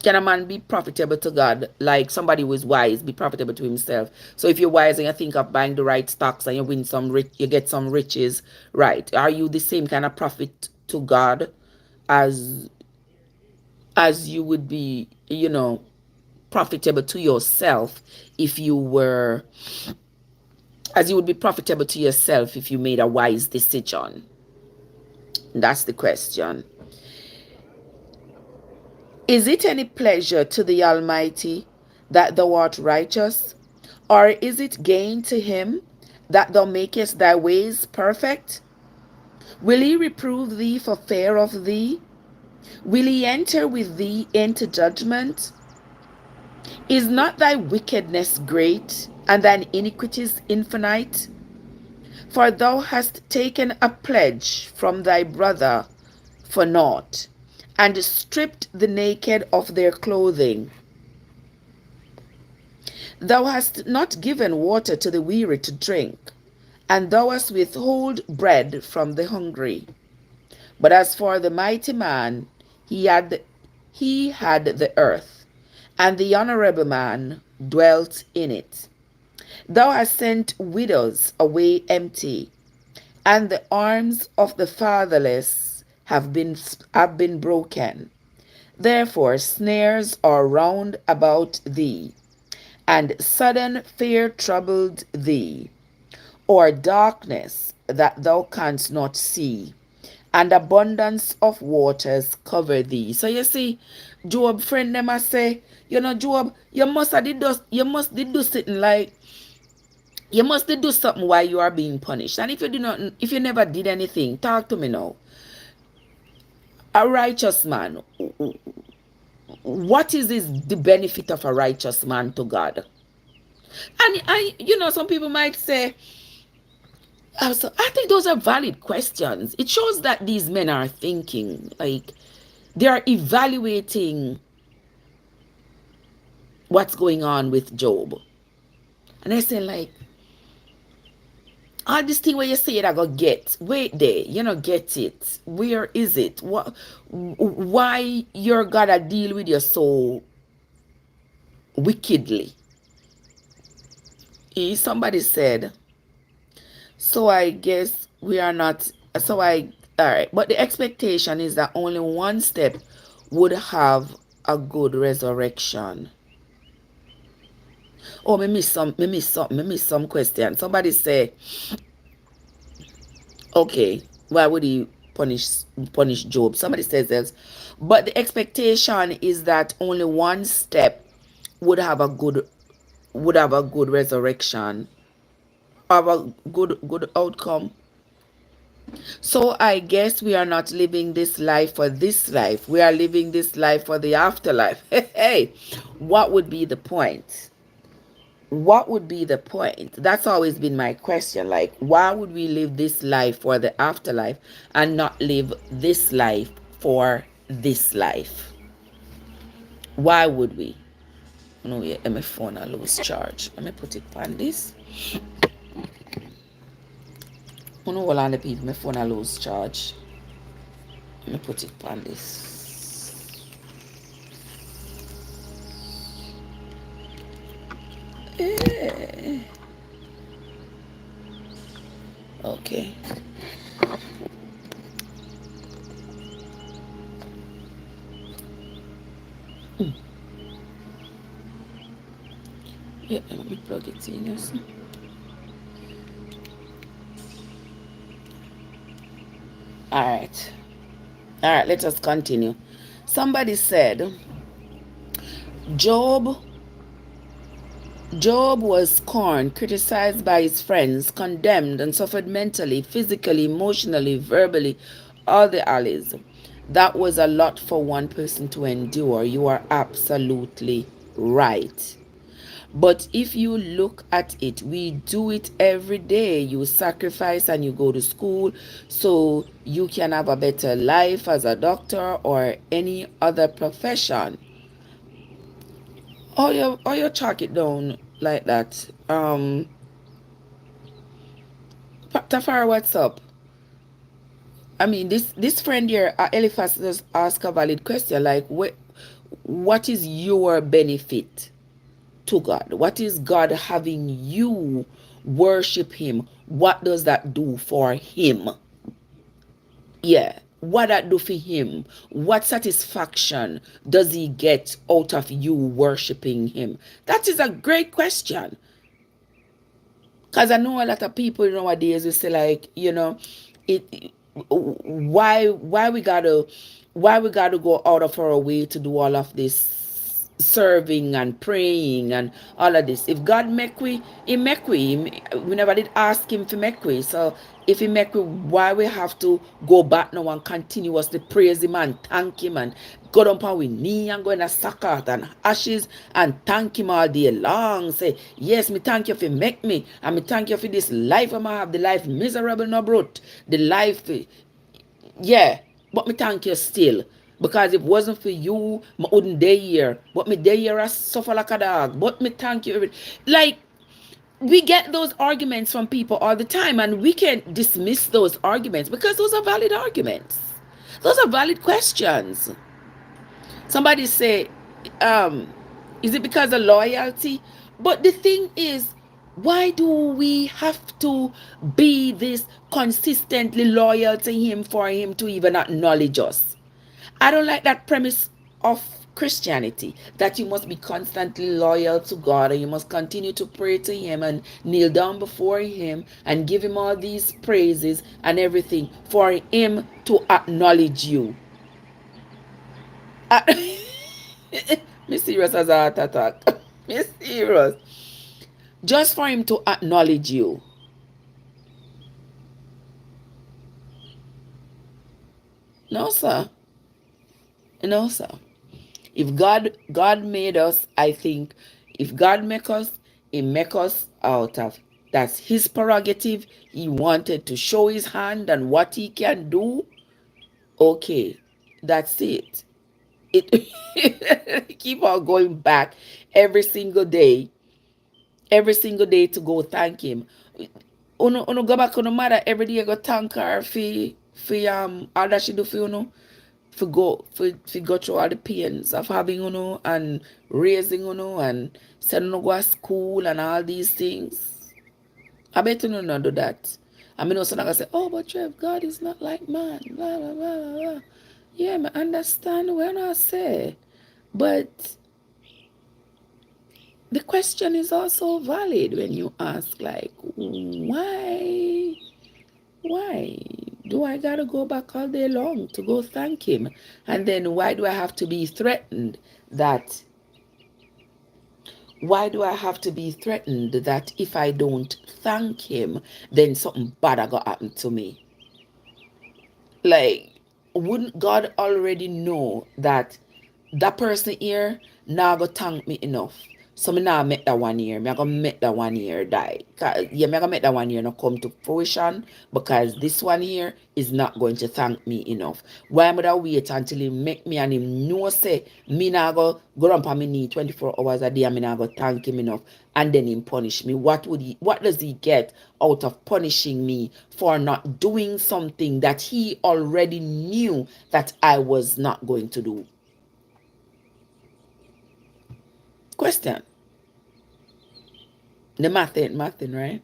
Can a man be profitable to God, like somebody who is wise be profitable to himself? So if you're wise and you think of buying the right stocks and you win some you get some riches, right? Are you the same kind of profit to God as you would be, profitable to yourself if you were, as you would be profitable to yourself if you made a wise decision? That's the question. Is it any pleasure to the Almighty that thou art righteous? Or is it gain to him that thou makest thy ways perfect? Will he reprove thee for fear of thee? Will he enter with thee into judgment? Is not thy wickedness great, and thine iniquities infinite? For thou hast taken a pledge from thy brother for naught, and stripped the naked of their clothing. Thou hast not given water to the weary to drink, and thou hast withhold bread from the hungry. But as for the mighty man, he had the earth, and the honorable man dwelt in it. Thou hast sent widows away empty, and the arms of the fatherless have been broken. Therefore snares are round about thee, and sudden fear troubled thee, or darkness that thou canst not see, and abundance of waters cover thee. So you see, Job friend them a say, Job, you must do something like, you must do something while you are being punished. And if you never did anything, talk to me now. A righteous man, what is the benefit of a righteous man to God? And some people might say, so I think those are valid questions. It shows that these men are thinking, like they are evaluating what's going on with Job. And they're saying, like, all this thing where you say it, I go get. Wait there, get it. Where is it? Why your God a deal with you so wickedly? Somebody said, so I guess we are not, all right, but the expectation is that only one step would have a good resurrection. Oh, me miss some question. Somebody say, okay, why would he punish Job? Somebody says this, but the expectation is that only one step would have a good resurrection, have a good outcome. So I guess we are not living this life for this life. We are living this life for the afterlife. Hey, what would be the point? What would be the point? That's always been my question. Like, why would we live this life for the afterlife and not live this life for this life? Why would we? No, yeah, my phone I lose charge. Let me put it on this. I know all the people, my phone I lose charge. Let me put it on this. Okay. Yeah, let me plug it in. Yes. All right, let us continue. Somebody said, Job was scorned, criticized by his friends, condemned, and suffered mentally, physically, emotionally, verbally, all the alleys. That was a lot for one person to endure. You are absolutely right. But if you look at it, we do it every day. You sacrifice and you go to school so you can have a better life as a doctor or any other profession. Oh, you chalk it down like that. Tafara, what's up? I mean, this friend here, Eliphas, just ask a valid question. Like, what is your benefit to God? What is God having you worship him? What does that do for him? Yeah. what that do for him? What satisfaction does he get out of you worshiping him? That is a great question. Because I know a lot of people nowadays will say like, it why we gotta go out of our way to do all of this serving and praying and all of this. If God make we, he make we never did ask him to make we. So if he make we, why we have to go back now and continuously praise him and thank him and go down on we knee and go in a sackcloth and ashes and thank him all day long. Say, yes, me thank you for make me. And me thank you for this life I have, the life miserable no brute. The life, yeah. But me thank you still. Because if it wasn't for you, I wouldn't day here. But me day here I suffer like a dog. But me thank you. Like, we get those arguments from people all the time, and we can't dismiss those arguments because those are valid arguments. Those are valid questions. Somebody say, is it because of loyalty? But the thing is, why do we have to be this consistently loyal to him for him to even acknowledge us? I don't like that premise of Christianity, that you must be constantly loyal to God and you must continue to pray to him and kneel down before him and give him all these praises and everything for him to acknowledge you. Me serious as a heart attack. Me serious. Just for him to acknowledge you. No, sir. No, sir. If God made us, I think, if God make us, he make us out of. That's his prerogative. He wanted to show his hand and what he can do. Okay, that's it. It keep on going back every single day to go thank him. Uno go back on the mother every day go thank her for all that she do for for go through all the pains of having and raising and sending go to school and all these things. I bet you not do that. I mean also not gonna say, oh but Trev, God is not like man, blah blah blah blah blah. Yeah, I understand what I say. But the question is also valid when you ask, like, why do I gotta go back all day long to go thank him? And then why do I have to be threatened that if I don't thank him, then something bad are gonna happen to me? Like, wouldn't God already know that that person here now go thank me enough? So me now make that 1 year. Me gonna make that 1 year die. Yeah, me gonna make that 1 year not come to fruition because this one here is not going to thank me enough. Why am I wait until he make me and him know say me now go on my knee 24 hours a day and me now go thank him enough and then him punish me? What does he get out of punishing me for not doing something that he already knew that I was not going to do? Question. The math ain't mathing, right?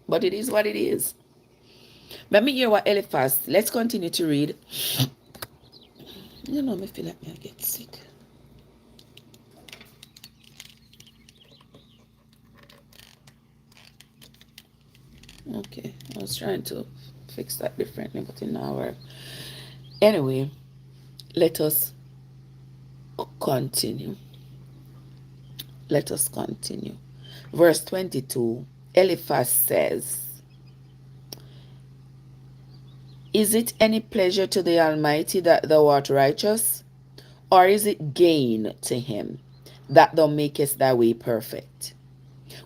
But it is what it is. Let me hear what Eliphaz. Let's continue to read. Me feel like I get sick. Okay, I was trying to fix that differently, but it now work. Anyway, let us continue. Let us continue. Verse 22, Eliphaz says, is it any pleasure to the Almighty that thou art righteous? Or is it gain to him that thou makest thy way perfect?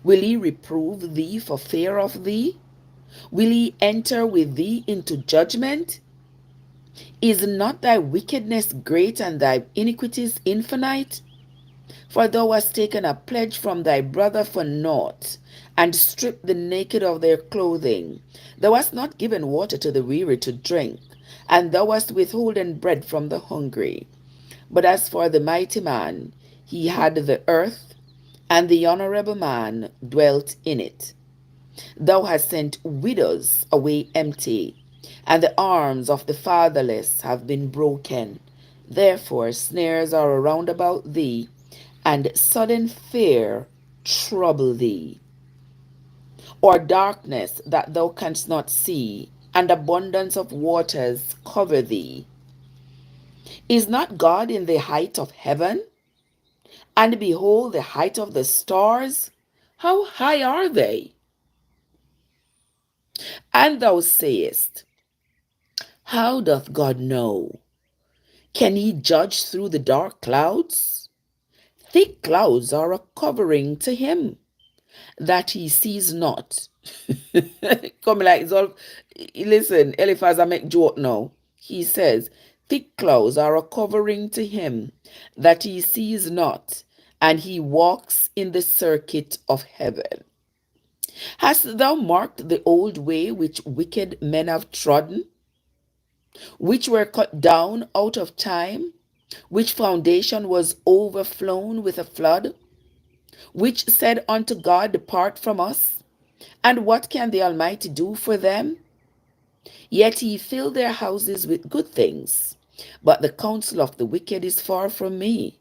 Will he reprove thee for fear of thee? Will he enter with thee into judgment? Is not thy wickedness great and thy iniquities infinite? For thou hast taken a pledge from thy brother for naught, and stripped the naked of their clothing. Thou hast not given water to the weary to drink, and thou hast withholden bread from the hungry. But as for the mighty man, he had the earth, and the honorable man dwelt in it. Thou hast sent widows away empty, and the arms of the fatherless have been broken. Therefore, snares are around about thee, and sudden fear trouble thee, or darkness that thou canst not see, and abundance of waters cover thee. Is not God in the height of heaven? And behold the height of the stars, how high are they? And thou sayest, how doth God know? Can he judge through the dark clouds? Thick clouds are a covering to him, that he sees not. Come like it's all. Listen, Eliphaz, I make joke now. He says, thick clouds are a covering to him, that he sees not, and he walks in the circuit of heaven. Hast thou marked the old way which wicked men have trodden, which were cut down out of time, which foundation was overflown with a flood, which said unto God, depart from us? And what can the Almighty do for them? Yet he filled their houses with good things. But the counsel of the wicked is far from me.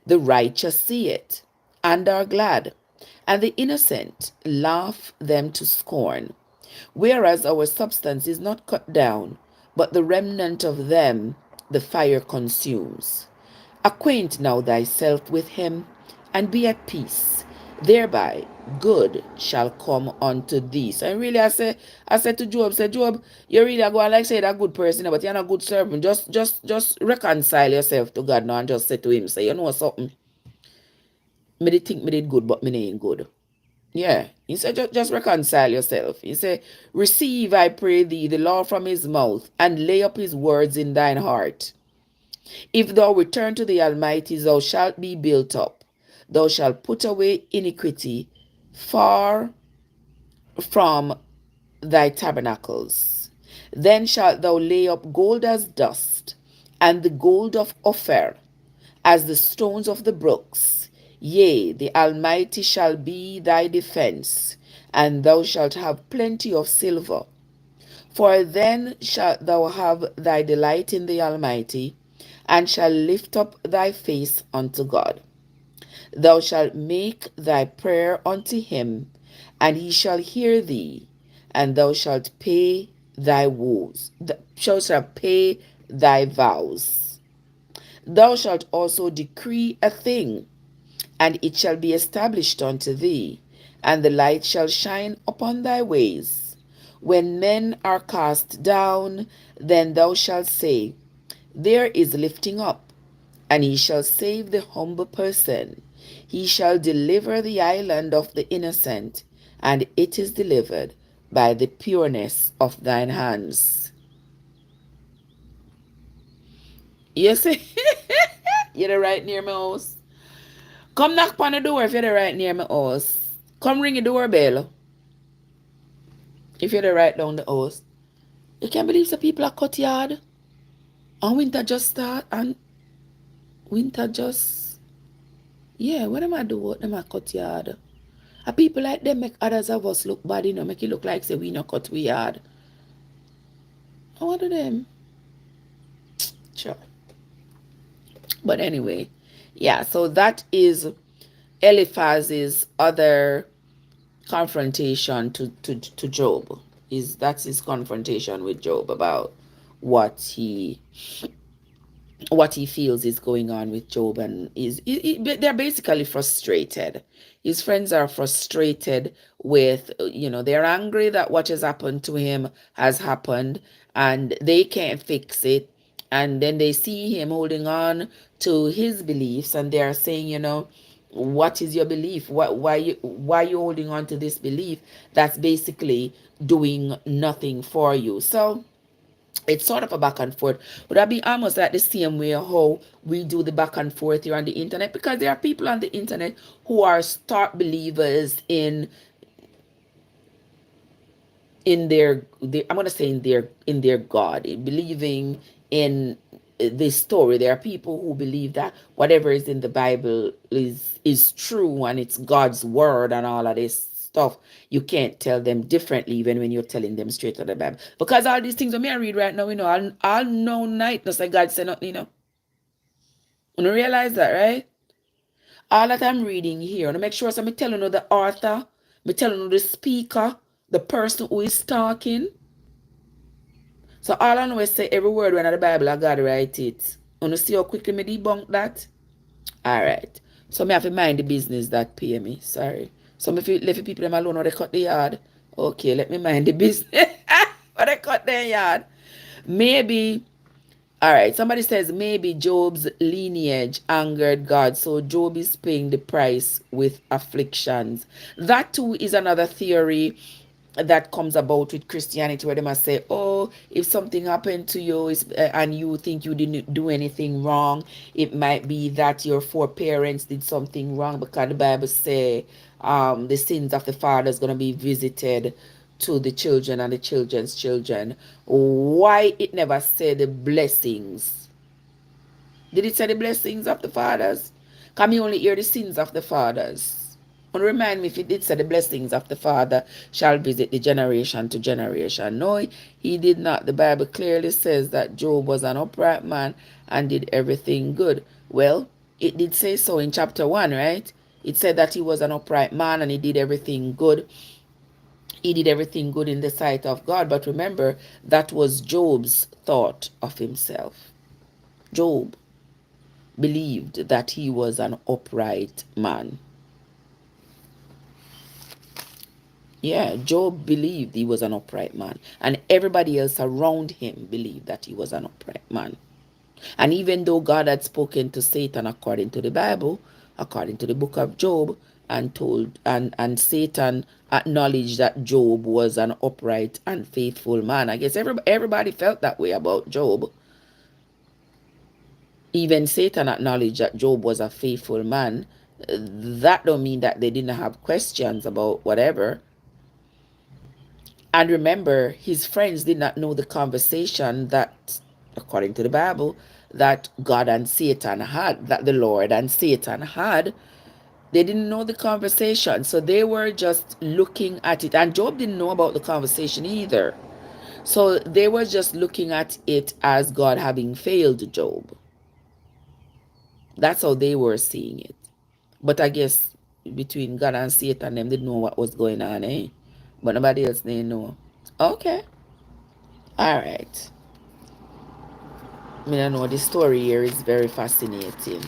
The righteous see it, and are glad, and the innocent laugh them to scorn. Whereas our substance is not cut down, but the remnant of them the fire consumes. Acquaint now thyself with him, and be at peace. Thereby good shall come unto thee. So really I said to Job, say, Job, you really are going like say that good person, but you're not a good servant. Just reconcile yourself to God now and just say to him, say, you know something? Me did think me did good, but me ain't good. Yeah. He said, just reconcile yourself. He said, receive, I pray thee, the law from his mouth, and lay up his words in thine heart. If thou return to the Almighty, thou shalt be built up. Thou shalt put away iniquity far from thy tabernacles. Then shalt thou lay up gold as dust, and the gold of Ophir as the stones of the brooks. Yea, the Almighty shall be thy defense, and thou shalt have plenty of silver. For then shalt thou have thy delight in the Almighty, and shall lift up thy face unto God. Thou shalt make thy prayer unto him, and he shall hear thee, and thou shalt pay thy woes. Thou shalt pay thy vows. Thou shalt also decree a thing, and it shall be established unto thee, and the light shall shine upon thy ways. When men are cast down, then thou shalt say, there is lifting up, and he shall save the humble person. He shall deliver the island of the innocent, and it is delivered by the pureness of thine hands. You see, you're right near my house. Come knock on the door if you're right near my house. Come ring the doorbell if you're right down the house. You can't believe the people are cut yard. And winter just start, and winter just, yeah, what am I do? What am I cut yard? A people like them make others of us look bad, make it look like say we not cut we yard. I want to them. Sure. But anyway, yeah, so that is Eliphaz's other confrontation to Job. That's his confrontation with Job about what he feels is going on with Job, and they're basically frustrated. His friends are frustrated with, they're angry that what has happened to him has happened, and they can't fix it. And then they see him holding on to his beliefs, and they're saying, what is your belief? Why are you holding on to this belief that's basically doing nothing for you? So it's sort of a back and forth. Would that be almost like the same way how we do the back and forth here on the internet? Because there are people on the internet who are stark believers in their I'm gonna say in their God, in believing in this story. There are people who believe that whatever is in the Bible is true, and it's God's word and all of this stuff, you can't tell them differently even when you're telling them straight out of the Bible. Because all these things that me I read right now, I'll know night, no say God say nothing, You don't realize that, right? All that I'm reading here, and make sure so me telling you the author, me telling you the speaker, the person who is talking. So all I know is say every word when the Bible I gotta write it. You see how quickly me debunk that? Alright. So me have to mind the business that pay me. Sorry. So me feel let the people them alone or they cut the yard. Okay, let me mind the business. Or they cut their yard. Maybe all right, somebody says maybe Job's lineage angered God, so Job is paying the price with afflictions. That too is another theory that comes about with Christianity, where they must say, oh, if something happened to you and you think you didn't do anything wrong, it might be that your foreparents did something wrong, because the Bible say the sins of the father is going to be visited to the children and the children's children. Why it never said the blessings? Did it say the blessings of the fathers? Can we only hear the sins of the fathers? And remind me if it did say the blessings of the father shall visit the generation to generation. No, he did not. The Bible clearly says that Job was an upright man and did everything good. Well, it did say so in chapter 1, right? It said that he was an upright man and he did everything good. He did everything good in the sight of God. But remember, that was Job's thought of himself. Job believed that he was an upright man. Yeah, Job believed he was an upright man. And everybody else around him believed that he was an upright man. And even though God had spoken to Satan according to the Bible, according to the book of Job, and Satan acknowledged that Job was an upright and faithful man. I guess everybody felt that way about Job. Even Satan acknowledged that Job was a faithful man. That don't mean that they didn't have questions about whatever. And remember, his friends did not know the conversation that, according to the Bible, that God and Satan had, that the Lord and Satan had. They didn't know the conversation. So they were just looking at it. And Job didn't know about the conversation either. So they were just looking at it as God having failed Job. That's how they were seeing it. But I guess between God and Satan, them didn't know what was going on, eh? But nobody else didn't know. Okay. All right. I mean, I know the story here is very fascinating.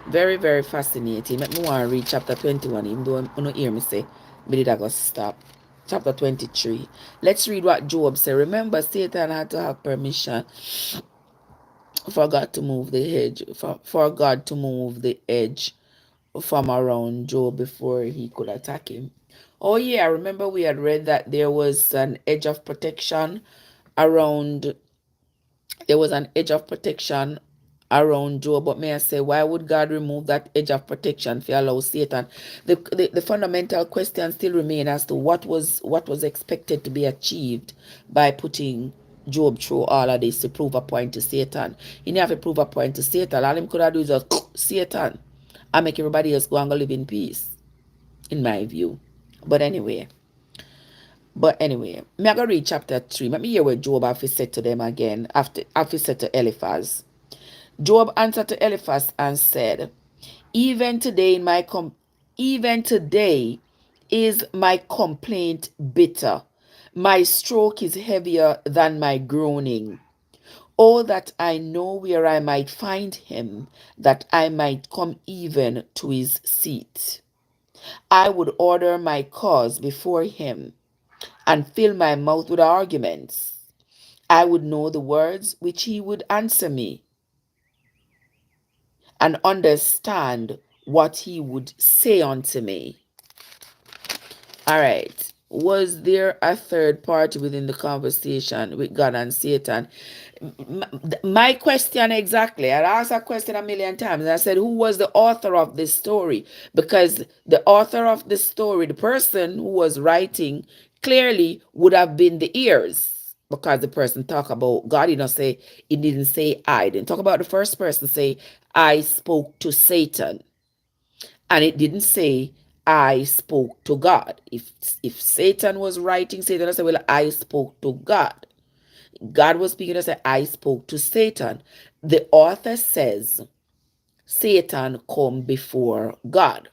Very, very fascinating. Make me want to read chapter 21, even though you don't hear me say, but it I got stop. Chapter 23. Let's read what Job said. Remember, Satan had to have permission for God to move the hedge, for God to move the edge from around Job before he could attack him. Oh yeah, I remember we had read that there was an edge of protection around Job. But may I say, why would God remove that edge of protection to allow Satan? The fundamental question still remain as to what was expected to be achieved by putting Job through all of this to prove a point to Satan. He didn't have to prove a point to Satan. All him could have do is just Satan and make everybody else go and go live in peace, in my view. But anyway, me I go read chapter 3. Let me hear what Job have said to them again. After said to Eliphaz. Job answered to Eliphaz and said, Even today is my complaint bitter. My stroke is heavier than my groaning. Oh, that I know where I might find him, that I might come even to his seat. I would order my cause before him and fill my mouth with arguments. I would know the words which he would answer me and understand what he would say unto me. All right. Was there a third party within the conversation with God and Satan? My question exactly. I asked that question a million times. And I said, who was the author of this story? Because the author of the story, the person who was writing, clearly would have been the ears. Because the person talk about God, it didn't say I. Didn't talk about the first person, say, I spoke to Satan. And it didn't say, I spoke to God. If Satan was writing, Satan would say, well, I spoke to God. God was speaking and said, I spoke to Satan. The author says, Satan come before God.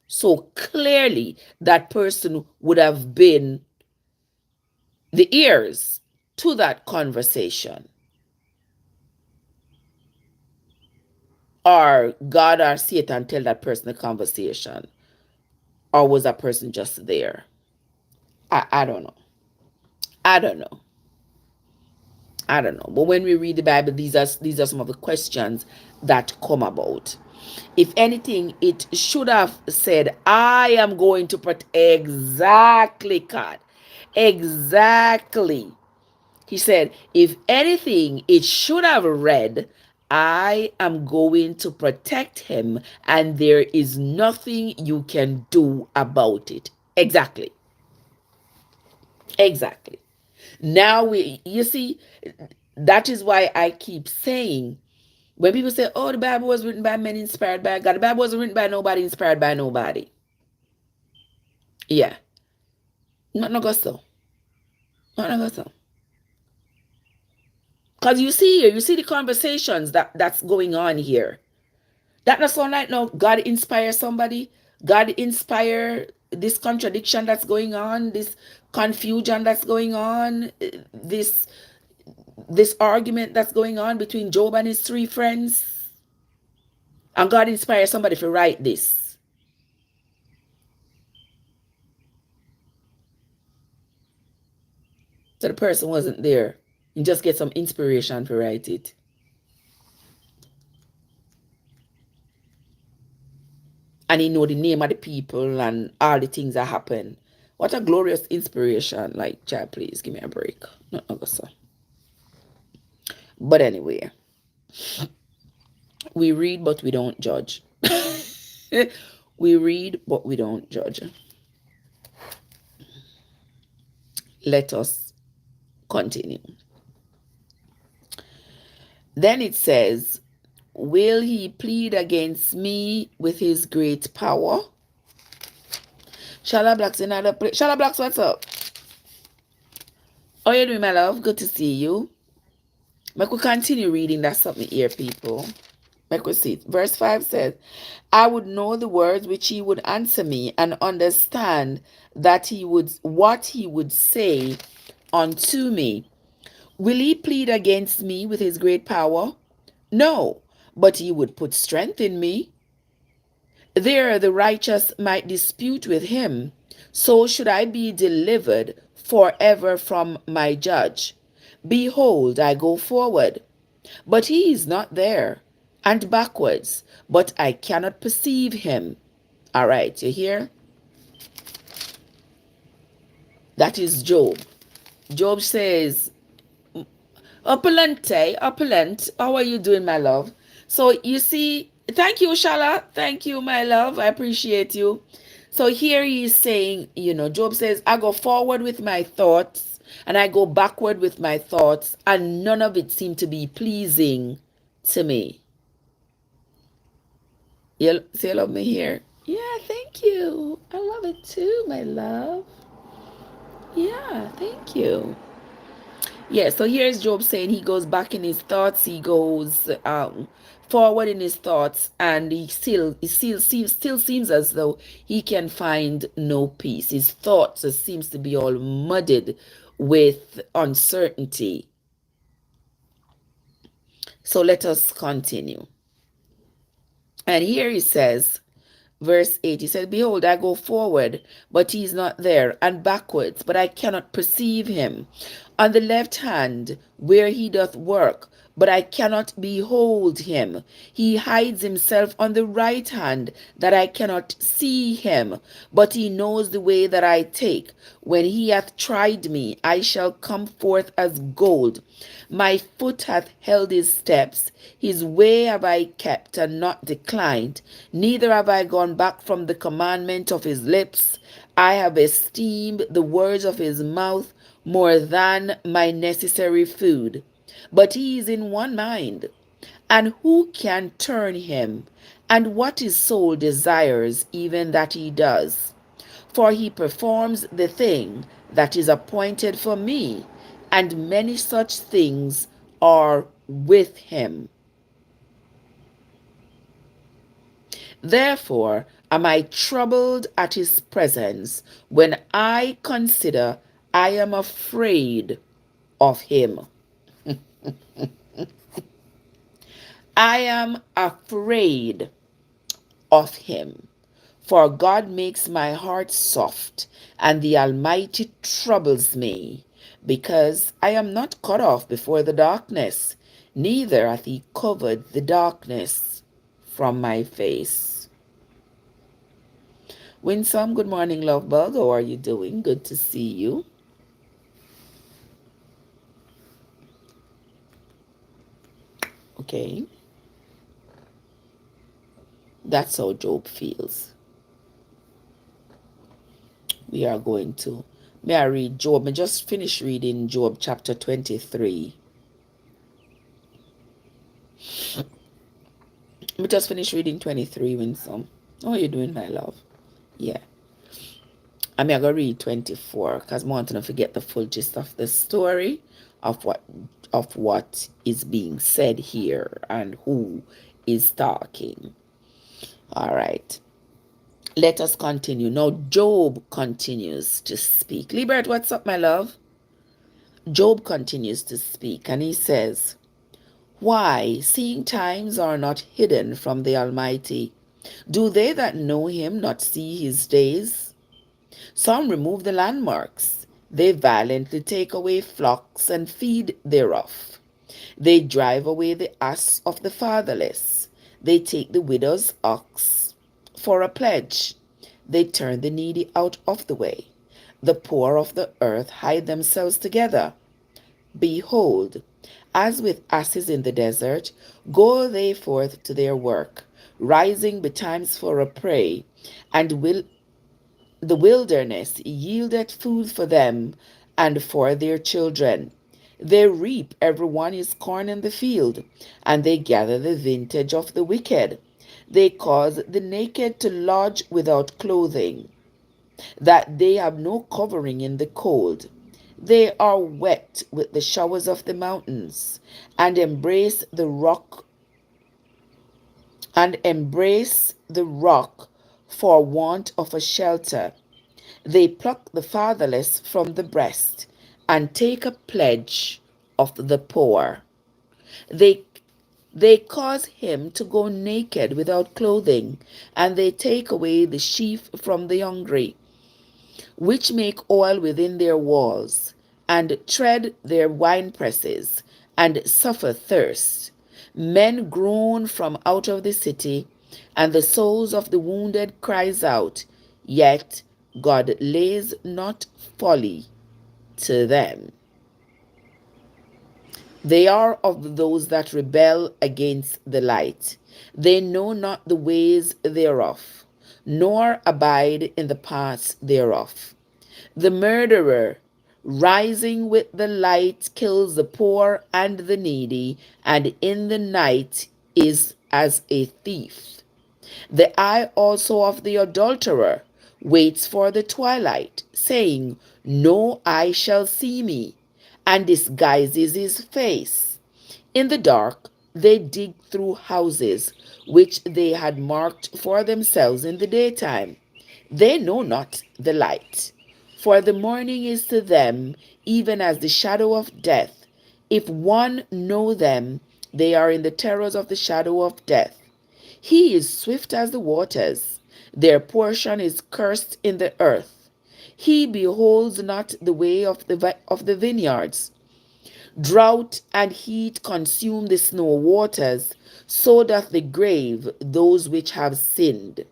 So clearly, that person would have been the ears to that conversation. Or God or Satan tell that person the conversation. Or was that person just there? I don't know. I don't know. I don't know. But when we read the Bible, these are some of the questions that come about. If anything, it should have said, I am going to put exactly, God. Exactly. He said, if anything, it should have read, I am going to protect him, and there is nothing you can do about it. Exactly. Exactly. Now you see, that is why I keep saying, when people say, oh, the Bible was written by men inspired by God, the Bible wasn't written by nobody inspired by nobody. Yeah. Not go so. Not go so. Because you see here, you see the conversations that's going on here. That not sound like no God inspire somebody. God inspire this contradiction that's going on, this confusion that's going on, this argument that's going on between Job and his three friends. And God inspire somebody to write this. So the person wasn't there. You just get some inspiration to write it. And he know the name of the people and all the things that happen. What a glorious inspiration. Like, child, please give me a break. Not no, so. But anyway, we read but we don't judge. We read but we don't judge. Let us continue. Then it says, will he plead against me with his great power? Shala Black's in another place. Shala Blacks, what's up? How you doing, my love? Good to see you. I could continue reading. That's something here, people. I could see. Verse 5 says, I would know the words which he would answer me and understand that what he would say unto me. Will he plead against me with his great power? No, but he would put strength in me. There the righteous might dispute with him. So should I be delivered forever from my judge. Behold, I go forward, but he is not there, and backwards, but I cannot perceive him. All right, you hear? That is Job. Job says, opulent, how are you doing, my love? So you see, thank you, Shala. Thank you, my love. I appreciate you. So here he is saying, Job says, I go forward with my thoughts and I go backward with my thoughts, and none of it seemed to be pleasing to me. You love me here? Yeah, thank you. I love it too, my love. Yeah, thank you. Yeah, so here's Job saying he goes back in his thoughts, he goes forward in his thoughts, and he still seems as though he can find no peace. His thoughts seems to be all muddied with uncertainty. So let us continue. And here he says, verse 8, he said, behold, I go forward, but he is not there, and backwards, but I cannot perceive him. On the left hand, where he doth work, but I cannot behold him. He hides himself on the right hand, that I cannot see him. But he knows the way that I take. When he hath tried me, I shall come forth as gold. My foot hath held his steps. His way have I kept and not declined. Neither have I gone back from the commandment of his lips. I have esteemed the words of his mouth more than my necessary food. But he is in one mind. And who can turn him? and what his soul desires, even that he does. For he performs the thing that is appointed for me, and many such things are with him. Therefore am I troubled at his presence when I consider I am afraid of him. I am afraid of him. For God makes my heart soft, and the Almighty troubles me, because I am not cut off before the darkness, neither hath he covered the darkness from my face. Winsome, good morning, love bug. How are you doing? Good to see you. Okay. That's how Job feels. We are going to. May I read Job? I just finished reading Job chapter 23. We just finished reading 23, Winsome. How are you doing, my love? Yeah. I'm going to read 24 because I want to forget the full gist of the story of what is being said here and who is talking. All right. Let us continue. Now, Job continues to speak. Libert, what's up, my love? Job continues to speak, and he says, why, seeing times are not hidden from the Almighty, do they that know him not see his days? Some remove the landmarks. They violently take away flocks and feed thereof. They drive away the ass of the fatherless. They take the widow's ox for a pledge. They turn the needy out of the way. The poor of the earth hide themselves together. Behold, as with asses in the desert, go they forth to their work, rising betimes for a prey, and the wilderness yieldeth food for them and for their children. They reap every one his corn in the field, and they gather the vintage of the wicked. They cause the naked to lodge without clothing, that they have no covering in the cold. They are wet with the showers of the mountains, and embrace the rock for want of a shelter. They pluck the fatherless from the breast, and take a pledge of the poor. They they cause him to go naked without clothing, and they take away the sheaf from the hungry, which make oil within their walls, and tread their winepresses, and suffer thirst. Men groan from out of the city, and the souls of the wounded cries out, yet God lays not folly to them. They are of those that rebel against the light. They know not the ways thereof, nor abide in the paths thereof. The murderer, rising with the light, kills the poor and the needy, and in the night is as a thief. The eye also of the adulterer waits for the twilight, saying, no eye shall see me, and disguises his face. In the dark they dig through houses which they had marked for themselves in the daytime. They know not the light, for the morning is to them even as the shadow of death. If one know them, they are in the terrors of the shadow of death. He is swift as the waters. Their portion is cursed in the earth. He beholds not the way of the vineyards. Drought and heat consume the snow waters, so doth the grave those which have sinned.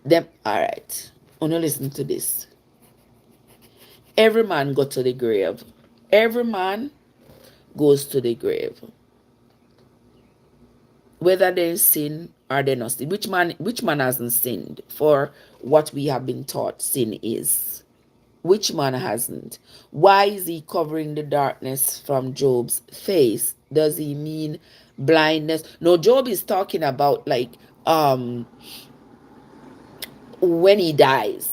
Them, all right. Wanna listen to this. Every man go to the grave. Every man goes to the grave. Whether they sin or they not sin. Which man hasn't sinned for what we have been taught sin is? Which man hasn't? Why is he covering the darkness from Job's face? Does he mean blindness. No, Job is talking about like when he dies.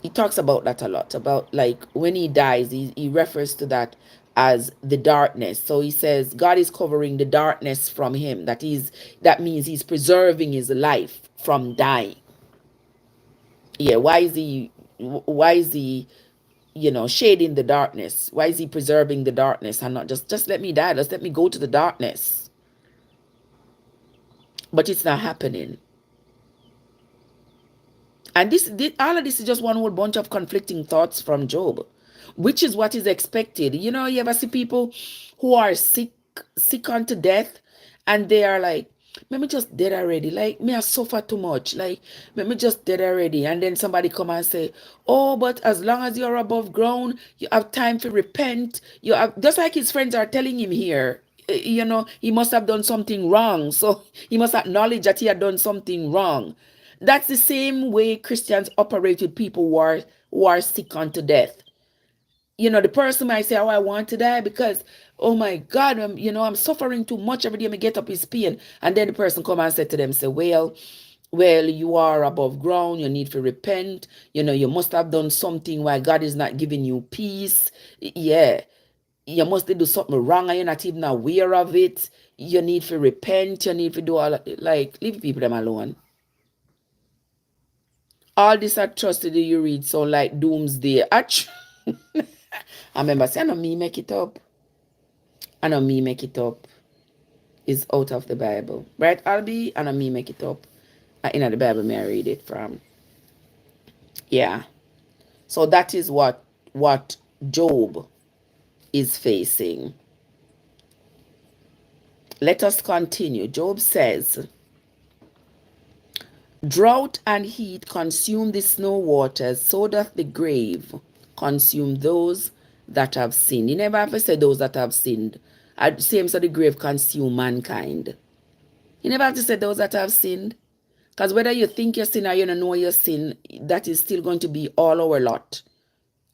He talks about that a lot, about like when he dies, he refers to that as the darkness. So he says God is covering the darkness from him. That means he's preserving his life from dying. Yeah, why is he shading the darkness? Why is he preserving the darkness and not just let me die? Just let me go to the darkness. But it's not happening. And all of this is just one whole bunch of conflicting thoughts from Job, which is what is expected. You ever see people who are sick unto death, and they are like, "Let me just dead already. Like, me I suffer too much. Like, let me just dead already." And then somebody come and say, "Oh, but as long as you're above ground, you have time to repent. You have," just like his friends are telling him here. He must have done something wrong. So he must acknowledge that he had done something wrong. That's the same way Christians operate with people who are sick unto death. The person might say, "Oh, I want to die because, oh my God, I'm suffering too much every day. I get up is pain." And then the person come and say to them, say, well, you are above ground. You need to repent. You must have done something why God is not giving you peace. Yeah, you must do something wrong and you're not even aware of it. You need to repent. You need to do all like leave people them alone. All this atrocity you read sound like doomsday. I remember saying, I know me make it up. I know me make it up. It's out of the Bible. Right, Albie? I know me make it up. In the Bible, may I read it from. Yeah. So that is what Job is facing. Let us continue. Job says, "Drought and heat consume the snow waters, so doth the grave consume those that have sinned." He never ever said those that have sinned. Same so the grave consume mankind. He never have to say those that have sinned. Because whether you think you sin or you don't know your sin, that is still going to be all our lot.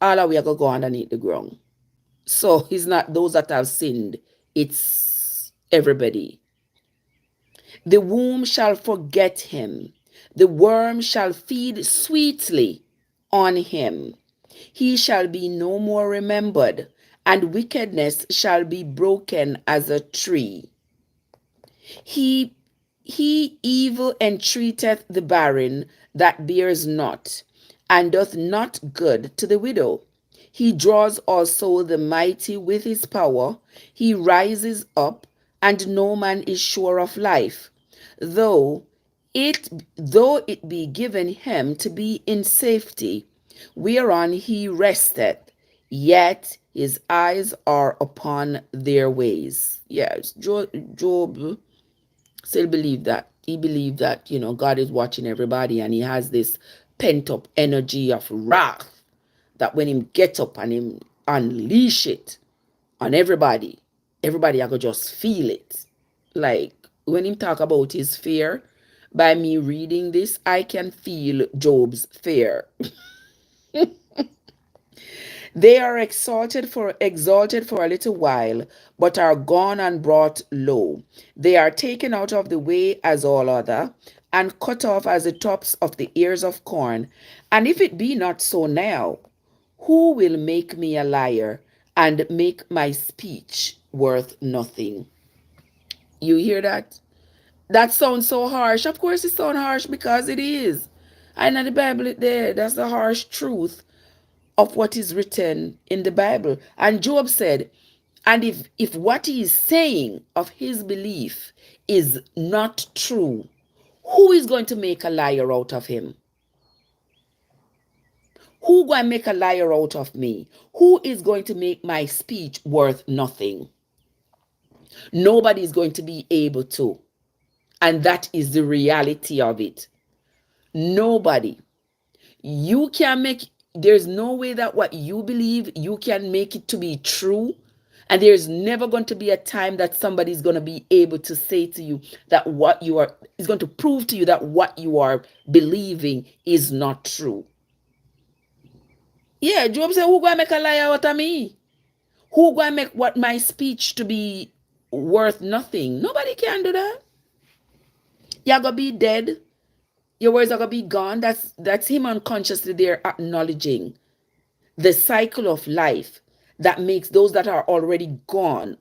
All of we are going to go underneath the ground. So it's not those that have sinned. It's everybody. "The womb shall forget him. The worm shall feed sweetly on him. He shall be no more remembered, and wickedness shall be broken as a tree. He he evil entreateth the barren that bears not, and doth not good to the widow. He draws also the mighty with his power. He rises up, and no man is sure of life. Though though it be given him to be in safety, whereon he resteth, yet his eyes are upon their ways." Yes, Job still believe that. He believed that, God is watching everybody, and he has this pent up energy of wrath that when him get up and him unleash it on everybody, everybody I could just feel it. Like when him talk about his fear, by me reading this, I can feel Job's fear. "They are exalted for a little while, but are gone and brought low. They are taken out of the way as all other, and cut off as the tops of the ears of corn. And if it be not so now, who will make me a liar and make my speech worth nothing?" You hear that? That sounds so harsh. Of course it sounds harsh because it is. I know the Bible is there. That's the harsh truth of what is written in the Bible. And Job said, and if what he is saying of his belief is not true, who is going to make a liar out of him? Who going to make a liar out of me? Who is going to make my speech worth nothing? Nobody is going to be able to. And that is the reality of it. Nobody. You can make, there's no way that what you believe, you can make it to be true. And there's never going to be a time that somebody's going to be able to say to you that what you are, is going to prove to you that what you are believing is not true. Yeah, Job said, who going to make a liar out of me? Who going to make what my speech to be worth nothing. Nobody can do that. You're gonna be dead. Your words are gonna be gone. That's him unconsciously there acknowledging the cycle of life that makes those that are already gone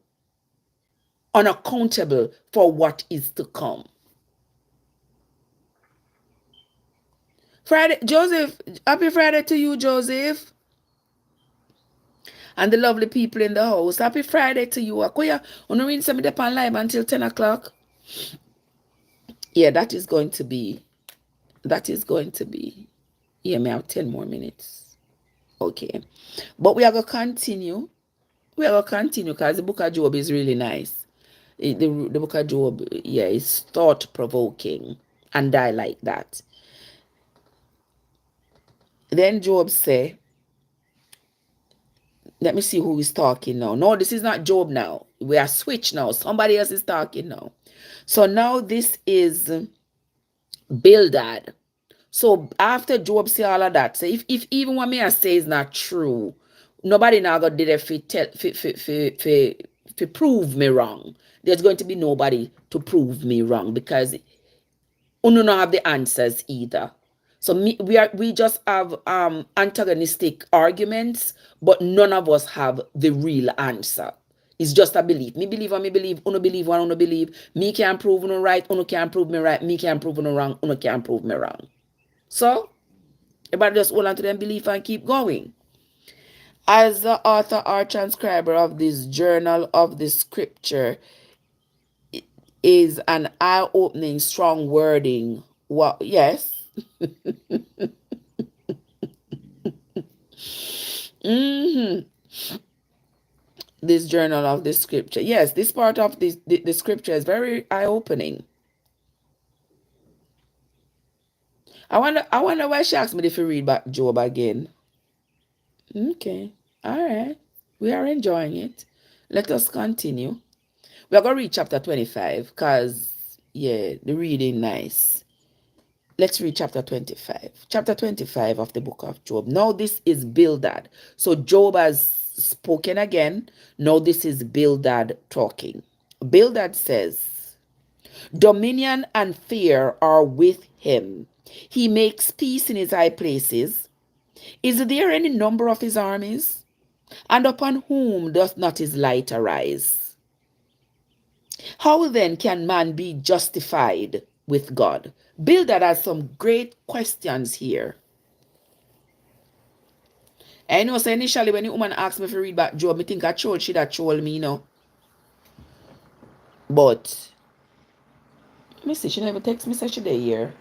unaccountable for what is to come. Friday, Joseph, happy Friday to you, Joseph. And the lovely people in the house. Happy Friday to you. Akoya, on read some up on live until 10 o'clock. Yeah, that is going to be, yeah, may have 10 more minutes. Okay. But we are going to continue. We are going to continue because the book of Job is really nice. The book of Job, yeah, is thought-provoking. And I like that. Then Job say, let me see who is talking now. No, this is not Job now. We are switched now. Somebody else is talking now. So now this is Bildad. So after Job say all of that, so if even what me I say is not true, nobody now got did it to prove me wrong. There's going to be nobody to prove me wrong because you don't have the answers either. So we just have antagonistic arguments, but none of us have the real answer. It's just a belief. Me believe or me believe, uno believe or uno believe. Me can't prove uno right, uno can't prove me right, me can't prove uno wrong, uno can't prove me wrong. So everybody just hold on to them belief and keep going. As the author or transcriber of this journal of the scripture is an eye-opening, strong wording. Well, yes. This journal of the scripture. Yes, this part of the scripture is very eye-opening. I wonder why she asked me if you read back Job again. Okay. All right. We are enjoying it. Let us continue. We are going to read chapter 25 because, yeah, the reading nice. Let's read chapter 25. Chapter 25 of the book of Job. Now this is Bildad. So Job has spoken again. Now this is Bildad talking. Bildad says, dominion and fear are with him. He makes peace in his high places. Is there any number of his armies? And upon whom doth not his light arise? How then can man be justified with God? Bildad has some great questions here. I know, so initially when the woman asked me to read back Job, I think I told she that told me, But, let me see, she never text me, say she there here.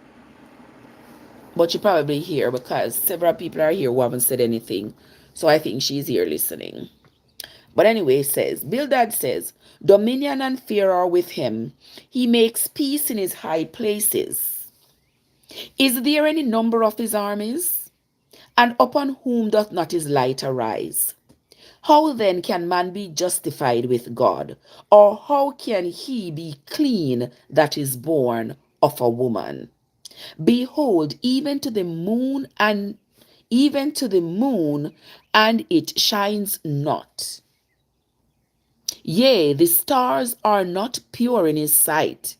But she probably here because several people are here who haven't said anything. So I think she's here listening. But anyway, Bildad says, dominion and fear are with him. He makes peace in his high places. Is there any number of his armies? And upon whom doth not his light arise? How then can man be justified with God? Or how can he be clean that is born of a woman? Behold, even to the moon and it shines not. Yea, the stars are not pure in his sight.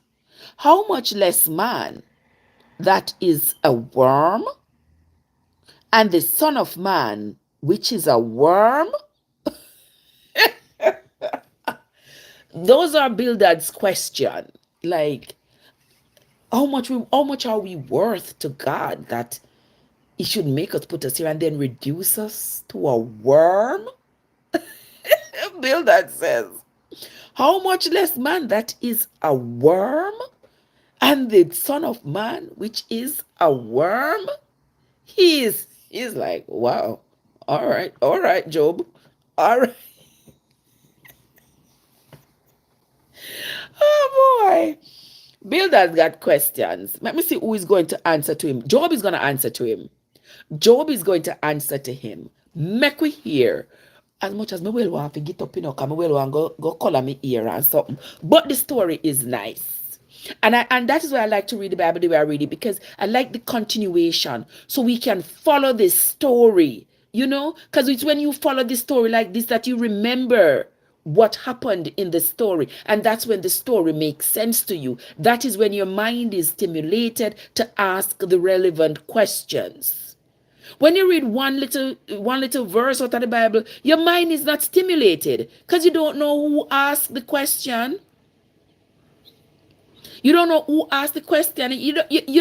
How much less man that is a worm? And the Son of Man, which is a worm? Those are Bildad's question. Like, how much are we worth to God that he should make us, put us here and then reduce us to a worm? Bildad says, how much less man that is a worm? And the Son of Man, which is a worm? He's like, wow. All right, Job. All right. Oh boy. Bildad's got questions. Let me see who is going to answer to him. Job is going to answer to him. Job is going to answer to him. Make we hear. As much as me will want to get up, come well want go color me ear and something. But the story is nice. And that is why I like to read the Bible the way I read it, because I like the continuation. So we can follow this story, because it's when you follow the story like this that you remember what happened in the story. And that's when the story makes sense to you. That is when your mind is stimulated to ask the relevant questions. When you read one little verse out of the Bible, your mind is not stimulated because you don't know who asked the question. You don't know who asked the question. You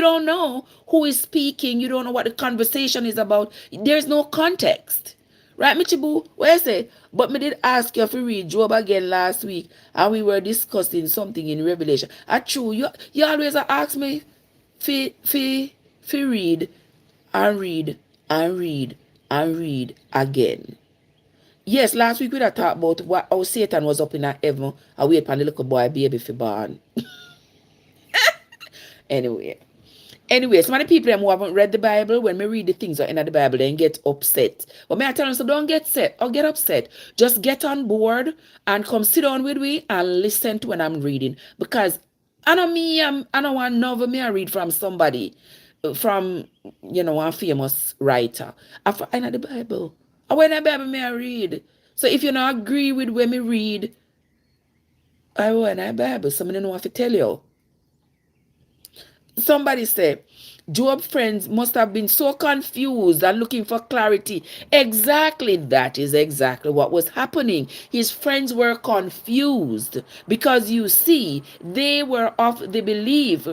don't know who is speaking. You don't know what the conversation is about. There's no context. Right, Michibu? What I say? But me did ask you to read Job again last week, and we were discussing something in Revelation. True, you always ask me to read and read and read and read again. Yes, last week we had talked about how Satan was up in that heaven and wait for the little boy baby for born. Anyway, so many people who haven't read the Bible, when we read the things that are in the Bible, they get upset. But may I tell them, so don't get set or get upset. Just get on board and come sit down with me and listen to when I'm reading. Because I don't want novel me I read from somebody, from, a famous writer. I know the Bible. And when the Bible may I read. So if you don't agree with when me read, I want the Bible. Somebody know what to tell you. Somebody said, Job's friends must have been so confused and looking for clarity. Exactly, that is exactly what was happening. His friends were confused because you see, they were of the belief.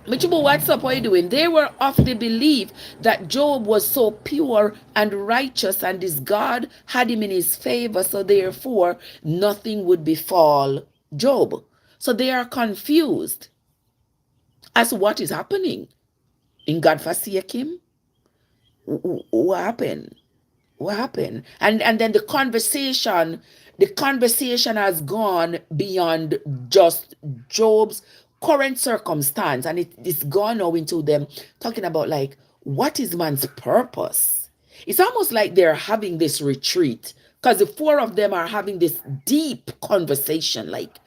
Michibu, what's up? What are you doing? They were of the belief that Job was so pure and righteous and his God had him in his favor, so therefore nothing would befall Job. So they are confused as to what is happening. In God forsake him? What happened? What happened? And then the conversation has gone beyond just Job's current circumstance, and it's gone now into them talking about, like, what is man's purpose? It's almost like they're having this retreat because the four of them are having this deep conversation, like,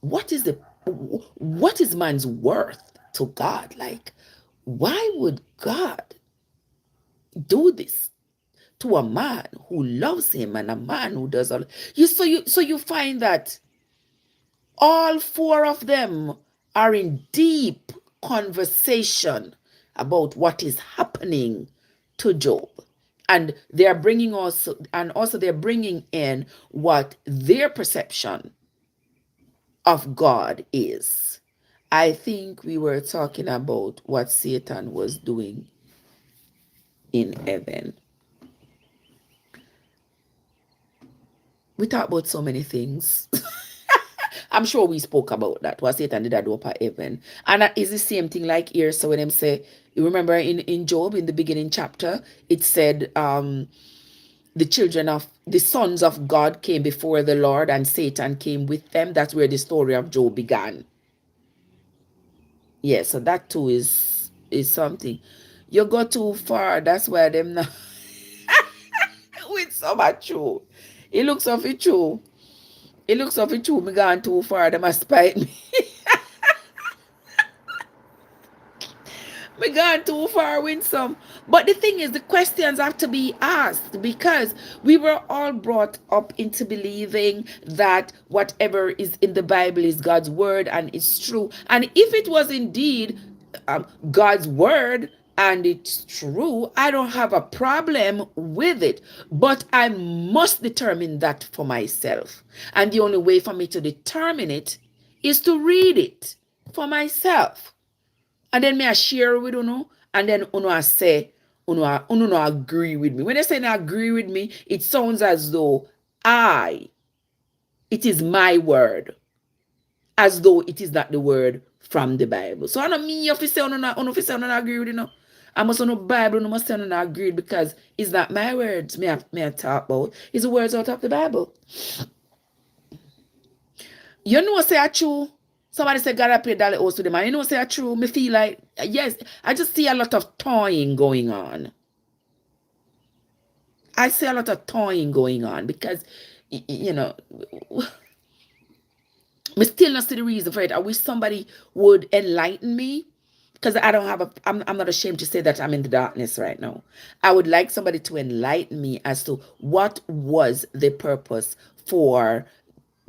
what is man's worth to God? Like, why would God do this to a man who loves him and a man who does all so you find that all four of them are in deep conversation about what is happening to Job, and they're bringing they're bringing in what their perception of God is. I think we were talking about what Satan was doing in heaven. We talked about so many things. I'm sure we spoke about that. What Satan did at upper heaven. And that is the same thing like here. So when them say, you remember in Job, in the beginning chapter, it said, the sons of God came before the Lord and Satan came with them. That's where the story of Job began. Yeah, so that too is something. You go too far. That's why them now with so much true. It looks of it true. It looks of it true. Me gone too far. Them must spite me. Me gone too far with some. But the thing is, the questions have to be asked because we were all brought up into believing that whatever is in the Bible is God's word and it's true. And if it was indeed God's word and it's true, I don't have a problem with it. But I must determine that for myself. And the only way for me to determine it is to read it for myself. And then me I share with you, and then I say, no agree with me. When they say they agree with me, it sounds as though it is my word, as though it is not the word from the Bible. So I don't mean if you say no agree with you. I must know Bible, no must say no agree because it's not my words. Me I talk about. It's the words out of the Bible. You know say I true. Somebody said God I play dolly house to them. And you know say I true. Me feel like, yes, I just see a lot of toying going on. I see a lot of toying going on because, me still not see the reason for it. I wish somebody would enlighten me because I don't have I'm not ashamed to say that I'm in the darkness right now. I would like somebody to enlighten me as to what was the purpose for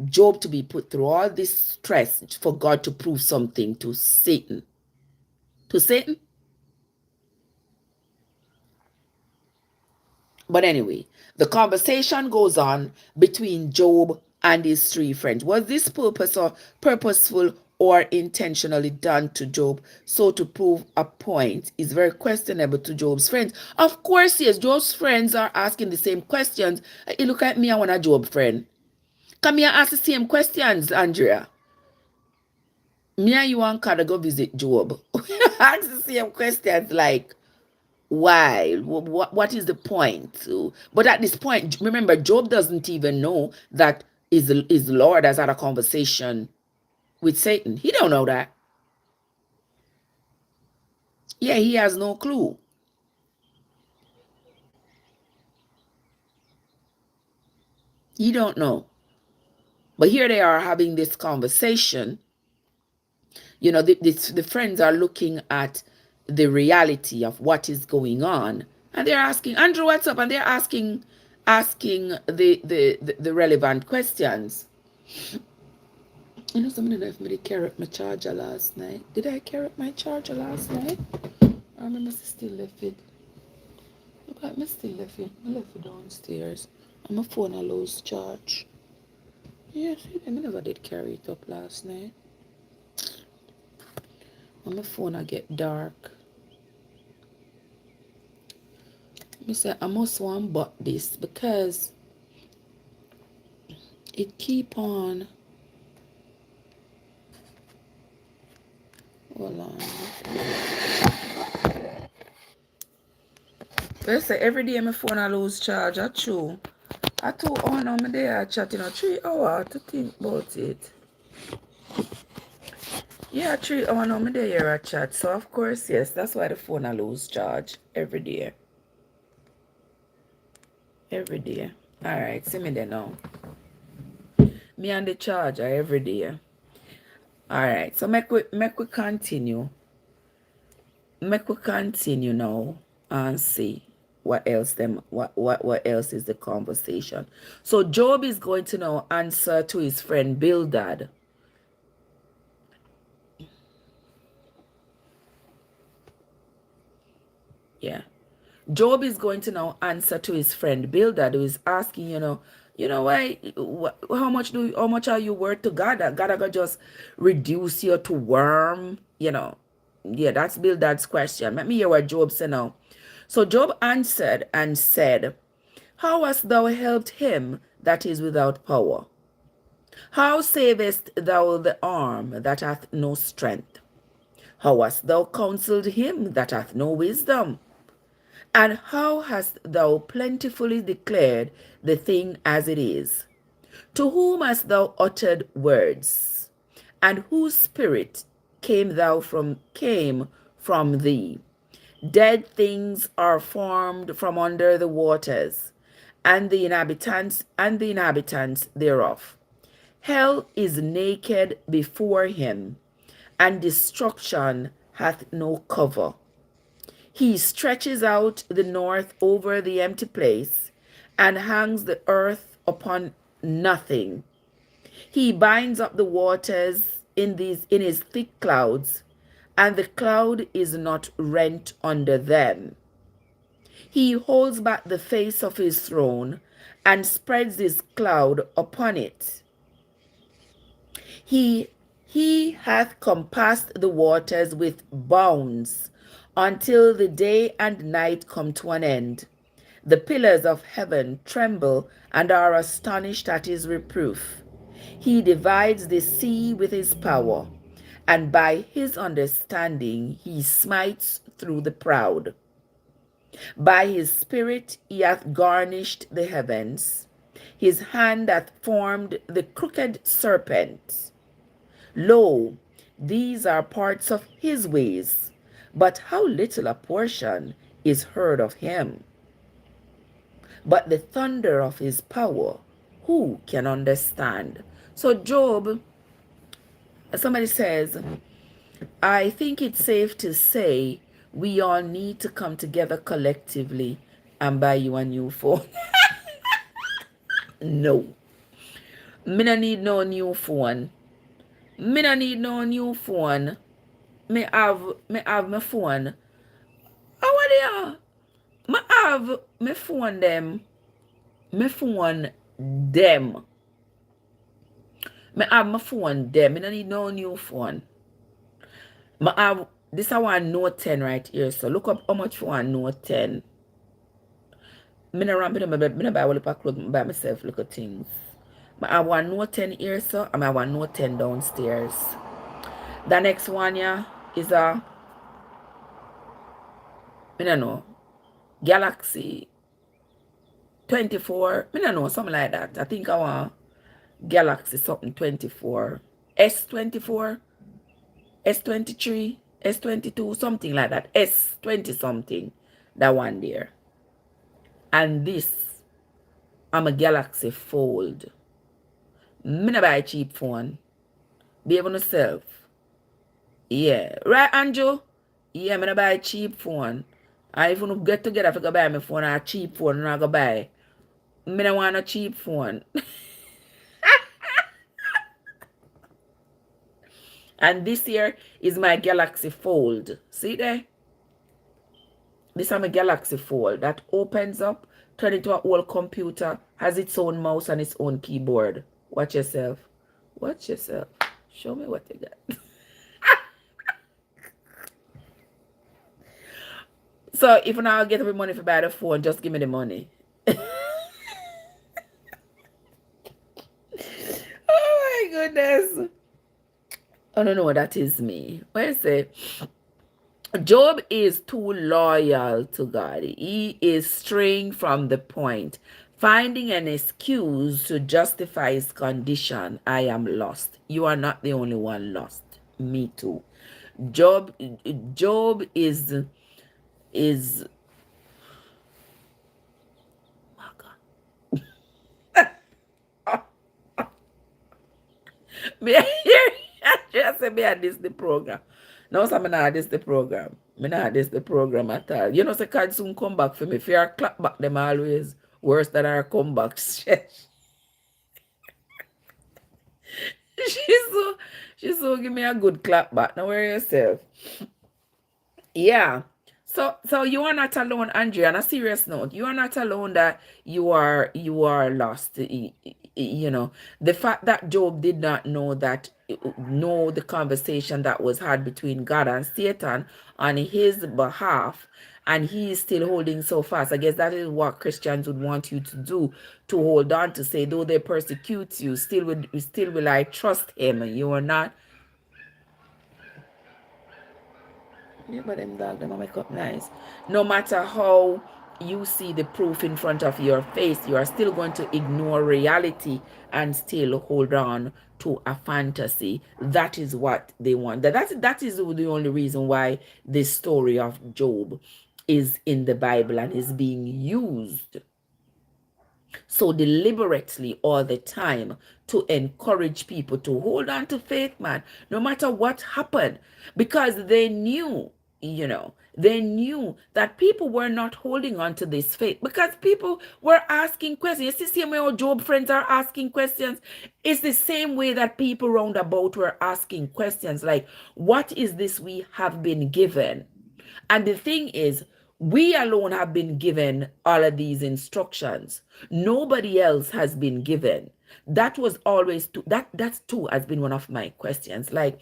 Job to be put through all this stress for God to prove something to Satan. To Satan? But anyway, the conversation goes on between Job and his three friends. Was this purposeful or intentionally done to Job so to prove a point is very questionable to Job's friends? Of course, yes. Job's friends are asking the same questions. You look at me, I want a Job friend. Come here, ask the same questions, Andrea. Me and you want to go visit Job. Ask the same questions like, why? What is the point? So, but at this point, remember, Job doesn't even know that his Lord has had a conversation with Satan. He don't know that. Yeah, he has no clue. He don't know. But here they are having this conversation. You know, the friends are looking at the reality of what is going on, and they're asking, Andrew, what's up? And they're asking the relevant questions. You know, somebody left me to carry up my charger last night. Did I carry up my charger last night? I remember still left it. Look at me still left it. I left it downstairs. And my phone I lose charge. Yes, I never did carry it up last night. And my phone I get dark. Me say I must want but this because it keep on. Hold on. They say every day my phone I lose charge. I true. I told oh no me there chatting 3 hours to think about it. Yeah, 3 hours now me there a chat. So of course yes, that's why the phone I lose charge every day. Every day. Alright, see me there now. Me and the charger every day. Alright, so make we continue. Make we continue now and see what else what else is the conversation. So Job is going to now answer to his friend Bildad. Yeah. Job is going to now answer to his friend Bildad, who is asking, why, how much are you worth to God? That God gonna just reduce you to worm, Yeah, that's Bildad's question. Let me hear what Job said now. So Job answered and said, how hast thou helped him that is without power? How savest thou the arm that hath no strength? How hast thou counseled him that hath no wisdom? And how hast thou plentifully declared the thing as it is? To whom hast thou uttered words? And whose spirit came from thee? Dead things are formed from under the waters, and the inhabitants thereof. Hell is naked before him, and destruction hath no cover. He stretches out the north over the empty place, and hangs the earth upon nothing. He binds up the waters in his thick clouds, and the cloud is not rent under them. He holds back the face of his throne, and spreads his cloud upon it. He hath compassed the waters with bounds, until the day and night come to an end. The pillars of heaven tremble and are astonished at his reproof. He divides the sea with his power, and by his understanding he smites through the proud. By his spirit he hath garnished the heavens. His hand hath formed the crooked serpent. Lo, these are parts of his ways, but how little a portion is heard of him. But the thunder of his power, who can understand? So Job, somebody says, I think it's safe to say we all need to come together collectively and buy you a new phone. No. Me no need no new phone. Me no need no new phone. Me have my phone. How are they? Me have my phone them. My phone them. Me have my phone them. Me no need no new phone. Me have this I want Note 10 right here. So look up how much for one Note 10. Me no ramp me no buy all the clothes by myself. Look at things. I have one Note 10 here, so I have one Note 10 downstairs. The next one, yeah, is a, I don't know, Galaxy 24. I don't know, something like that. I think I want Galaxy something 24. S24, S23, S22, something like that. S20 something. That one there. And this, I'm a Galaxy Fold. Me no buy a cheap phone. Behave on yourself. Yeah. Right, Andrew? Yeah, I'm gonna buy a cheap phone. I even get together if I go buy my phone a cheap phone and I go buy. Me don't want a cheap phone. And this here is my Galaxy Fold. See there? This is my Galaxy Fold that opens up, turn into a whole computer, has its own mouse and its own keyboard. Watch yourself. Watch yourself. Show me what you got. So if I get the money for buy the phone, just give me the money. Oh my goodness. Oh no, that is me. What I say? Job is too loyal to God. He is straying from the point, finding an excuse to justify his condition. I am lost. You are not the only one lost. Me too. Job is oh God. Me here just say me at this the program. Now so me not this the program. Me not this the program at all. You know say cards soon come back for me. If you clap back them always worse than our comebacks. She's so give me a good clap back. Now worry yourself. Yeah. So you are not alone, Andrea. On a serious note, you are not alone that you are lost. You know, the fact that Job did not know the conversation that was had between God and Satan on his behalf, and he is still holding so fast. I guess that is what Christians would want you to do, to hold on, to say, though they persecute you, still will I trust him. You are not. Yeah, but them dog, them make up nice. No matter how you see the proof in front of your face, you are still going to ignore reality and still hold on to a fantasy. That is what they want. That is the only reason why this story of Job is in the Bible and is being used so deliberately all the time to encourage people to hold on to faith, man, no matter what happened, because they knew, they knew that people were not holding on to this faith because people were asking questions. It's the same way our Job friends are asking questions. It's the same way that people round about were asking questions like, what is this we have been given? And the thing is, we alone have been given all of these instructions. Nobody else has been given. That was always that's too has been one of my questions. Like,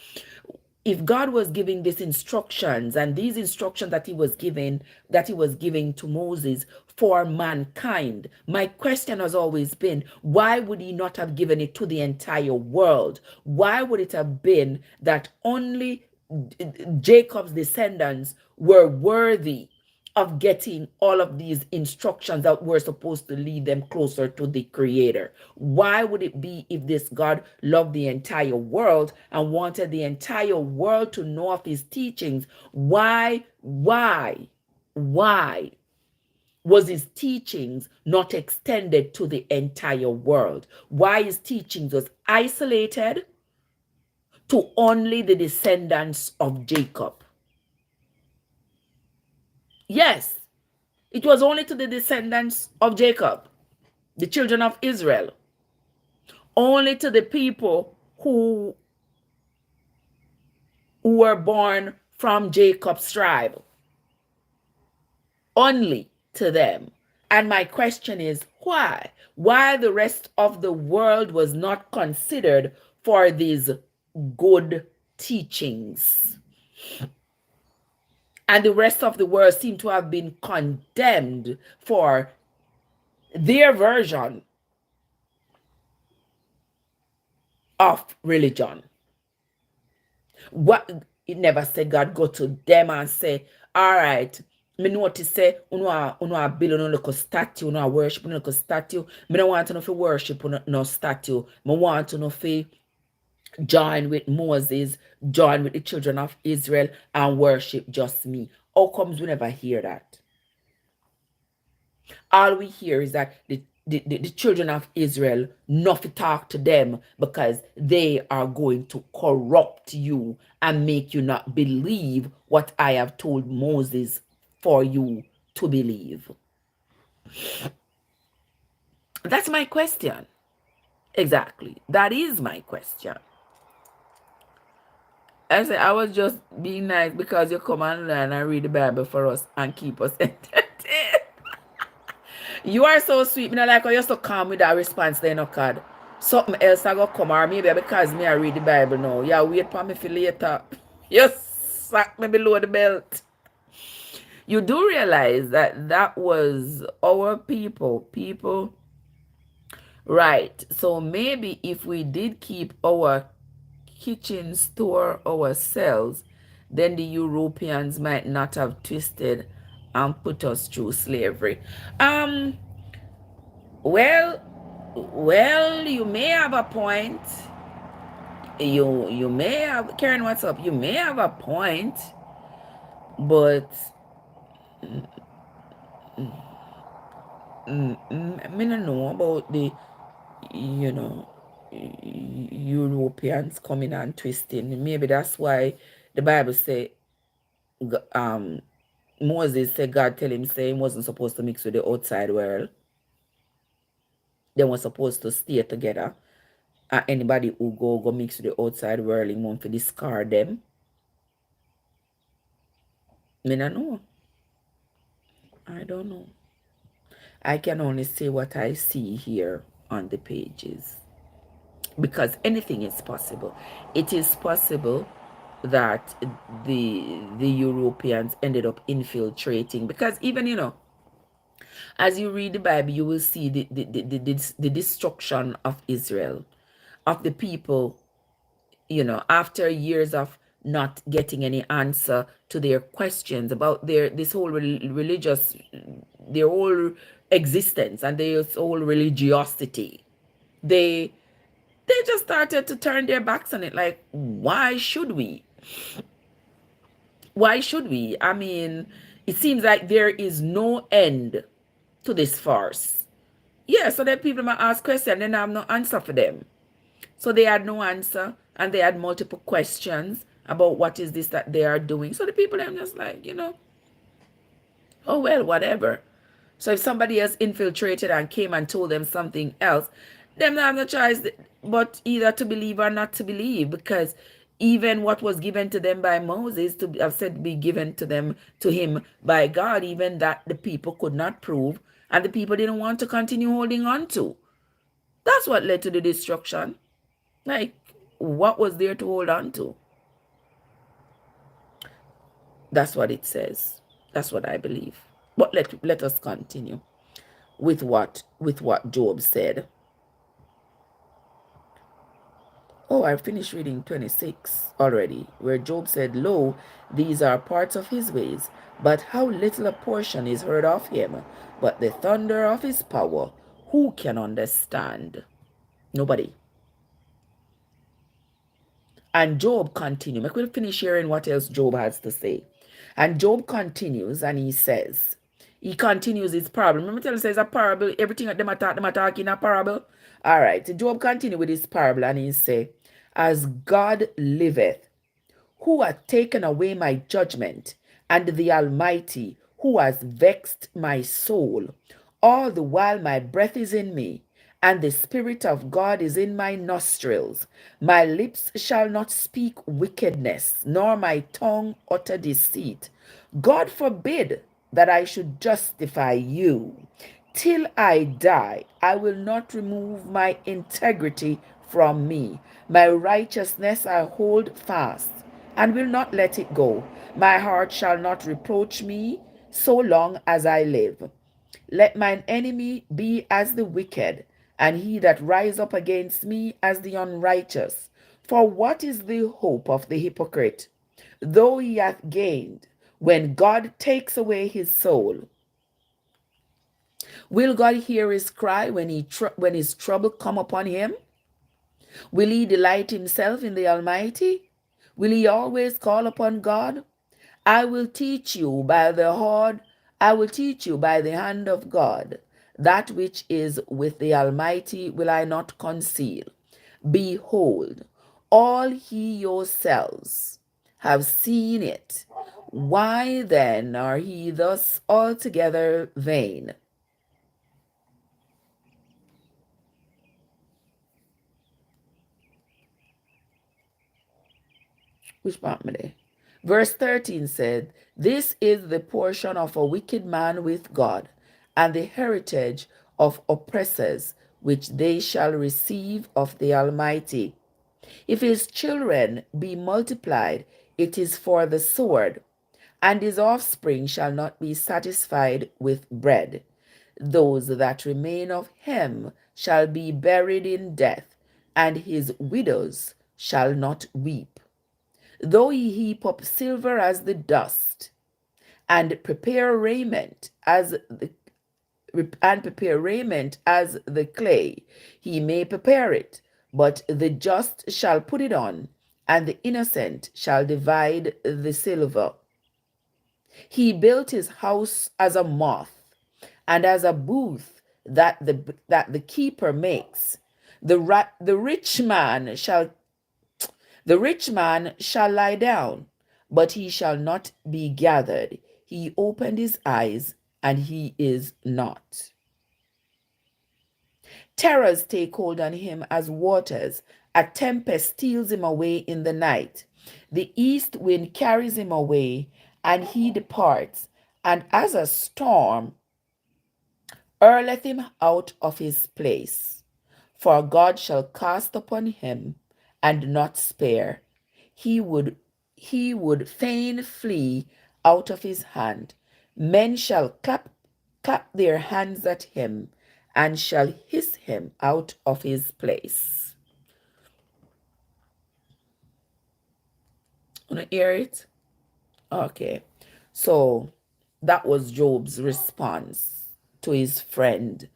if God was giving these instructions, and these instructions that he was giving to Moses for mankind, my question has always been, why would he not have given it to the entire world? Why would it have been that only Jacob's descendants were worthy of getting all of these instructions that were supposed to lead them closer to the Creator? Why would it be, if this God loved the entire world and wanted the entire world to know of his teachings, why was his teachings not extended to the entire world? Why his teachings was isolated to only the descendants of Jacob. Yes, it was only to the descendants of Jacob, the children of Israel, only to the people who were born from Jacob's tribe, only to them. And my question is, why? Why the rest of the world was not considered for these good teachings? And the rest of the world seem to have been condemned for their version of religion. What it never said God go to them and say, all right, me notice say uno build on local statue, uno worship on local statue. Me don't want to know if worship on no statue. Me want to know if join with Moses, join with the children of Israel and worship just me. How comes we never hear that? All we hear is that the children of Israel not to talk to them because they are going to corrupt you and make you not believe what I have told Moses for you to believe. That's my question. Exactly. That is my question. I said I was just being nice because you come and learn and read the Bible for us and keep us entertained. You are so sweet. Me not like how you're so calm with that response there, no card. Something else I go come or maybe because me I read the Bible now. Yeah, wait for me for later. You sack me below the belt. You do realize that that was our people. Right. So maybe if we did keep our kitchens to ourselves, then the Europeans might not have twisted and put us through slavery. Well, you may have a point. You may have, Karen, what's up? You may have a point, but me don't know about the, you know, Europeans coming and twisting. Maybe that's why the Bible say, Moses said God tell him say he wasn't supposed to mix with the outside world. They were supposed to stay together. And anybody who go mix with the outside world, he want to discard them. Me don't know. I don't know. I can only say what I see here on the pages. Because anything is possible. It is possible that the Europeans ended up infiltrating. Because even, you know, as you read the Bible, you will see the destruction of Israel, of the people, you know, after years of not getting any answer to their questions about this whole religious, their whole existence and their whole religiosity. They just started to turn their backs on it. Like, why should we? Why should we? I mean, it seems like there is no end to this farce. Yeah, so then people might ask questions and I have no answer for them. So they had no answer and they had multiple questions about what is this that they are doing. So the people are just like, you know, oh, well, whatever. So if somebody else infiltrated and came and told them something else, them not have no choice but either to believe or not to believe, because even what was given to them by Moses to have said to be given to them to him by God, even that the people could not prove and the people didn't want to continue holding on to. That's what led to the destruction. Like, what was there to hold on to? That's what it says. That's what I believe. But let us continue with what Job said. Oh, I finished reading 26 already, where Job said, lo, these are parts of his ways, but how little a portion is heard of him. But the thunder of his power, who can understand? Nobody. And Job continues. I will finish hearing what else Job has to say. And Job continues and he says, he continues his parable. Remember, tell us it's a parable. Everything that them are talking a parable. All right. So Job continues with his parable and he say, as God liveth, who hath taken away my judgment, and the Almighty, who has vexed my soul, all the while my breath is in me, and the Spirit of God is in my nostrils. My lips shall not speak wickedness, nor my tongue utter deceit. God forbid that I should justify you. Till I die, I will not remove my integrity from me. My righteousness I hold fast and will not let it go. My heart shall not reproach me so long as I live. Let mine enemy be as the wicked, and he that rise up against me as the unrighteous. For what is the hope of the hypocrite, though he hath gained, when God takes away his soul? Will God hear his cry when his trouble come upon him? Will he delight himself in the Almighty? Will he always call upon God? I will teach you by the hard, I will teach you by the hand of God. That which is with the Almighty will I not conceal. Behold, all ye yourselves have seen it. Why then are ye thus altogether vain? Which part am I there? Verse 13 said, This is the portion of a wicked man with God, and the heritage of oppressors, which they shall receive of the Almighty. If his children be multiplied, it is for the sword, and his offspring shall not be satisfied with bread. Those that remain of him shall be buried in death, and his widows shall not weep. Though he heap up silver as the dust, and prepare raiment as the clay, he may prepare it, but the just shall put it on, and the innocent shall divide the silver. He built his house as a moth, and as a booth that the keeper makes. The rich man shall lie down, but he shall not be gathered. He opened his eyes, and he is not. Terrors take hold on him as waters. A tempest steals him away in the night. The east wind carries him away, and he departs, and as a storm hurleth him out of his place. For God shall cast upon him, and not spare. He would fain flee out of his hand. Men shall clap their hands at him, and shall hiss him out of his place. Wanna hear it? Okay. So that was Job's response to his friend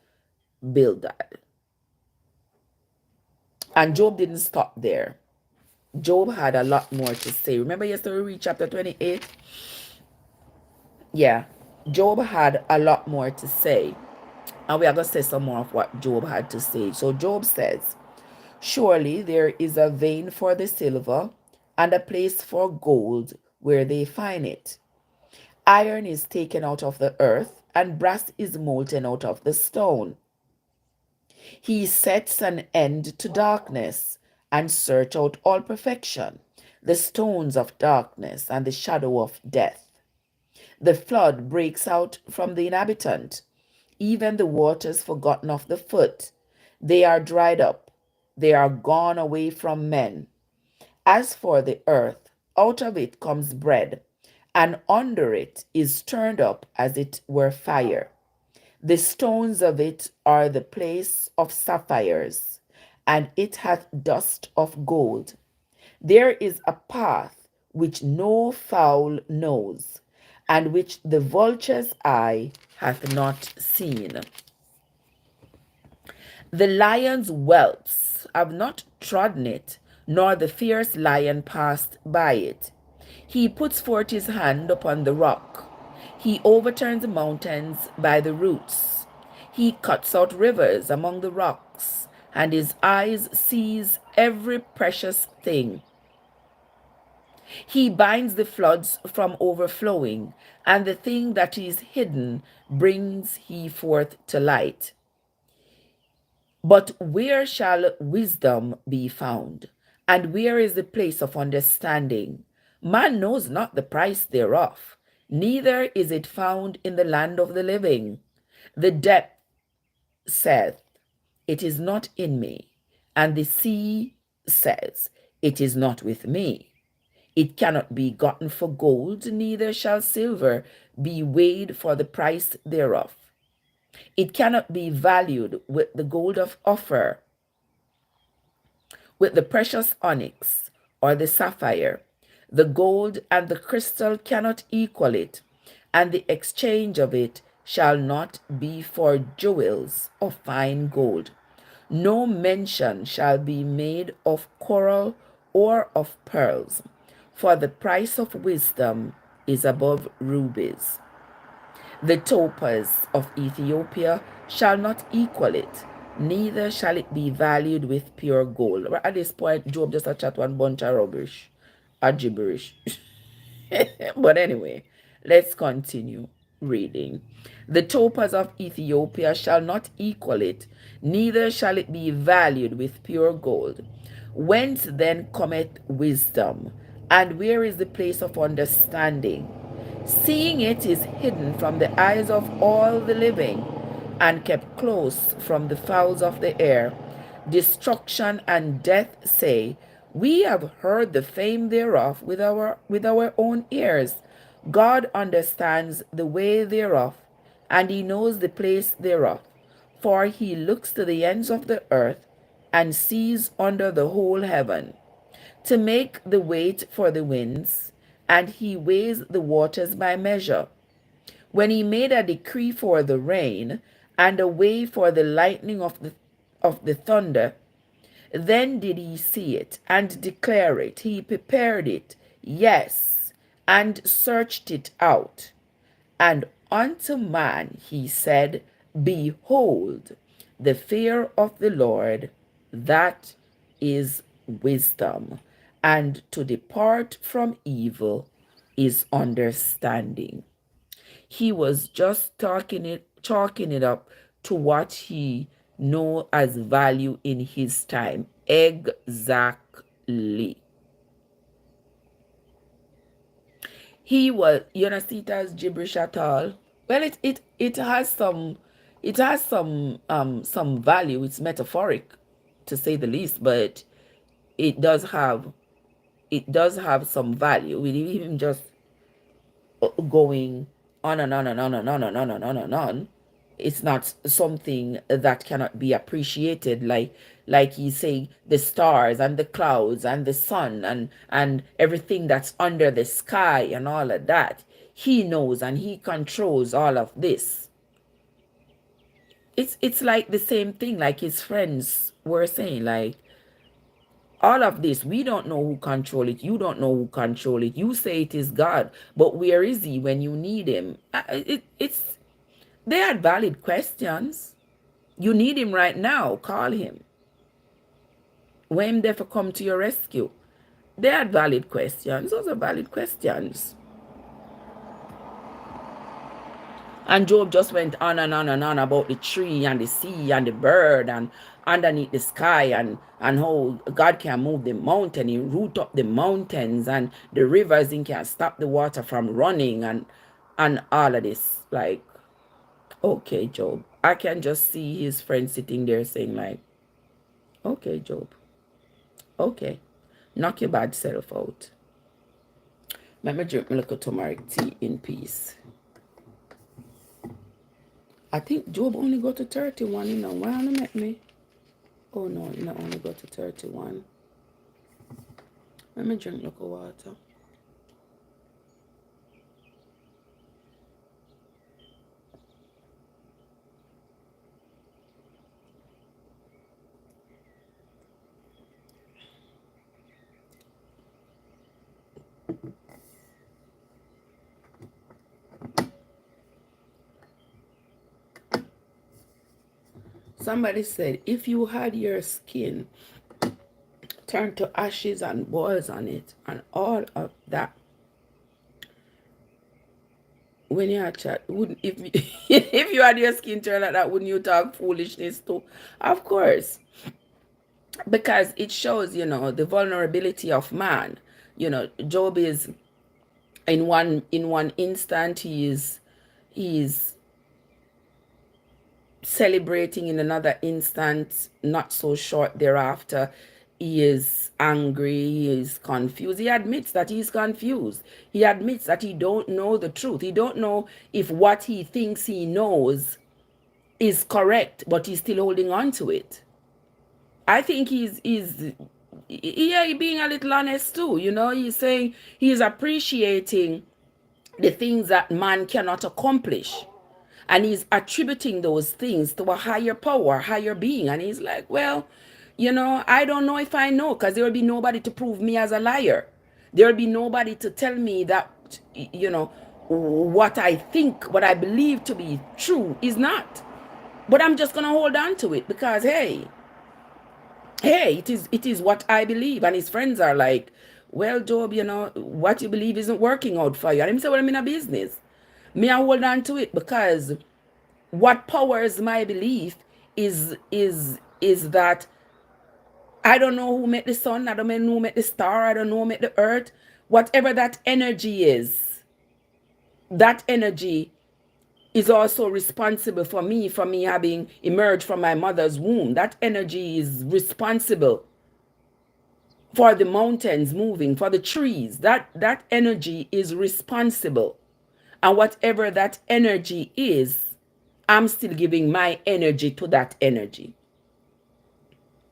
Bildad. And Job didn't stop there. Job had a lot more to say. Remember yesterday we read chapter 28? Yeah. Job had a lot more to say. And we are going to say some more of what Job had to say. So Job says, Surely there is a vein for the silver, and a place for gold where they find it. Iron is taken out of the earth, and brass is molten out of the stone. He sets an end to darkness, and search out all perfection, the stones of darkness and the shadow of death. The flood breaks out from the inhabitant, even the waters forgotten of the foot. They are dried up, they are gone away from men. As for the earth, out of it comes bread, and under it is turned up as it were fire. The stones of it are the place of sapphires, and it hath dust of gold. There is a path which no fowl knows, and which the vulture's eye hath not seen. The lion's whelps have not trodden it, nor the fierce lion passed by it. He puts forth his hand upon the rock. He overturns the mountains by the roots. He cuts out rivers among the rocks, and his eyes sees every precious thing. He binds the floods from overflowing, and the thing that is hidden brings he forth to light. But where shall wisdom be found? And where is the place of understanding? Man knows not the price thereof, neither is it found in the land of the living. The depth saith, it is not in me, and the sea says, it is not with me. It cannot be gotten for gold, neither shall silver be weighed for the price thereof. It cannot be valued with the gold of Ophir, with the precious onyx or the sapphire. The gold and the crystal cannot equal it, and the exchange of it shall not be for jewels of fine gold. No mention shall be made of coral or of pearls, for the price of wisdom is above rubies. The topaz of Ethiopia shall not equal it, neither shall it be valued with pure gold. At this point, Job just a chat one bunch of rubbish, a gibberish. But anyway, let's continue reading. The topaz of Ethiopia shall not equal it, neither shall it be valued with pure gold. Whence then cometh wisdom? And where is the place of understanding? Seeing it is hidden from the eyes of all the living, and kept close from the fowls of the air. Destruction and death say, we have heard the fame thereof with our own ears. God understands the way thereof, and he knows the place thereof. For he looks to the ends of the earth, and sees under the whole heaven, to make the weight for the winds, and he weighs the waters by measure. When he made a decree for the rain, and a way for the lightning of the thunder, then did he see it, and declare it. He prepared it, yes, and searched it out. And unto man he said, behold, the fear of the Lord, that is wisdom, and to depart from evil is understanding. He was just chalking it up to what he know as value in his time. Exactly. He was, you don't see it as gibberish at all. Well, it has some value. It's metaphoric, to say the least, but it does have some value. With even just going on and on and on and on and on and on and on, it's not something that cannot be appreciated, like he's saying, the stars and the clouds and the sun and everything that's under the sky and all of that. He knows and he controls all of this. It's like the same thing, like his friends were saying, like, all of this, we don't know who control it. You don't know who control it. You say it is God, but where is he when you need him? They are valid questions. You need him right now, call him. When him there for come to your rescue. They are valid questions. Those are valid questions. And Job just went on and on and on about the tree and the sea and the bird and underneath the sky and how God can move the mountain. He root up the mountains and the rivers, and can stop the water from running and all of this. Like, okay, Job. I can just see his friend sitting there saying like, okay, Job. Okay. Knock your bad self out. Let me drink my little turmeric tea in peace. I think Job only got to 31, you know. Why only met me? Oh no, you not only got to 31. Let me drink local water. Somebody said, if you had your skin turn to ashes and boils on it and all of that, when you had chat, wouldn't if if you had your skin turn like that, wouldn't you talk foolishness too? Of course, because it shows, the vulnerability of man. Job is in one instant he is celebrating, in another instant, not so short thereafter, he is angry, he is confused. He admits that he's confused. He admits that he don't know the truth. He don't know if what he thinks he knows is correct, but he's still holding on to it. I think he's yeah, being a little honest too. He's saying he's appreciating the things that man cannot accomplish. And he's attributing those things to a higher power, higher being. And he's like, well, I don't know if I know, because there will be nobody to prove me as a liar. There will be nobody to tell me that, what I think, what I believe to be true is not. But I'm just going to hold on to it because, hey, it is what I believe. And his friends are like, well, Job, what you believe isn't working out for you. And him say, well, I'm in a business. Me, I hold on to it because what powers my belief is that I don't know who made the sun, I don't know who made the star, I don't know who made the earth. Whatever that energy is, that energy is also responsible for me having emerged from my mother's womb. That energy is responsible for the mountains moving, for the trees. That energy is responsible. And whatever that energy is, I'm still giving my energy to that energy.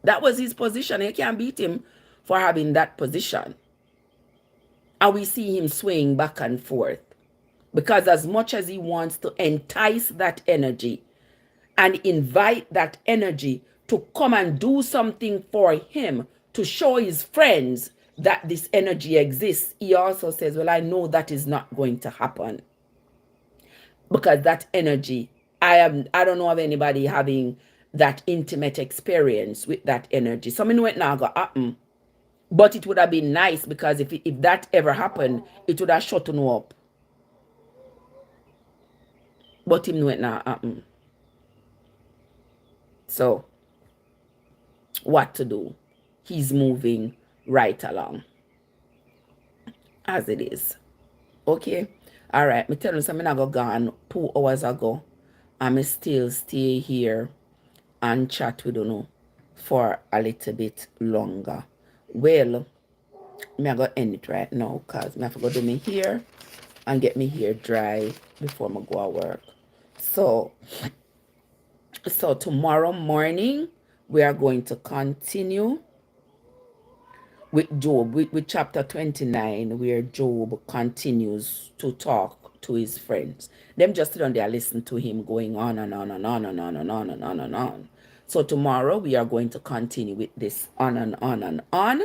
That was his position. You can't beat him for having that position. And we see him swaying back and forth. Because as much as he wants to entice that energy and invite that energy to come and do something for him, to show his friends that this energy exists, he also says, well, I know that is not going to happen. Because that energy, I don't know of anybody having that intimate experience with that energy. So I know it now go happen. But it would have been nice, because if that ever happened, it would have shut him up. But him know it now happen. So what to do? He's moving right along as it is. Okay. All right. Me tell you something. I got gone 2 hours ago. I'm still stay here and chat with you for a little bit longer. Well, me I go end it right now, because me have to go do me hair and get me hair dry before I go to work. So tomorrow morning we are going to continue with Job, with chapter 29, where Job continues to talk to his friends. Them just sit down there, listen to him going on and on and on and on and on and on and on. So tomorrow we are going to continue with this on and on and on.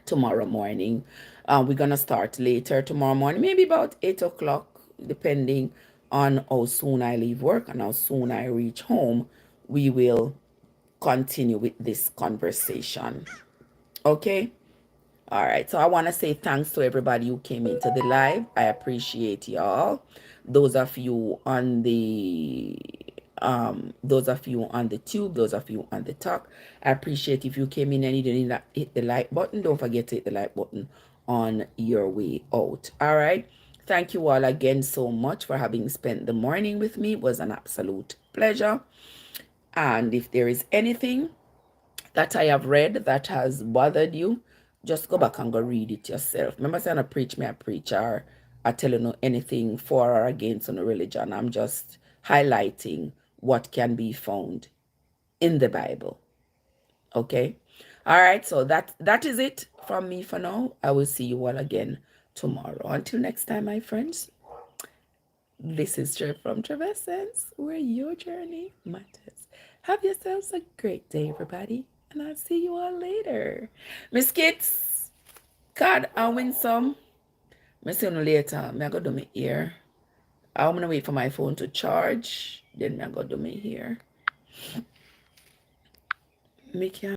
Tomorrow morning, we're gonna start later tomorrow morning, maybe about 8 o'clock, depending on how soon I leave work and how soon I reach home. We will continue with this conversation. Okay. All right. So I want to say thanks to everybody who came into the live. I appreciate y'all. Those of you on the tube, those of you on the talk, I appreciate if you came in and you didn't hit the like button. Don't forget to hit the like button on your way out. All right. Thank you all again so much for having spent the morning with me. It was an absolute pleasure. And if there is anything that I have read that has bothered you, just go back and go read it yourself. Remember, saying I preach me a preacher. I tell you no anything for or against on the religion. I'm just highlighting what can be found in the Bible. Okay? All right, so that is it from me for now. I will see you all again tomorrow. Until next time, my friends, this is Trev from Trevessence, where your journey matters. Have yourselves a great day, everybody, and I'll see you all later. Miss Kits, God, I win some. I'll see you later. I go do me here. I'm gonna wait for my phone to charge. Then I go do me here. Me can't